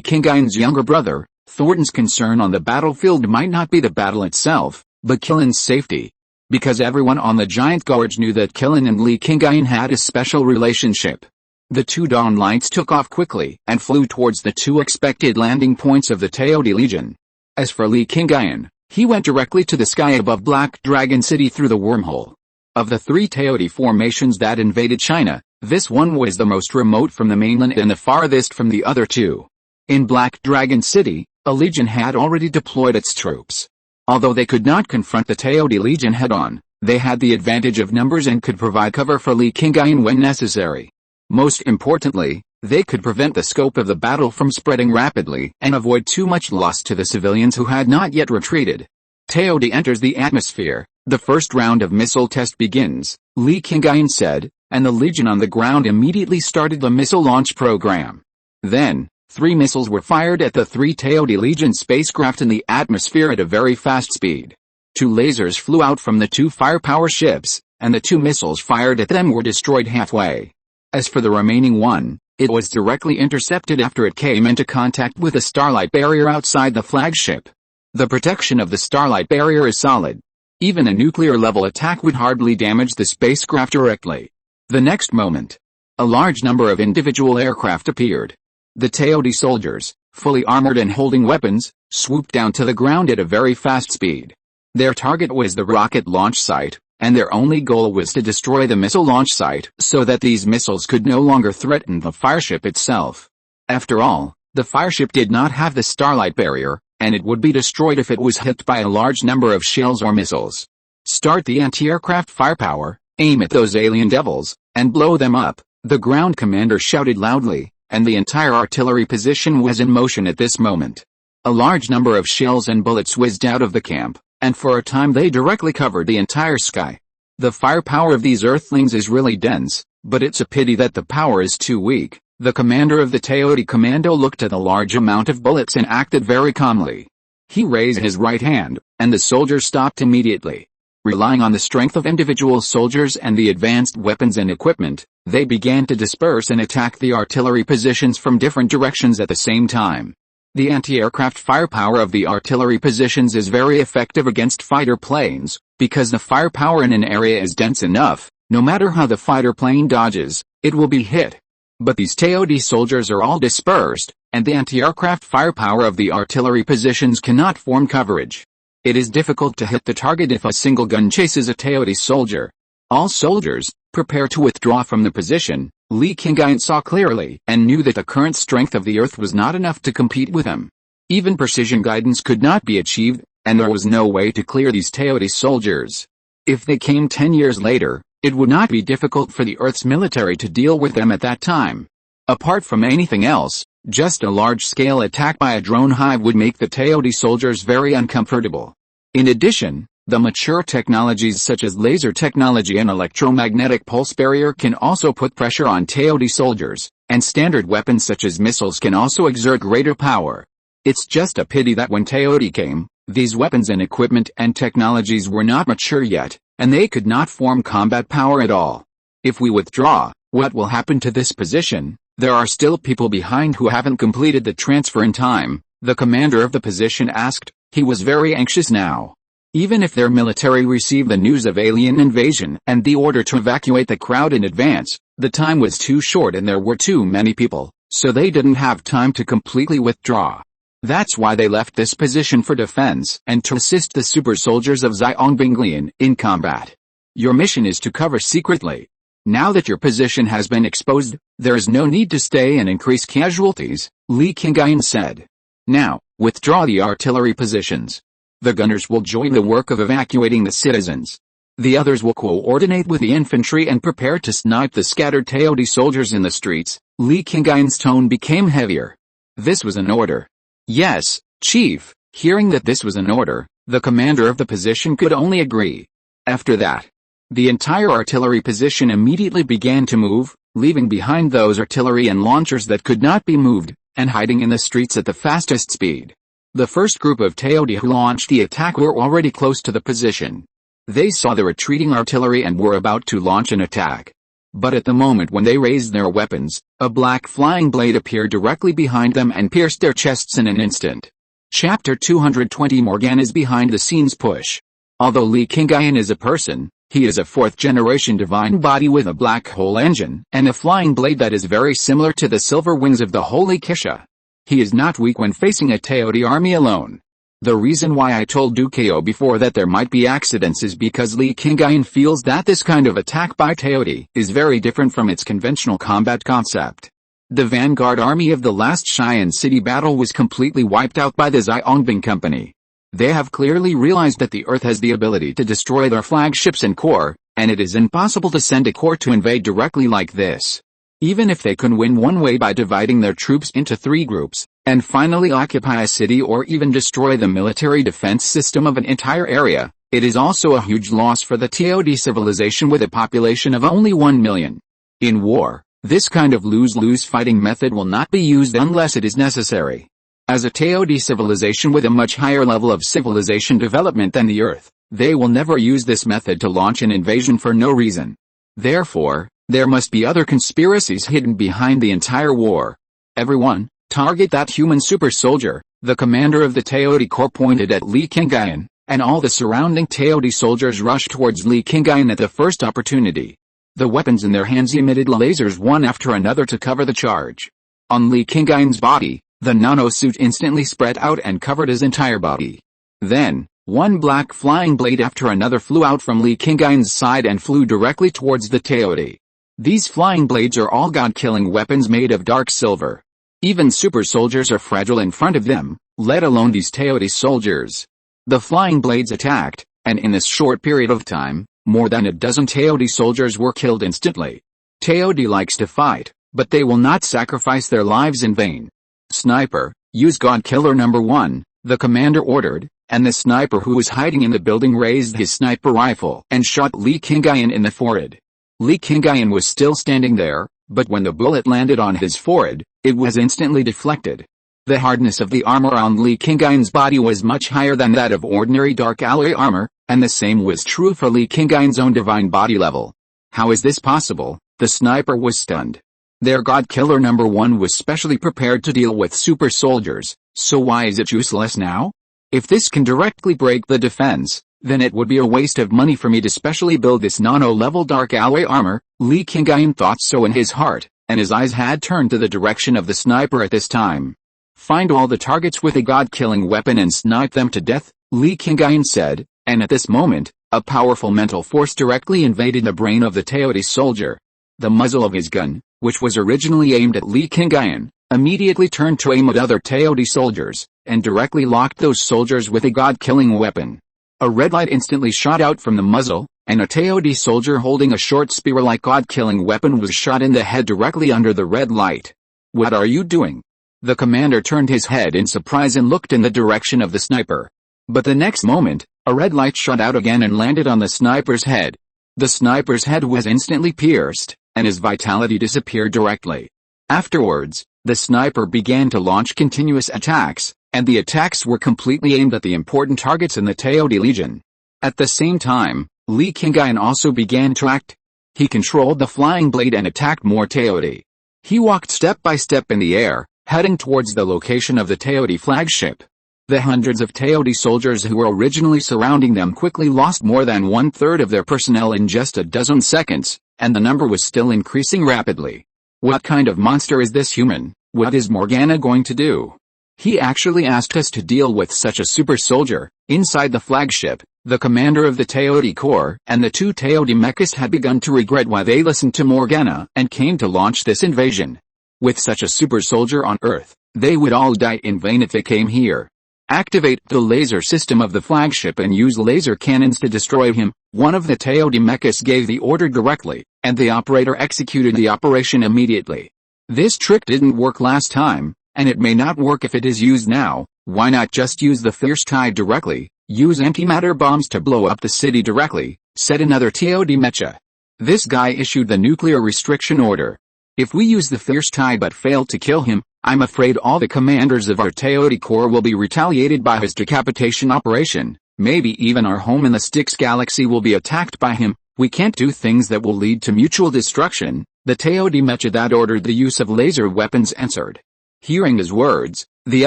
Qingyun's younger brother, Thornton's concern on the battlefield might not be the battle itself, but Qingyun's safety. Because everyone on the Giant Gorge knew that Qingyun and Li Qingyun had a special relationship. The 2 Dawn Lights took off quickly and flew towards the 2 expected landing points of the Taodi Legion. As for Li Qingyun, he went directly to the sky above Black Dragon City through the wormhole. Of the 3 Taodi formations that invaded China, this one was the most remote from the mainland and the farthest from the other 2. In Black Dragon City, a legion had already deployed its troops. Although they could not confront the Taodi Legion head-on, they had the advantage of numbers and could provide cover for Li Qingyun when necessary. Most importantly, they could prevent the scope of the battle from spreading rapidly and avoid too much loss to the civilians who had not yet retreated. Taodi enters the atmosphere. The first round of missile test begins, Li Qingyun said, and the Legion on the ground immediately started the missile launch program. Then, 3 missiles were fired at the 3 Taodi Legion spacecraft in the atmosphere at a very fast speed. 2 lasers flew out from the 2 firepower ships, and the 2 missiles fired at them were destroyed halfway. As for the remaining one, it was directly intercepted after it came into contact with a starlight barrier outside the flagship. The protection of the starlight barrier is solid. Even a nuclear-level attack would hardly damage the spacecraft directly. The next moment, a large number of individual aircraft appeared. The Taodi soldiers, fully armored and holding weapons, swooped down to the ground at a very fast speed. Their target was the rocket launch site, and their only goal was to destroy the missile launch site so that these missiles could no longer threaten the fireship itself. After all, the fireship did not have the starlight barrier, and it would be destroyed if it was hit by a large number of shells or missiles. Start the anti-aircraft firepower, aim at those alien devils, and blow them up, the ground commander shouted loudly, and the entire artillery position was in motion at this moment. A large number of shells and bullets whizzed out of the camp, and for a time they directly covered the entire sky. The firepower of these earthlings is really dense, but it's a pity that the power is too weak. The commander of the Taodi Commando looked at the large amount of bullets and acted very calmly. He raised his right hand, and the soldiers stopped immediately. Relying on the strength of individual soldiers and the advanced weapons and equipment, they began to disperse and attack the artillery positions from different directions at the same time. The anti-aircraft firepower of the artillery positions is very effective against fighter planes, because the firepower in an area is dense enough, no matter how the fighter plane dodges, it will be hit. But these Taodi soldiers are all dispersed, and the anti-aircraft firepower of the artillery positions cannot form coverage. It is difficult to hit the target if a single gun chases a Taodi soldier. All soldiers, prepare to withdraw from the position. Li Qingyun saw clearly and knew that the current strength of the Earth was not enough to compete with him. Even precision guidance could not be achieved, and there was no way to clear these Taodi soldiers. If they came 10 years later, it would not be difficult for the Earth's military to deal with them at that time. Apart from anything else, just a large-scale attack by a drone hive would make the Taodi soldiers very uncomfortable. In addition, The mature technologies such as laser technology and electromagnetic pulse barrier can also put pressure on TOD soldiers, and standard weapons such as missiles can also exert greater power. It's just a pity that when TOD came, these weapons and equipment and technologies were not mature yet, and they could not form combat power at all. If we withdraw, what will happen to this position? There are still people behind who haven't completed the transfer in time, the commander of the position asked. He was very anxious now. Even if their military received the news of alien invasion and the order to evacuate the crowd in advance, the time was too short and there were too many people, so they didn't have time to completely withdraw. That's why they left this position for defense and to assist the super soldiers of Xiongbinglian in combat. Your mission is to cover secretly. Now that your position has been exposed, there is no need to stay and increase casualties, Li Qingyun said. Now, withdraw the artillery positions. The gunners will join the work of evacuating the citizens. The others will coordinate with the infantry and prepare to snipe the scattered TOD soldiers in the streets. Li Qingyun's tone became heavier. This was an order. Yes, Chief. Hearing that this was an order, the commander of the position could only agree. After that, the entire artillery position immediately began to move, leaving behind those artillery and launchers that could not be moved, and hiding in the streets at the fastest speed. The first group of TOD who launched the attack were already close to the position. They saw the retreating artillery and were about to launch an attack. But at the moment when they raised their weapons, a black flying blade appeared directly behind them and pierced their chests in an instant. Chapter 220 Morgana's behind-the-scenes push. Although Li Qingyun is a person, he is a fourth-generation divine body with a black hole engine and a flying blade that is very similar to the silver wings of the Holy Kisha. He is not weak when facing a TOD army alone. The reason why I told Dukeo before that there might be accidents is because Li Qingyun feels that this kind of attack by TOD is very different from its conventional combat concept. The vanguard army of the last Xi'an city battle was completely wiped out by the Xiongbing company. They have clearly realized that the Earth has the ability to destroy their flagships and core, and it is impossible to send a corps to invade directly like this. Even if they can win one way by dividing their troops into 3 groups, and finally occupy a city or even destroy the military defense system of an entire area, it is also a huge loss for the TOD civilization with a population of only 1 million. In war, this kind of lose-lose fighting method will not be used unless it is necessary. As a TOD civilization with a much higher level of civilization development than the Earth, they will never use this method to launch an invasion for no reason. Therefore, there must be other conspiracies hidden behind the entire war. Everyone, target that human super soldier. The commander of the TOD Corps pointed at Li Qingyun, and all the surrounding TOD soldiers rushed towards Li Qingyun at the first opportunity. The weapons in their hands emitted lasers one after another to cover the charge. On Li Qingyun's body, the nanosuit instantly spread out and covered his entire body. Then, one black flying blade after another flew out from Li Qingyun's side and flew directly towards the TOD. These flying blades are all god-killing weapons made of dark silver. Even super soldiers are fragile in front of them, let alone these TOD soldiers. The flying blades attacked, and in this short period of time, more than a dozen TOD soldiers were killed instantly. TOD likes to fight, but they will not sacrifice their lives in vain. Sniper, use God Killer number 1, the commander ordered, and the sniper who was hiding in the building raised his sniper rifle and shot Li Qingyun in the forehead. Li Qingyun was still standing there, but when the bullet landed on his forehead, it was instantly deflected. The hardness of the armor on Li Qingyun's body was much higher than that of ordinary dark alloy armor, and the same was true for Li Qingyun's own divine body level. How is this possible? The sniper was stunned. Their God Killer number 1 was specially prepared to deal with super soldiers, so why is it useless now? If this can directly break the defense, then it would be a waste of money for me to specially build this nano-level dark alloy armor. Li Qingyun thought so in his heart, and his eyes had turned to the direction of the sniper at this time. Find all the targets with a god-killing weapon and snipe them to death, Li Qingyun said, and at this moment, a powerful mental force directly invaded the brain of the TOD soldier. The muzzle of his gun, which was originally aimed at Li Qingyun, immediately turned to aim at other TOD soldiers, and directly locked those soldiers with a god-killing weapon. A red light instantly shot out from the muzzle, and a TOD soldier holding a short spear-like god-killing weapon was shot in the head directly under the red light. What are you doing? The commander turned his head in surprise and looked in the direction of the sniper. But the next moment, A red light shot out again and landed on the sniper's head. The sniper's head was instantly pierced, and his vitality disappeared directly. Afterwards, the sniper began to launch continuous attacks, and the attacks were completely aimed at the important targets in the Teodi Legion. At the same time, Li Qingyun also began to act. He controlled the flying blade and attacked more Teodi. He walked step by step in the air, heading towards the location of the Teodi flagship. The hundreds of Teodi soldiers who were originally surrounding them quickly lost more than 1/3 of their personnel in just a dozen seconds, and the number was still increasing rapidly. What kind of monster is this human? What is Morgana going to do? He actually asked us to deal with such a super soldier. Inside the flagship, the commander of the Teodi Corps and the two Teodi mechas had begun to regret why they listened to Morgana and came to launch this invasion. With such a super soldier on Earth, they would all die in vain if they came here. Activate the laser system of the flagship and use laser cannons to destroy him. One of the Teodi mechas gave the order directly, and the operator executed the operation immediately. This trick didn't work last time, and it may not work if it is used now. Why not just use the fierce tide directly? Use antimatter bombs to blow up the city directly, said another Teodi mecha. This guy issued the nuclear restriction order. If we use the fierce tide but fail to kill him, I'm afraid all the commanders of our Teodi Corps will be retaliated by his decapitation operation. Maybe even our home in the Styx galaxy will be attacked by him. We can't do things that will lead to mutual destruction, the Teodi mecha that ordered the use of laser weapons answered. Hearing his words, the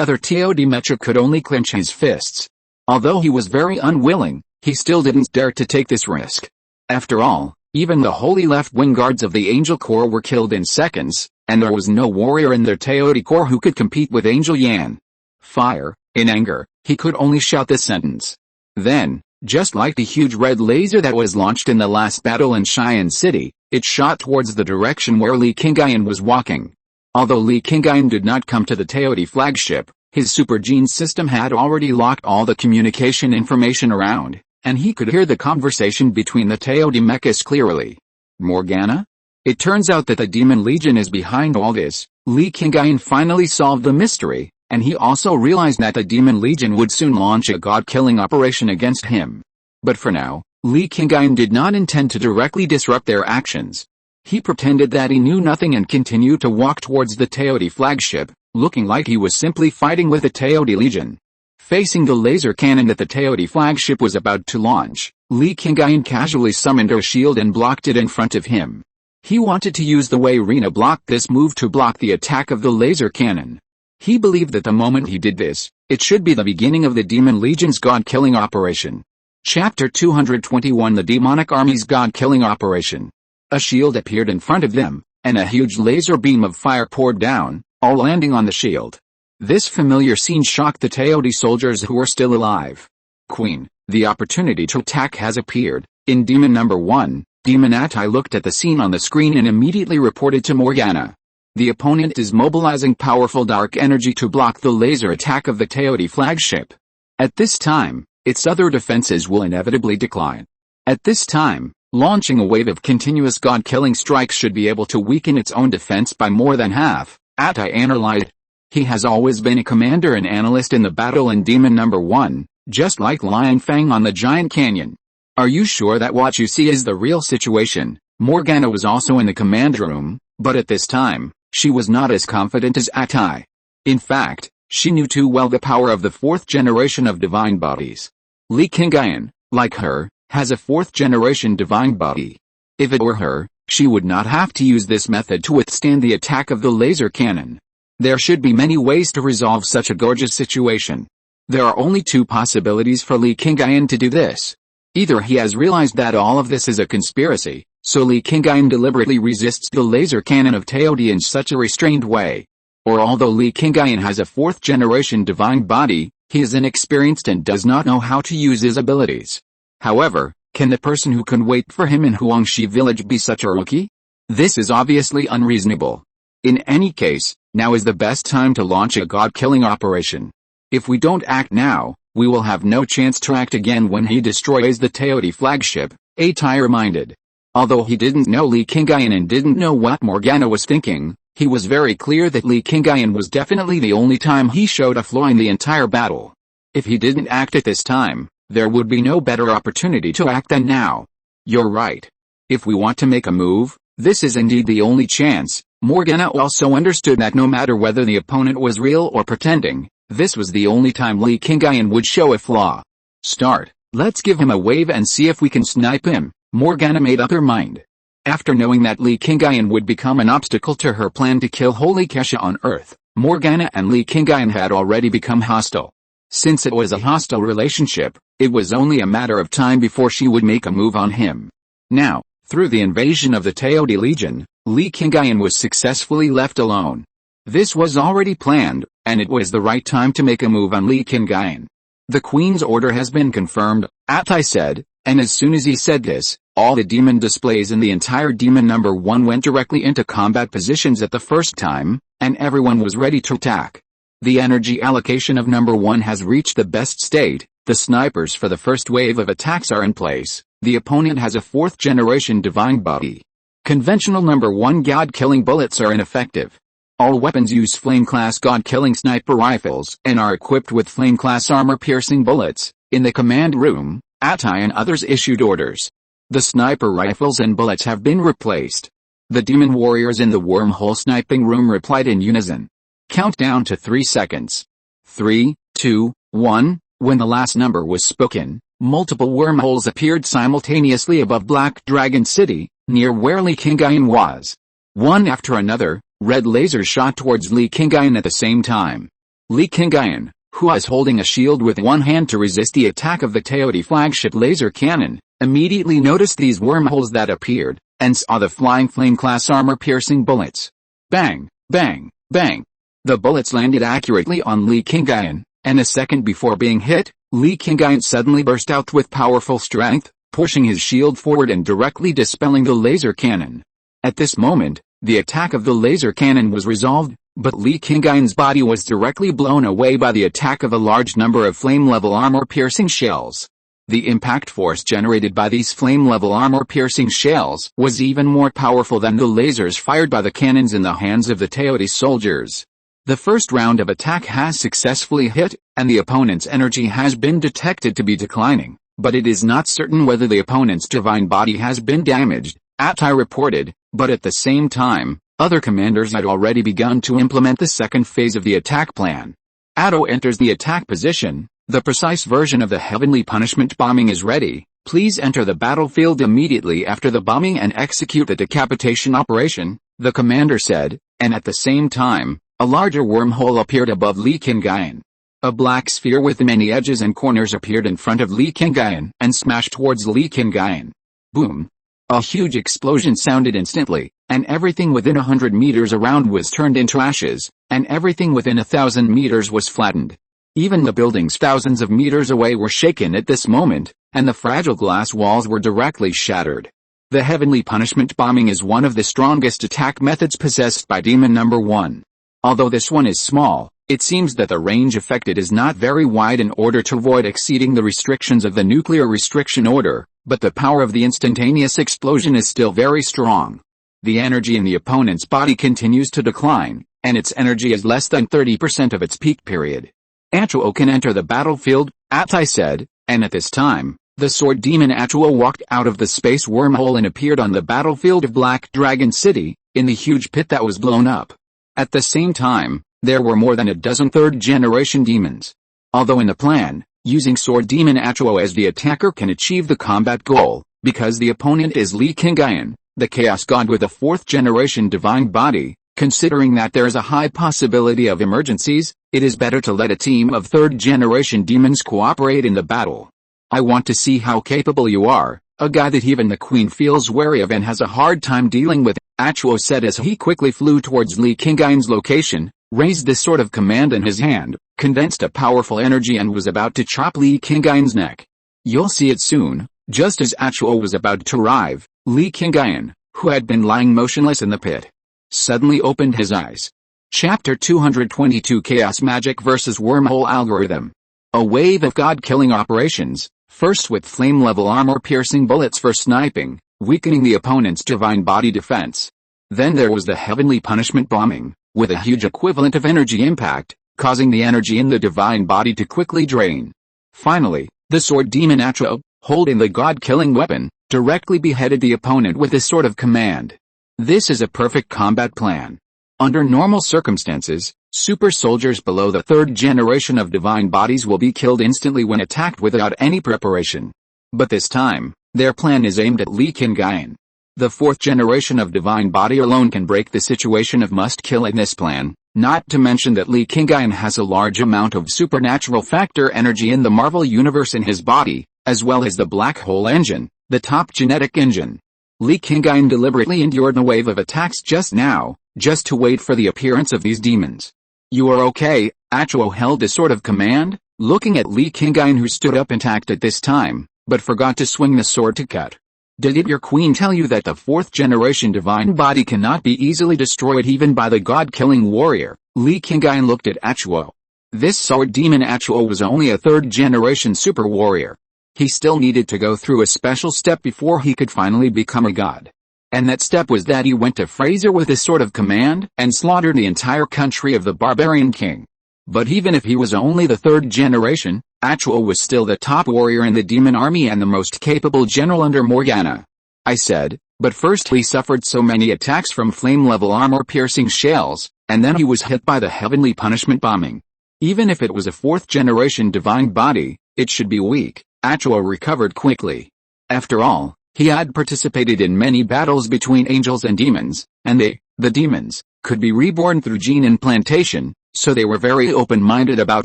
other Teodi mecha could only clench his fists. Although he was very unwilling, he still didn't dare to take this risk. After all, even the holy left-wing guards of the Angel Corps were killed in seconds, and there was no warrior in their Teodi Corps who could compete with Angel Yan. Fire. In anger, he could only shout this sentence. Then, just like the huge red laser that was launched in the last battle in Cheyenne City, it shot towards the direction where Li Qingyun was walking. Although Li Qingyun did not come to the Teodi flagship, his super gene system had already locked all the communication information around, and he could hear the conversation between the Teodi mechas clearly. Morgana? It turns out that the Demon Legion is behind all this. Li Qingyun finally solved the mystery, and he also realized that the Demon Legion would soon launch a god-killing operation against him. But for now, Li Qingyun did not intend to directly disrupt their actions. He pretended that he knew nothing and continued to walk towards the Teodi flagship, looking like he was simply fighting with the Teodi Legion. Facing the laser cannon that the Teodi flagship was about to launch, Li Qingyun casually summoned a shield and blocked it in front of him. He wanted to use the way Rina blocked this move to block the attack of the laser cannon. He believed that the moment he did this, it should be the beginning of the Demon Legion's god-killing operation. Chapter 221 The Demonic Army's God-Killing Operation. A shield appeared in front of them, and a huge laser beam of fire poured down, all landing on the shield. This familiar scene shocked the Teodi soldiers who were still alive. Queen, the opportunity to attack has appeared. In Demon Number 1, Demon Atai looked at the scene on the screen and immediately reported to Morgana. The opponent is mobilizing powerful dark energy to block the laser attack of the Teodi flagship. At this time, its other defenses will inevitably decline. At this time, launching a wave of continuous god-killing strikes should be able to weaken its own defense by more than half, Atai analyzed. He has always been a commander and analyst in the battle in Demon Number 1, just like Lion Fang on the Giant Canyon. Are you sure that what you see is the real situation? Morgana was also in the command room, but at this time, she was not as confident as Atai. In fact, she knew too well the power of the fourth generation of divine bodies. Li Qingyun, like her, has a fourth generation divine body. If it were her, she would not have to use this method to withstand the attack of the laser cannon. There should be many ways to resolve such a gorgeous situation. There are only two possibilities for Li Qingyun to do this. Either he has realized that all of this is a conspiracy, so Li Qingyun deliberately resists the laser cannon of Teodi in such a restrained way. Or although Li Qingyun has a fourth generation divine body, he is inexperienced and does not know how to use his abilities. However, can the person who can wait for him in Huangshi village be such a rookie? This is obviously unreasonable. In any case, now is the best time to launch a god-killing operation. If we don't act now, we will have no chance to act again when he destroys the Teodi flagship, Atai reminded. Although he didn't know Li Qingyun and didn't know what Morgana was thinking, he was very clear that Li Qingyun was definitely the only time he showed a flaw in the entire battle. If he didn't act at this time, There would be no better opportunity to act than now. You're right. If we want to make a move, this is indeed the only chance. Morgana also understood that no matter whether the opponent was real or pretending, this was the only time Li Qingyun would show a flaw. Start. Let's give him a wave and see if we can snipe him. Morgana made up her mind. After knowing that Li Qingyun would become an obstacle to her plan to kill Holy Kesha on Earth, Morgana and Li Qingyun had already become hostile. Since it was a hostile relationship, it was only a matter of time before she would make a move on him. Now, through the invasion of the Teodi Legion, Li Qingyun was successfully left alone. This was already planned, and it was the right time to make a move on Li Qingyun. The Queen's order has been confirmed, Atai said, and as soon as he said this, all the demon displays in the entire demon number 1 went directly into combat positions at the first time, and everyone was ready to attack. The energy allocation of number 1 has reached the best state, the snipers for the first wave of attacks are in place, the opponent has a 4th generation divine body. Conventional number 1 god-killing bullets are ineffective. All weapons use flame-class god-killing sniper rifles and are equipped with flame-class armor-piercing bullets. In the command room, Atai and others issued orders. The sniper rifles and bullets have been replaced. The demon warriors in the wormhole sniping room replied in unison. Countdown to 3 seconds. 3, 2, 1. When the last number was spoken, multiple wormholes appeared simultaneously above Black Dragon City, near where Li Qingyun was. One after another, red lasers shot towards Li Qingyun at the same time. Li Qingyun, who was holding a shield with one hand to resist the attack of the Teodi flagship laser cannon, immediately noticed these wormholes that appeared, and saw the flying flame-class armor-piercing bullets. Bang, bang, bang. The bullets landed accurately on Li Qingyun, and a second before being hit, Li Qingyun suddenly burst out with powerful strength, pushing his shield forward and directly dispelling the laser cannon. At this moment, the attack of the laser cannon was resolved, but Li Qingyun's body was directly blown away by the attack of a large number of flame-level armor-piercing shells. The impact force generated by these flame-level armor-piercing shells was even more powerful than the lasers fired by the cannons in the hands of the Teodi soldiers. The first round of attack has successfully hit, and the opponent's energy has been detected to be declining, but it is not certain whether the opponent's divine body has been damaged, Atai reported, but at the same time, other commanders had already begun to implement the second phase of the attack plan. Atto enters the attack position. The precise version of the heavenly punishment bombing is ready. Please enter the battlefield immediately after the bombing and execute the decapitation operation, the commander said, and at the same time, a larger wormhole appeared above Li Qingyun. A black sphere with many edges and corners appeared in front of Li Qingyun and smashed towards Li Qingyun. Boom! A huge explosion sounded instantly, and everything within 100 meters around was turned into ashes, and everything within 1,000 meters was flattened. Even the buildings thousands of meters away were shaken at this moment, and the fragile glass walls were directly shattered. The heavenly punishment bombing is one of the strongest attack methods possessed by Demon Number 1. Although this one is small, it seems that the range affected is not very wide in order to avoid exceeding the restrictions of the nuclear restriction order, but the power of the instantaneous explosion is still very strong. The energy in the opponent's body continues to decline, and its energy is less than 30% of its peak period. Achuo can enter the battlefield, Atai said, and at this time, the sword demon Achuo walked out of the space wormhole and appeared on the battlefield of Black Dragon City, in the huge pit that was blown up. At the same time, there were more than a dozen third-generation demons. Although in the plan, using sword demon Achuo as the attacker can achieve the combat goal, because the opponent is Li Qingyun, the chaos god with a 4th-generation divine body. Considering that there is a high possibility of emergencies, it is better to let a team of 3rd-generation demons cooperate in the battle. I want to see how capable you are, a guy that even the Queen feels wary of and has a hard time dealing with, Achuo said as he quickly flew towards Li Qingyun's location, raised the sword of command in his hand, condensed a powerful energy and was about to chop Li Qingyun's neck. You'll see it soon. Just as Achuo was about to arrive, Li Qingyun, who had been lying motionless in the pit, suddenly opened his eyes. Chapter 222 Chaos Magic vs. Wormhole Algorithm. A wave of god-killing operations, first with flame-level armor-piercing bullets for sniping, weakening the opponent's divine body defense. Then there was the heavenly punishment bombing, with a huge equivalent of energy impact, causing the energy in the divine body to quickly drain. Finally, The sword demon Achuo, holding the god-killing weapon, directly beheaded the opponent with this sort of command. This is a perfect combat plan. Under normal circumstances, super soldiers below the third generation of divine bodies will be killed instantly when attacked without any preparation. But this time, their plan is aimed at Li Qingyun. The fourth generation of divine body alone can break the situation of must kill in this plan, not to mention that Li Qingyun has a large amount of supernatural factor energy in the Marvel universe in his body, as well as the black hole engine, the top genetic engine. Li Qingyun deliberately endured a wave of attacks just now, just to wait for the appearance of these demons. "You are okay," Achuo held a sort of command, looking at Li Qingyun, who stood up intact at this time, but forgot to swing the sword to cut. "Did your queen tell you that the fourth generation divine body cannot be easily destroyed even by the god-killing warrior?" Li Qingyun looked at Achuo. This sword demon Achuo was only a third generation super warrior. He still needed to go through a special step before he could finally become a god. And that step was that he went to Fraser with this sort of command and slaughtered the entire country of the barbarian king. But even if he was only the third generation, Achuo was still the top warrior in the demon army and the most capable general under Morgana. I said, but first he suffered so many attacks from flame-level armor-piercing shells, and then he was hit by the heavenly punishment bombing. Even if it was a fourth-generation divine body, it should be weak. Achuo recovered quickly. After all, he had participated in many battles between angels and demons, and they, the demons, could be reborn through gene implantation, so they were very open-minded about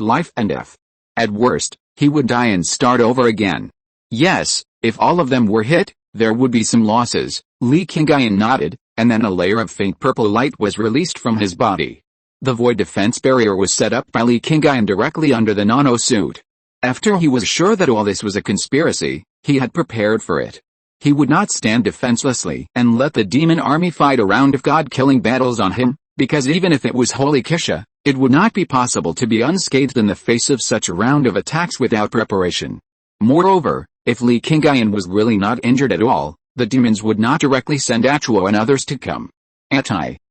life and death. At worst, he would die and start over again. Yes, if all of them were hit, there would be some losses. Li Qingyun nodded, and then a layer of faint purple light was released from his body. The void defense barrier was set up by Li Qingyun directly under the nano-suit. After he was sure that all this was a conspiracy, he had prepared for it. He would not stand defenselessly and let the demon army fight a round of god-killing battles on him, because even if it was Holy Kisha, it would not be possible to be unscathed in the face of such a round of attacks without preparation. Moreover, if Li Qingyun was really not injured at all, the demons would not directly send Achuo and others to come.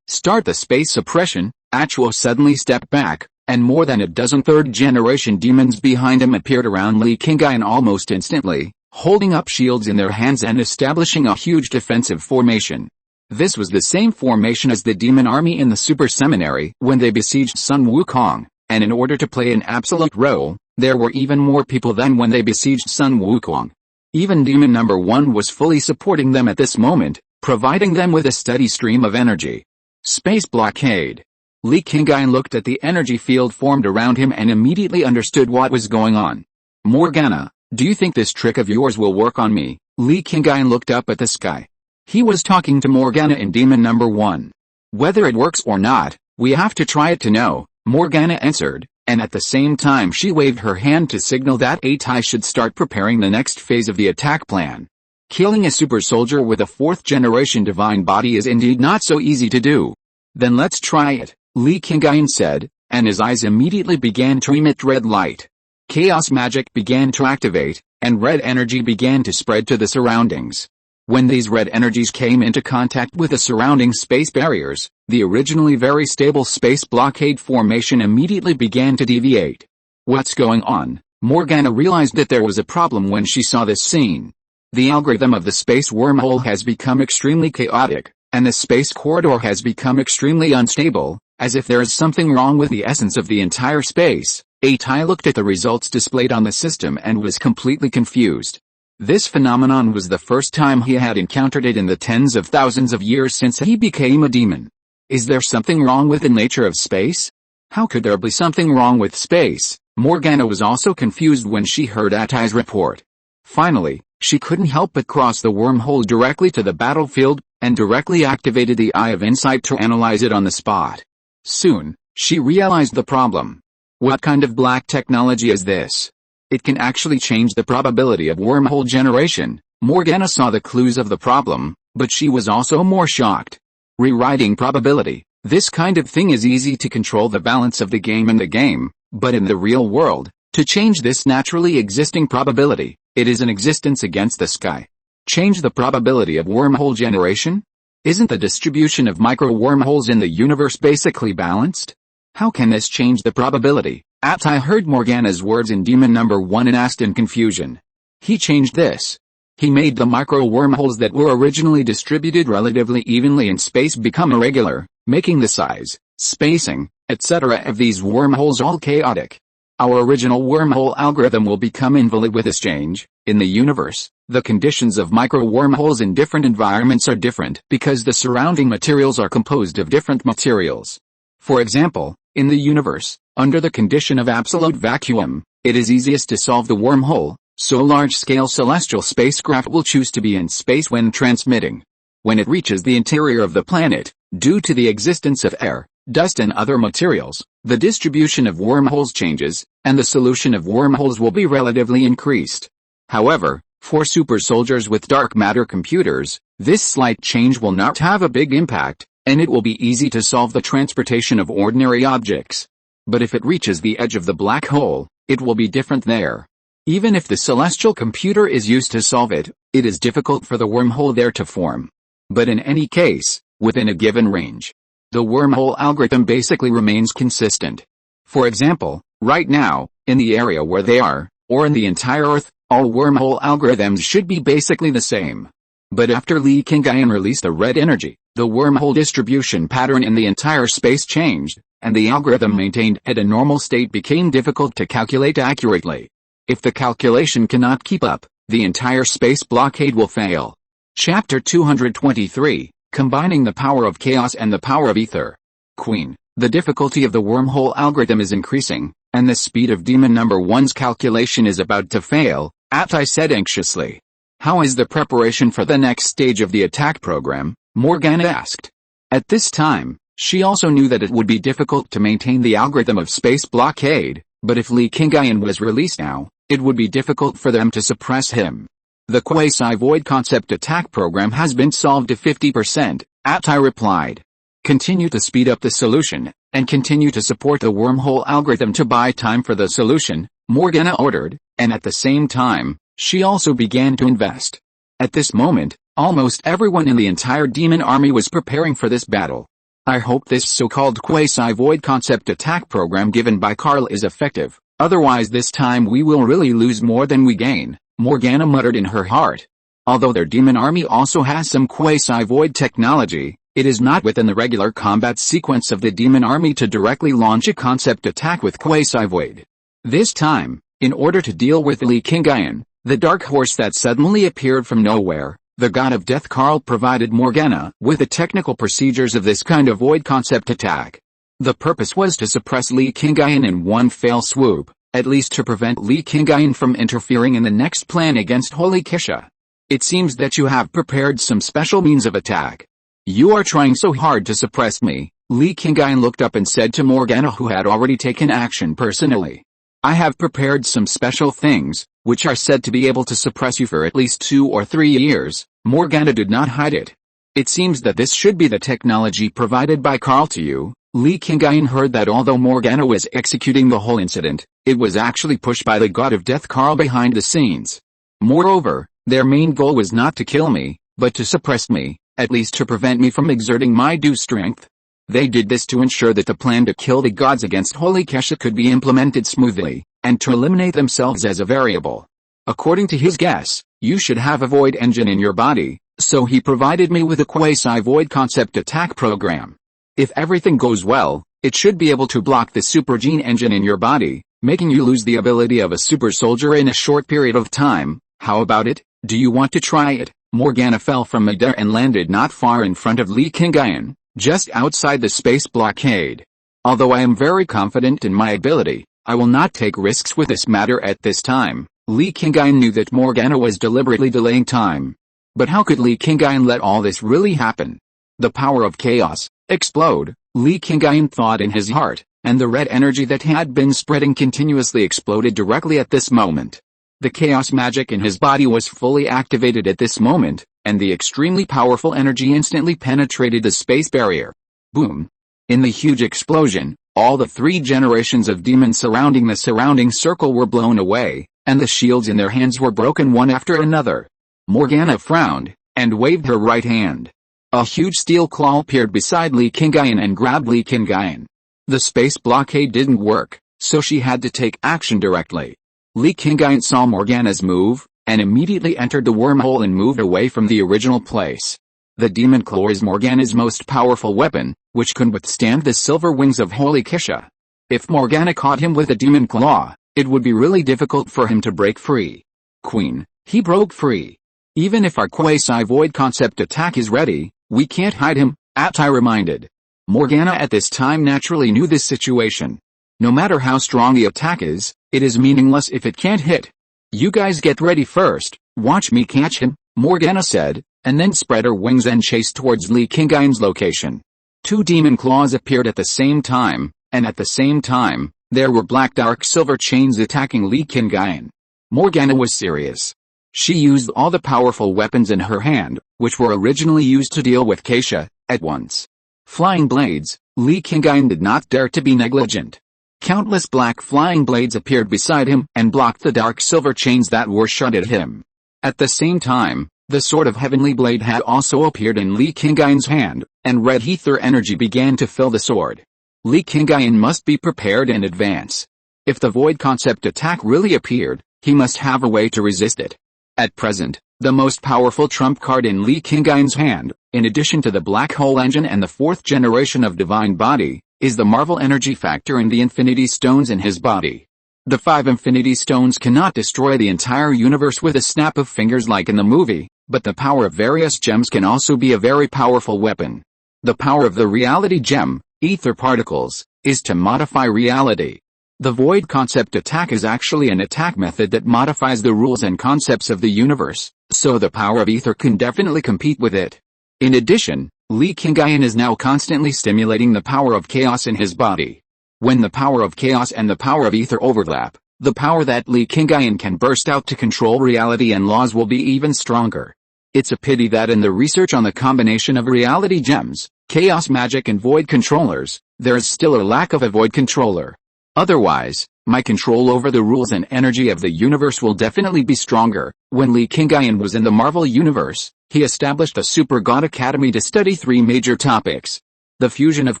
Start the space suppression. Achuo suddenly stepped back, and more than a dozen third-generation demons behind him appeared around Li Qingyun almost instantly, holding up shields in their hands and establishing a huge defensive formation. This was the same formation as the demon army in the Super Seminary when they besieged Sun Wukong, and in order to play an absolute role, there were even more people than when they besieged Sun Wukong. Even Demon Number 1 was fully supporting them at this moment, providing them with a steady stream of energy. Space blockade. Li Qingyun looked at the energy field formed around him and immediately understood what was going on. "Morgana, do you think this trick of yours will work on me?" Li Qingyun looked up at the sky. He was talking to Morgana in Demon Number 1. "Whether it works or not, we have to try it to know," Morgana answered, and at the same time she waved her hand to signal that Atai should start preparing the next phase of the attack plan. Killing a super soldier with a fourth-generation divine body is indeed not so easy to do. "Then let's try it," Li Qingyun said, and his eyes immediately began to emit red light. Chaos magic began to activate, and red energy began to spread to the surroundings. When these red energies came into contact with the surrounding space barriers, the originally very stable space blockade formation immediately began to deviate. "What's going on?" Morgana realized that there was a problem when she saw this scene. The algorithm of the space wormhole has become extremely chaotic, and the space corridor has become extremely unstable, as if there is something wrong with the essence of the entire space. Atai looked at the results displayed on the system and was completely confused. This phenomenon was the first time he had encountered it in the tens of thousands of years since he became a demon. Is there something wrong with the nature of space? How could there be something wrong with space? Morgana was also confused when she heard Atai's report. Finally, she couldn't help but cross the wormhole directly to the battlefield, and directly activated the Eye of Insight to analyze it on the spot. Soon, she realized the problem. What kind of black technology is this? It can actually change the probability of wormhole generation. Morgana saw the clues of the problem, but she was also more shocked. Rewriting probability. This kind of thing is easy to control the balance of the game in the game, but in the real world, to change this naturally existing probability, it is an existence against the sky. Change the probability of wormhole generation? Isn't the distribution of micro-wormholes in the universe basically balanced? How can this change the probability? Atai heard Morgana's words in Demon Number 1 and asked in confusion. He changed this. He made the micro wormholes that were originally distributed relatively evenly in space become irregular, making the size, spacing, etc. of these wormholes all chaotic. Our original wormhole algorithm will become invalid with this change. In the universe, the conditions of micro wormholes in different environments are different because the surrounding materials are composed of different materials. For example, in the universe, under the condition of absolute vacuum, it is easiest to solve the wormhole, so large-scale celestial spacecraft will choose to be in space when transmitting. When it reaches the interior of the planet, due to the existence of air, dust and other materials, the distribution of wormholes changes, and the solution of wormholes will be relatively increased. However, for super soldiers with dark matter computers, this slight change will not have a big impact, and it will be easy to solve the transportation of ordinary objects. But if it reaches the edge of the black hole, it will be different there. Even if the celestial computer is used to solve it, it is difficult for the wormhole there to form. But in any case, within a given range, the wormhole algorithm basically remains consistent. For example, right now, in the area where they are, or in the entire Earth, all wormhole algorithms should be basically the same. But after Li Qingyun released the red energy, the wormhole distribution pattern in the entire space changed, and the algorithm maintained at a normal state became difficult to calculate accurately. If the calculation cannot keep up, the entire space blockade will fail. Chapter 223, Combining the Power of Chaos and the Power of Ether. Queen, the difficulty of the wormhole algorithm is increasing, and the speed of Demon Number 1's calculation is about to fail, Atai said anxiously. How is the preparation for the next stage of the attack program? Morgana asked. At this time, she also knew that it would be difficult to maintain the algorithm of space blockade, but if Li Qingyun was released now, it would be difficult for them to suppress him. The quasi-void concept attack program has been solved to 50%, Atai replied. Continue to speed up the solution, and continue to support the wormhole algorithm to buy time for the solution, Morgana ordered, and at the same time, she also began to invest. At this moment, almost everyone in the entire demon army was preparing for this battle. I hope this so-called quasi-void concept attack program given by Carl is effective, otherwise this time we will really lose more than we gain, Morgana muttered in her heart. Although their demon army also has some quasi-void technology, it is not within the regular combat sequence of the demon army to directly launch a concept attack with quasi-void. This time, in order to deal with Li Qingyun, the dark horse that suddenly appeared from nowhere, the god of death Carl provided Morgana with the technical procedures of this kind of void concept attack. The purpose was to suppress Li Qingyun in one fell swoop, at least to prevent Li Qingyun from interfering in the next plan against Holy Kisha. It seems that you have prepared some special means of attack. You are trying so hard to suppress me, Li Qingyun looked up and said to Morgana, who had already taken action personally. I have prepared some special things, which are said to be able to suppress you for at least 2 or 3 years, Morgana did not hide it. It seems that this should be the technology provided by Carl to you. Li Qingyun heard that although Morgana was executing the whole incident, it was actually pushed by the god of death Carl behind the scenes. Moreover, their main goal was not to kill me, but to suppress me, at least to prevent me from exerting my due strength. They did this to ensure that the plan to kill the gods against Holy Kesha could be implemented smoothly, and to eliminate themselves as a variable. According to his guess, you should have a void engine in your body, so he provided me with a quasi-void concept attack program. If everything goes well, it should be able to block the super gene engine in your body, making you lose the ability of a super soldier in a short period of time. How about it? Do you want to try it? Morgana fell from midair and landed not far in front of Li Qingyun, just outside the space blockade. Although I am very confident in my ability, I will not take risks with this matter at this time. Li Qingyun knew that Morgana was deliberately delaying time. But how could Li Qingyun let all this really happen? The power of chaos, explode, Li Qingyun thought in his heart, and the red energy that had been spreading continuously exploded directly at this moment. The chaos magic in his body was fully activated at this moment, and the extremely powerful energy instantly penetrated the space barrier. Boom! In the huge explosion, all the 3 generations of demons surrounding the surrounding circle were blown away, and the shields in their hands were broken one after another. Morgana frowned, and waved her right hand. A huge steel claw appeared beside Li Qingyun and grabbed Li Qingyun. The space blockade didn't work, so she had to take action directly. Li Qingyun saw Morgana's move, and immediately entered the wormhole and moved away from the original place. The demon claw is Morgana's most powerful weapon, which can withstand the silver wings of Holy Kisha. If Morgana caught him with a demon claw, it would be really difficult for him to break free. Queen, he broke free. Even if our quasi-void concept attack is ready, we can't hide him, Atai reminded. Morgana at this time naturally knew this situation. No matter how strong the attack is, it is meaningless if it can't hit. You guys get ready first, watch me catch him, Morgana said, and then spread her wings and chased towards Li Qingyun's location. Two demon claws appeared at the same time, and at the same time, there were black dark silver chains attacking Li Qingyun. Morgana was serious. She used all the powerful weapons in her hand, which were originally used to deal with Keisha, at once. Flying blades, Li Qingyun did not dare to be negligent. Countless black flying blades appeared beside him and blocked the dark silver chains that were shot at him. At the same time, the sword of heavenly blade had also appeared in Li Qingyun's hand, and red ether energy began to fill the sword. Li Qingyun must be prepared in advance. If the void concept attack really appeared, he must have a way to resist it. At present, the most powerful trump card in Li Qingyun's hand, in addition to the black hole engine and the fourth generation of divine body, is the Marvel energy factor and the infinity stones in his body. The 5 infinity stones cannot destroy the entire universe with a snap of fingers like in the movie, but the power of various gems can also be a very powerful weapon. The power of the reality gem, ether particles, is to modify reality. The void concept attack is actually an attack method that modifies the rules and concepts of the universe, so the power of ether can definitely compete with it. In addition, Li Qingyun is now constantly stimulating the power of chaos in his body. When the power of chaos and the power of ether overlap, the power that Li Qingyun can burst out to control reality and laws will be even stronger. It's a pity that in the research on the combination of reality gems, chaos magic and void controllers, there is still a lack of a void controller. Otherwise, my control over the rules and energy of the universe will definitely be stronger. When Li Qingyun was in the Marvel universe, he established a Super God Academy to study 3 major topics. The fusion of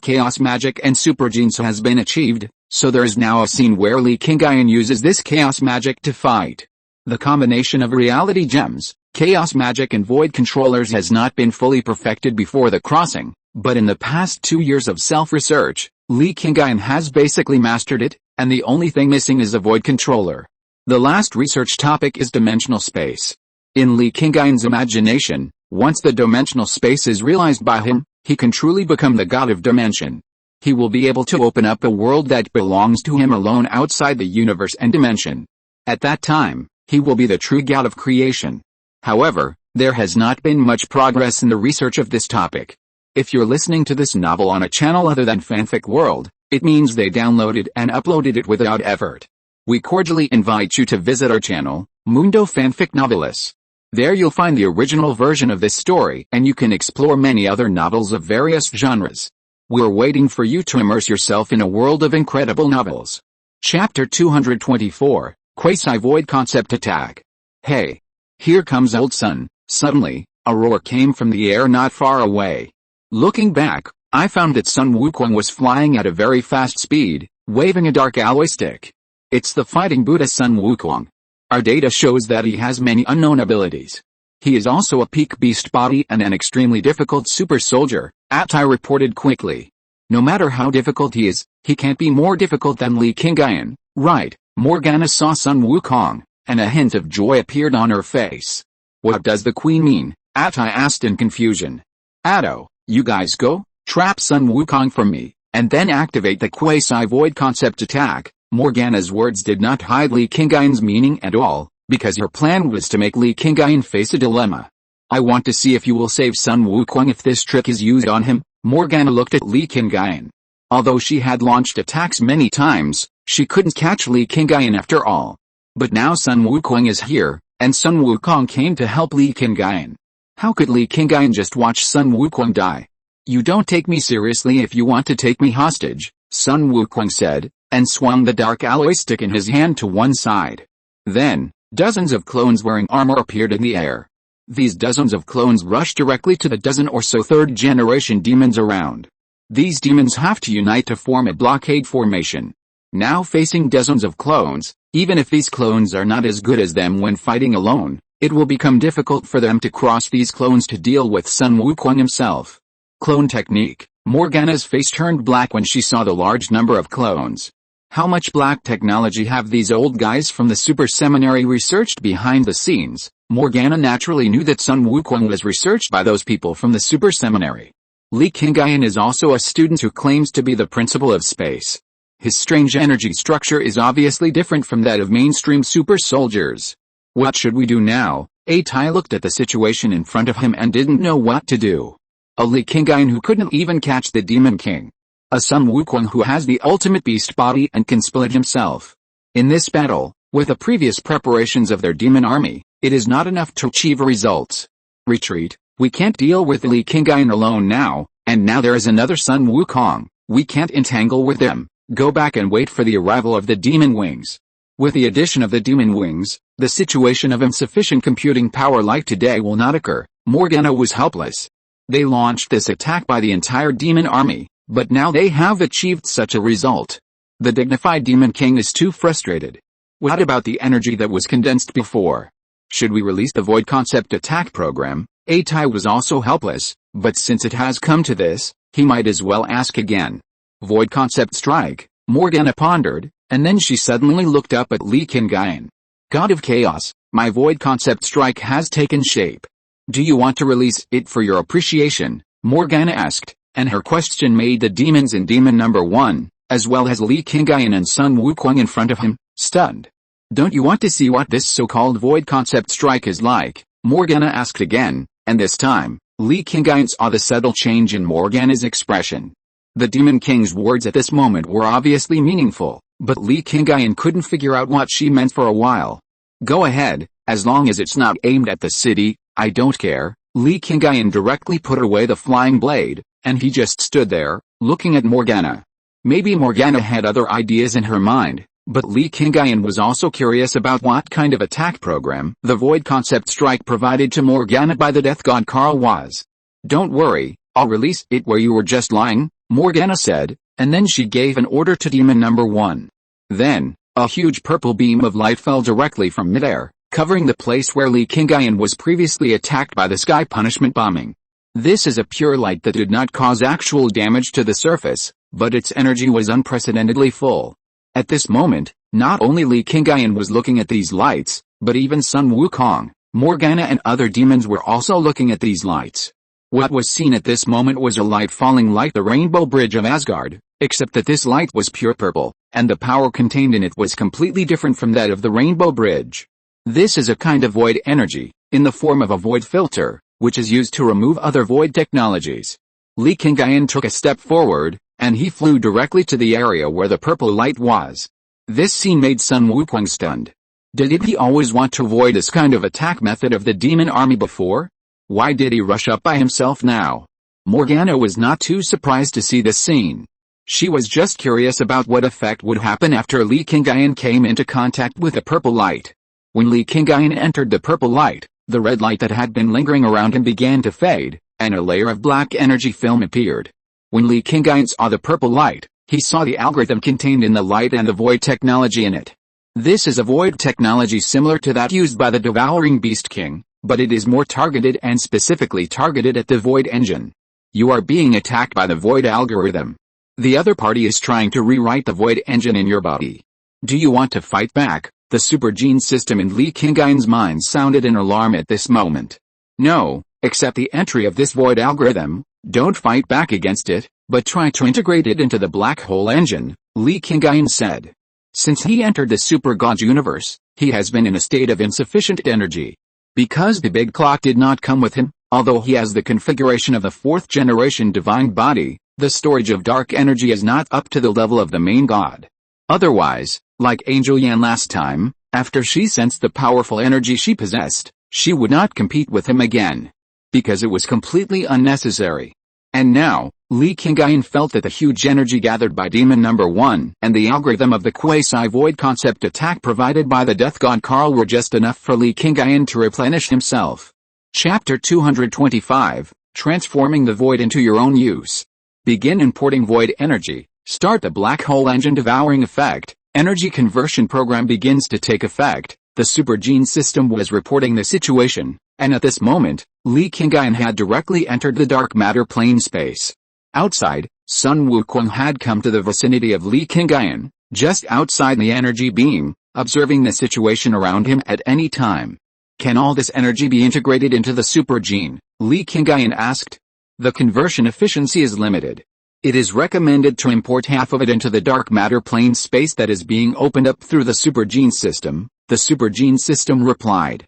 chaos magic and super genes has been achieved, so there is now a scene where Li Qingyun uses this chaos magic to fight. The combination of reality gems, chaos magic and void controllers has not been fully perfected before the crossing, but in the past 2 years of self-research, Li Qingyun has basically mastered it, and the only thing missing is a void controller. The last research topic is dimensional space. In Li Qingyun's imagination, once the dimensional space is realized by him, he can truly become the god of dimension. He will be able to open up a world that belongs to him alone outside the universe and dimension. At that time, he will be the true god of creation. However, there has not been much progress in the research of this topic. If you're listening to this novel on a channel other than Fanfic World, it means they downloaded and uploaded it without effort. We cordially invite you to visit our channel, Mundo Fanfic Novelis. There you'll find the original version of this story and you can explore many other novels of various genres. We're waiting for you to immerse yourself in a world of incredible novels. Chapter 224, Quasi-Void Concept Attack. Hey! Here comes old sun. Suddenly, a roar came from the air not far away. Looking back, I found that Sun Wukong was flying at a very fast speed, waving a dark alloy stick. It's the fighting Buddha Sun Wukong. Our data shows that he has many unknown abilities. He is also a peak beast body and an extremely difficult super soldier, Atai reported quickly. No matter how difficult he is, he can't be more difficult than Li Qingyun, right? Morgana saw Sun Wukong, and a hint of joy appeared on her face. What does the queen mean? Atai asked in confusion. Ado, you guys go, trap Sun Wukong for me, and then activate the quasi-void concept attack. Morgana's words did not hide Li Qingyun's meaning at all, because her plan was to make Li Qingyun face a dilemma. I want to see if you will save Sun Wukong if this trick is used on him. Morgana looked at Li Qingyun. Although she had launched attacks many times, she couldn't catch Li Qingyun after all. But now Sun Wukong is here, and Sun Wukong came to help Li Qingyun. How could Li Qingyun just watch Sun Wukong die? You don't take me seriously if you want to take me hostage, Sun Wukong said, and swung the dark alloy stick in his hand to one side. Then, dozens of clones wearing armor appeared in the air. These dozens of clones rushed directly to the dozen or so third-generation demons around. These demons have to unite to form a blockade formation. Now facing dozens of clones, even if these clones are not as good as them when fighting alone, it will become difficult for them to cross these clones to deal with Sun Wukong himself. Clone technique. Morgana's face turned black when she saw the large number of clones. How much black technology have these old guys from the Super Seminary researched behind the scenes? Morgana naturally knew that Sun Wukong was researched by those people from the Super Seminary. Li Qingyun is also a student who claims to be the principal of space. His strange energy structure is obviously different from that of mainstream super soldiers. What should we do now? Tai looked at the situation in front of him and didn't know what to do. A Li Qingyun who couldn't even catch the Demon King. A Sun Wukong who has the ultimate beast body and can split himself. In this battle, with the previous preparations of their demon army, it is not enough to achieve results. Retreat. We can't deal with Li Qingyun alone now, and now there is another Sun Wukong. We can't entangle with them. Go back and wait for the arrival of the demon wings. With the addition of the demon wings, the situation of insufficient computing power like today will not occur. Morgana was helpless. They launched this attack by the entire demon army, but now they have achieved such a result. The dignified demon king is too frustrated. What about the energy that was condensed before? Should we release the void concept attack program? Tai was also helpless, but since it has come to this, he might as well ask again. Void concept strike, Morgana pondered, and then she suddenly looked up at Li Qingyun. God of Chaos, my void concept strike has taken shape. Do you want to release it for your appreciation? Morgana asked, and her question made the demons in Demon Number 1, as well as Li Qingyun and Sun Wukong in front of him, stunned. Don't you want to see what this so-called void concept strike is like? Morgana asked again, and this time, Li Qingyun saw the subtle change in Morgana's expression. The Demon King's words at this moment were obviously meaningful, but Li Qingyun couldn't figure out what she meant for a while. Go ahead, as long as it's not aimed at the city, I don't care. Li Qingyun directly put away the flying blade, and he just stood there, looking at Morgana. Maybe Morgana had other ideas in her mind, but Li Qingyun was also curious about what kind of attack program the void concept strike provided to Morgana by the death god Karl was. Don't worry, I'll release it where you were just lying, Morgana said, and then she gave an order to Demon Number 1. Then, a huge purple beam of light fell directly from midair, covering the place where Li Qingyun was previously attacked by the sky punishment bombing. This is a pure light that did not cause actual damage to the surface, but its energy was unprecedentedly full. At this moment, not only Li Qingyun was looking at these lights, but even Sun Wukong, Morgana and other demons were also looking at these lights. What was seen at this moment was a light falling like the Rainbow Bridge of Asgard, except that this light was pure purple, and the power contained in it was completely different from that of the Rainbow Bridge. This is a kind of void energy, in the form of a void filter, which is used to remove other void technologies. Li Qingyun took a step forward, and he flew directly to the area where the purple light was. This scene made Sun Wukong stunned. Did he always want to avoid this kind of attack method of the demon army before? Why did he rush up by himself now? Morgana was not too surprised to see this scene. She was just curious about what effect would happen after Li Qingyun came into contact with the purple light. When Li Qingyun entered the purple light, the red light that had been lingering around him began to fade, and a layer of black energy film appeared. When Li Qingyun saw the purple light, he saw the algorithm contained in the light and the void technology in it. This is a void technology similar to that used by the Devouring Beast King, but it is more targeted and specifically targeted at the void engine. You are being attacked by the void algorithm. The other party is trying to rewrite the void engine in your body. Do you want to fight back? The super gene system in Li Qingyun's mind sounded an alarm at this moment. No, accept the entry of this void algorithm, don't fight back against it, but try to integrate it into the black hole engine, Li Qingyun said. Since he entered the super god universe, he has been in a state of insufficient energy. Because the big clock did not come with him, although he has the configuration of the 4th generation divine body, the storage of dark energy is not up to the level of the main god. Otherwise, like Angel Yan last time, after she sensed the powerful energy she possessed, she would not compete with him again. Because it was completely unnecessary. And now, Li Qingyun felt that the huge energy gathered by Demon Number 1 and the algorithm of the quasi-void concept attack provided by the death god Karl were just enough for Li Qingyun to replenish himself. Chapter 225, Transforming the Void into Your Own Use. Begin importing void energy. Start the black hole engine devouring effect. Energy conversion program begins to take effect. The super gene system was reporting the situation, and at this moment, Li Qingyun had directly entered the dark matter plane space. Outside, Sun Wukong had come to the vicinity of Li Qingyun, just outside the energy beam, observing the situation around him at any time. Can all this energy be integrated into the super gene? Li Qingyun asked. The conversion efficiency is limited. It is recommended to import half of it into the dark matter plane space that is being opened up through the super gene system, the super gene system replied.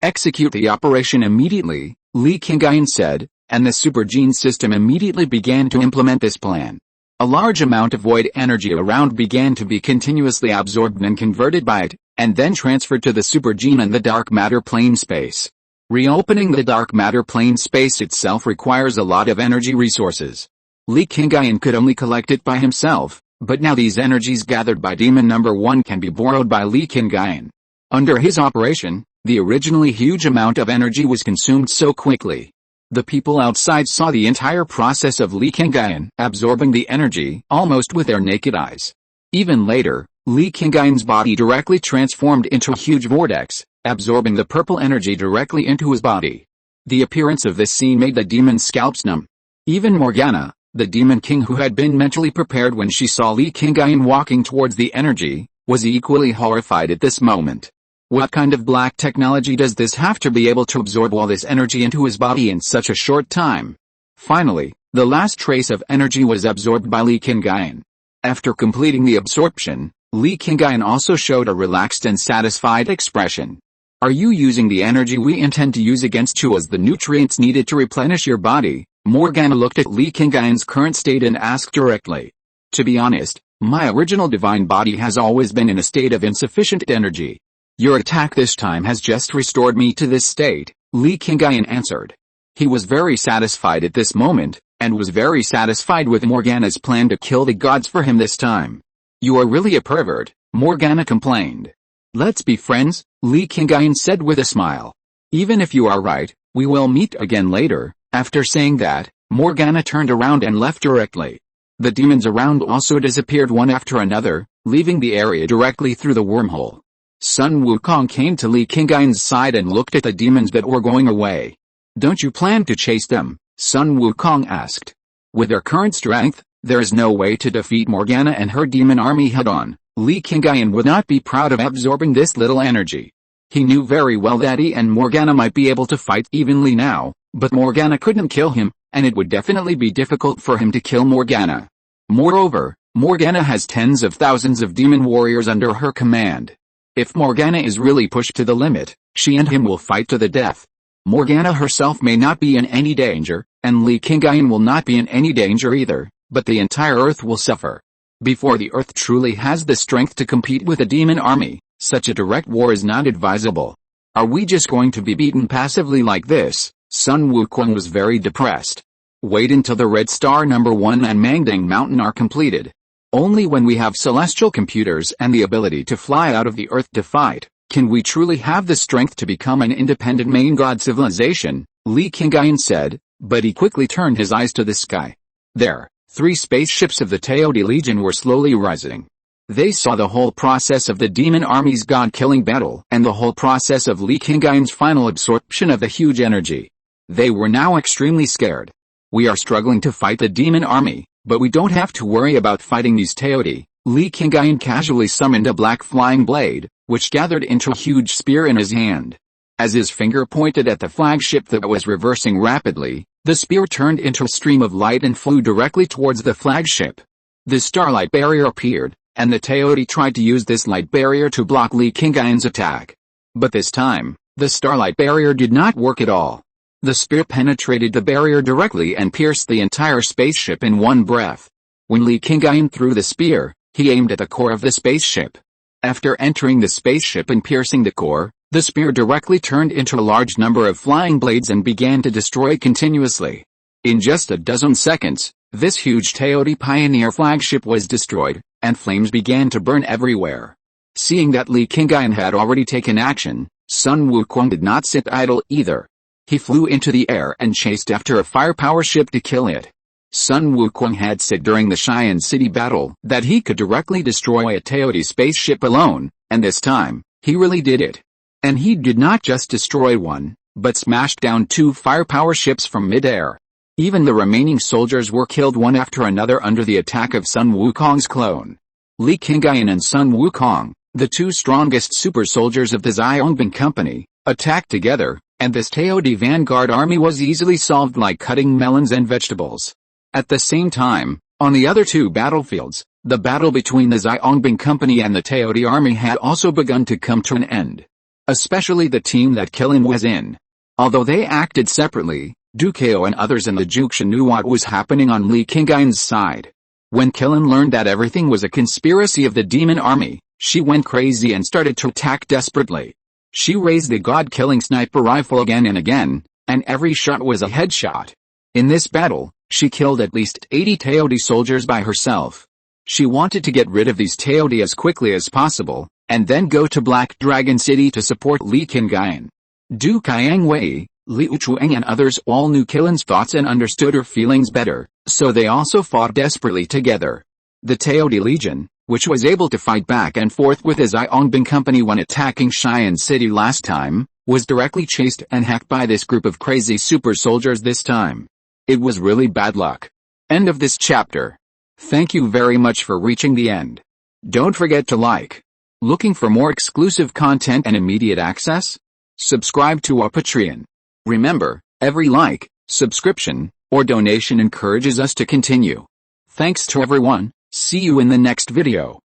Execute the operation immediately, Li Qingyun said, and the super gene system immediately began to implement this plan. A large amount of void energy around began to be continuously absorbed and converted by it, and then transferred to the super gene and the dark matter plane space. Reopening the dark matter plane space itself requires a lot of energy resources. Li Qingyun could only collect it by himself, but now these energies gathered by Demon Number 1 can be borrowed by Li Qingyun. Under his operation, the originally huge amount of energy was consumed so quickly. The people outside saw the entire process of Li Qingyun absorbing the energy almost with their naked eyes. Even later, Li Qingyun's body directly transformed into a huge vortex, absorbing the purple energy directly into his body. The appearance of this scene made the demon's scalps numb. Even Morgana, the Demon King who had been mentally prepared when she saw Li Qingyun walking towards the energy, was equally horrified at this moment. What kind of black technology does this have to be able to absorb all this energy into his body in such a short time? Finally, the last trace of energy was absorbed by Li Qingyun. After completing the absorption, Li Qingyun also showed a relaxed and satisfied expression. Are you using the energy we intend to use against you as the nutrients needed to replenish your body? Morgana looked at Li Qingyun's current state and asked directly. To be honest, my original divine body has always been in a state of insufficient energy. Your attack this time has just restored me to this state, Li Qingyun answered. He was very satisfied at this moment, and was very satisfied with Morgana's plan to kill the gods for him this time. You are really a pervert, Morgana complained. Let's be friends, Li Qingyun said with a smile. Even if you are right, we will meet again later. After saying that, Morgana turned around and left directly. The demons around also disappeared one after another, leaving the area directly through the wormhole. Sun Wukong came to Li Qingyun's side and looked at the demons that were going away. Don't you plan to chase them? Sun Wukong asked. With their current strength, there is no way to defeat Morgana and her demon army head-on. Li Qingyun would not be proud of absorbing this little energy. He knew very well that he and Morgana might be able to fight evenly now, but Morgana couldn't kill him, and it would definitely be difficult for him to kill Morgana. Moreover, Morgana has tens of thousands of demon warriors under her command. If Morgana is really pushed to the limit, she and him will fight to the death. Morgana herself may not be in any danger, and Li Qingyun will not be in any danger either, but the entire Earth will suffer. Before the Earth truly has the strength to compete with a demon army, such a direct war is not advisable. Are we just going to be beaten passively like this? Sun Wukong was very depressed. Wait until the Red Star Number 1 and Mangding Mountain are completed. Only when we have celestial computers and the ability to fly out of the Earth to fight, can we truly have the strength to become an independent main god civilization, Li Qingyun said, but he quickly turned his eyes to the sky. There, 3 spaceships of the Teodi Legion were slowly rising. They saw the whole process of the demon army's god-killing battle and the whole process of Li Qingyun's final absorption of the huge energy. They were now extremely scared. We are struggling to fight the demon army, but we don't have to worry about fighting these Teodi. Li Qingyun casually summoned a black flying blade, which gathered into a huge spear in his hand. As his finger pointed at the flagship that was reversing rapidly, the spear turned into a stream of light and flew directly towards the flagship. The starlight barrier appeared, and the Teodi tried to use this light barrier to block Li Qingyun's attack. But this time, the starlight barrier did not work at all. The spear penetrated the barrier directly and pierced the entire spaceship in one breath. When Li Qingyun threw the spear, he aimed at the core of the spaceship. After entering the spaceship and piercing the core, the spear directly turned into a large number of flying blades and began to destroy continuously. In just a dozen seconds, this huge Teodi Pioneer flagship was destroyed, and flames began to burn everywhere. Seeing that Li Qingyun had already taken action, Sun Wukong did not sit idle either. He flew into the air and chased after a firepower ship to kill it. Sun Wukong had said during the Xi'an City battle that he could directly destroy a Teodi spaceship alone, and this time, he really did it. And he did not just destroy one, but smashed down 2 firepower ships from mid-air. Even the remaining soldiers were killed one after another under the attack of Sun Wukong's clone. Li Qingyun and Sun Wukong, the 2 strongest super soldiers of the Xiaongbin Company, attacked together, and this Teodi vanguard army was easily solved like cutting melons and vegetables. At the same time, on the other 2 battlefields, the battle between the Xiaongbin Company and the Teodi army had also begun to come to an end. Especially the team that Qilin was in. Although they acted separately, Du Kao and others in the Juxia knew what was happening on Li Qingyun's side. When Qilin learned that everything was a conspiracy of the demon army, she went crazy and started to attack desperately. She raised the god-killing sniper rifle again and again, and every shot was a headshot. In this battle, she killed at least 80 Teodi soldiers by herself. She wanted to get rid of these Teodi as quickly as possible, and then go to Black Dragon City to support Li Qingyun. Du Qiangwei, Liu Chuang and others all knew Qilin's thoughts and understood her feelings better, so they also fought desperately together. The Teodi Legion, which was able to fight back and forth with the Xiaongbin Company when attacking Xi'an City last time, was directly chased and hacked by this group of crazy super soldiers this time. It was really bad luck. End of this chapter. Thank you very much for reaching the end. Don't forget to like. Looking for more exclusive content and immediate access? Subscribe to our Patreon. Remember, every like, subscription, or donation encourages us to continue. Thanks to everyone, see you in the next video.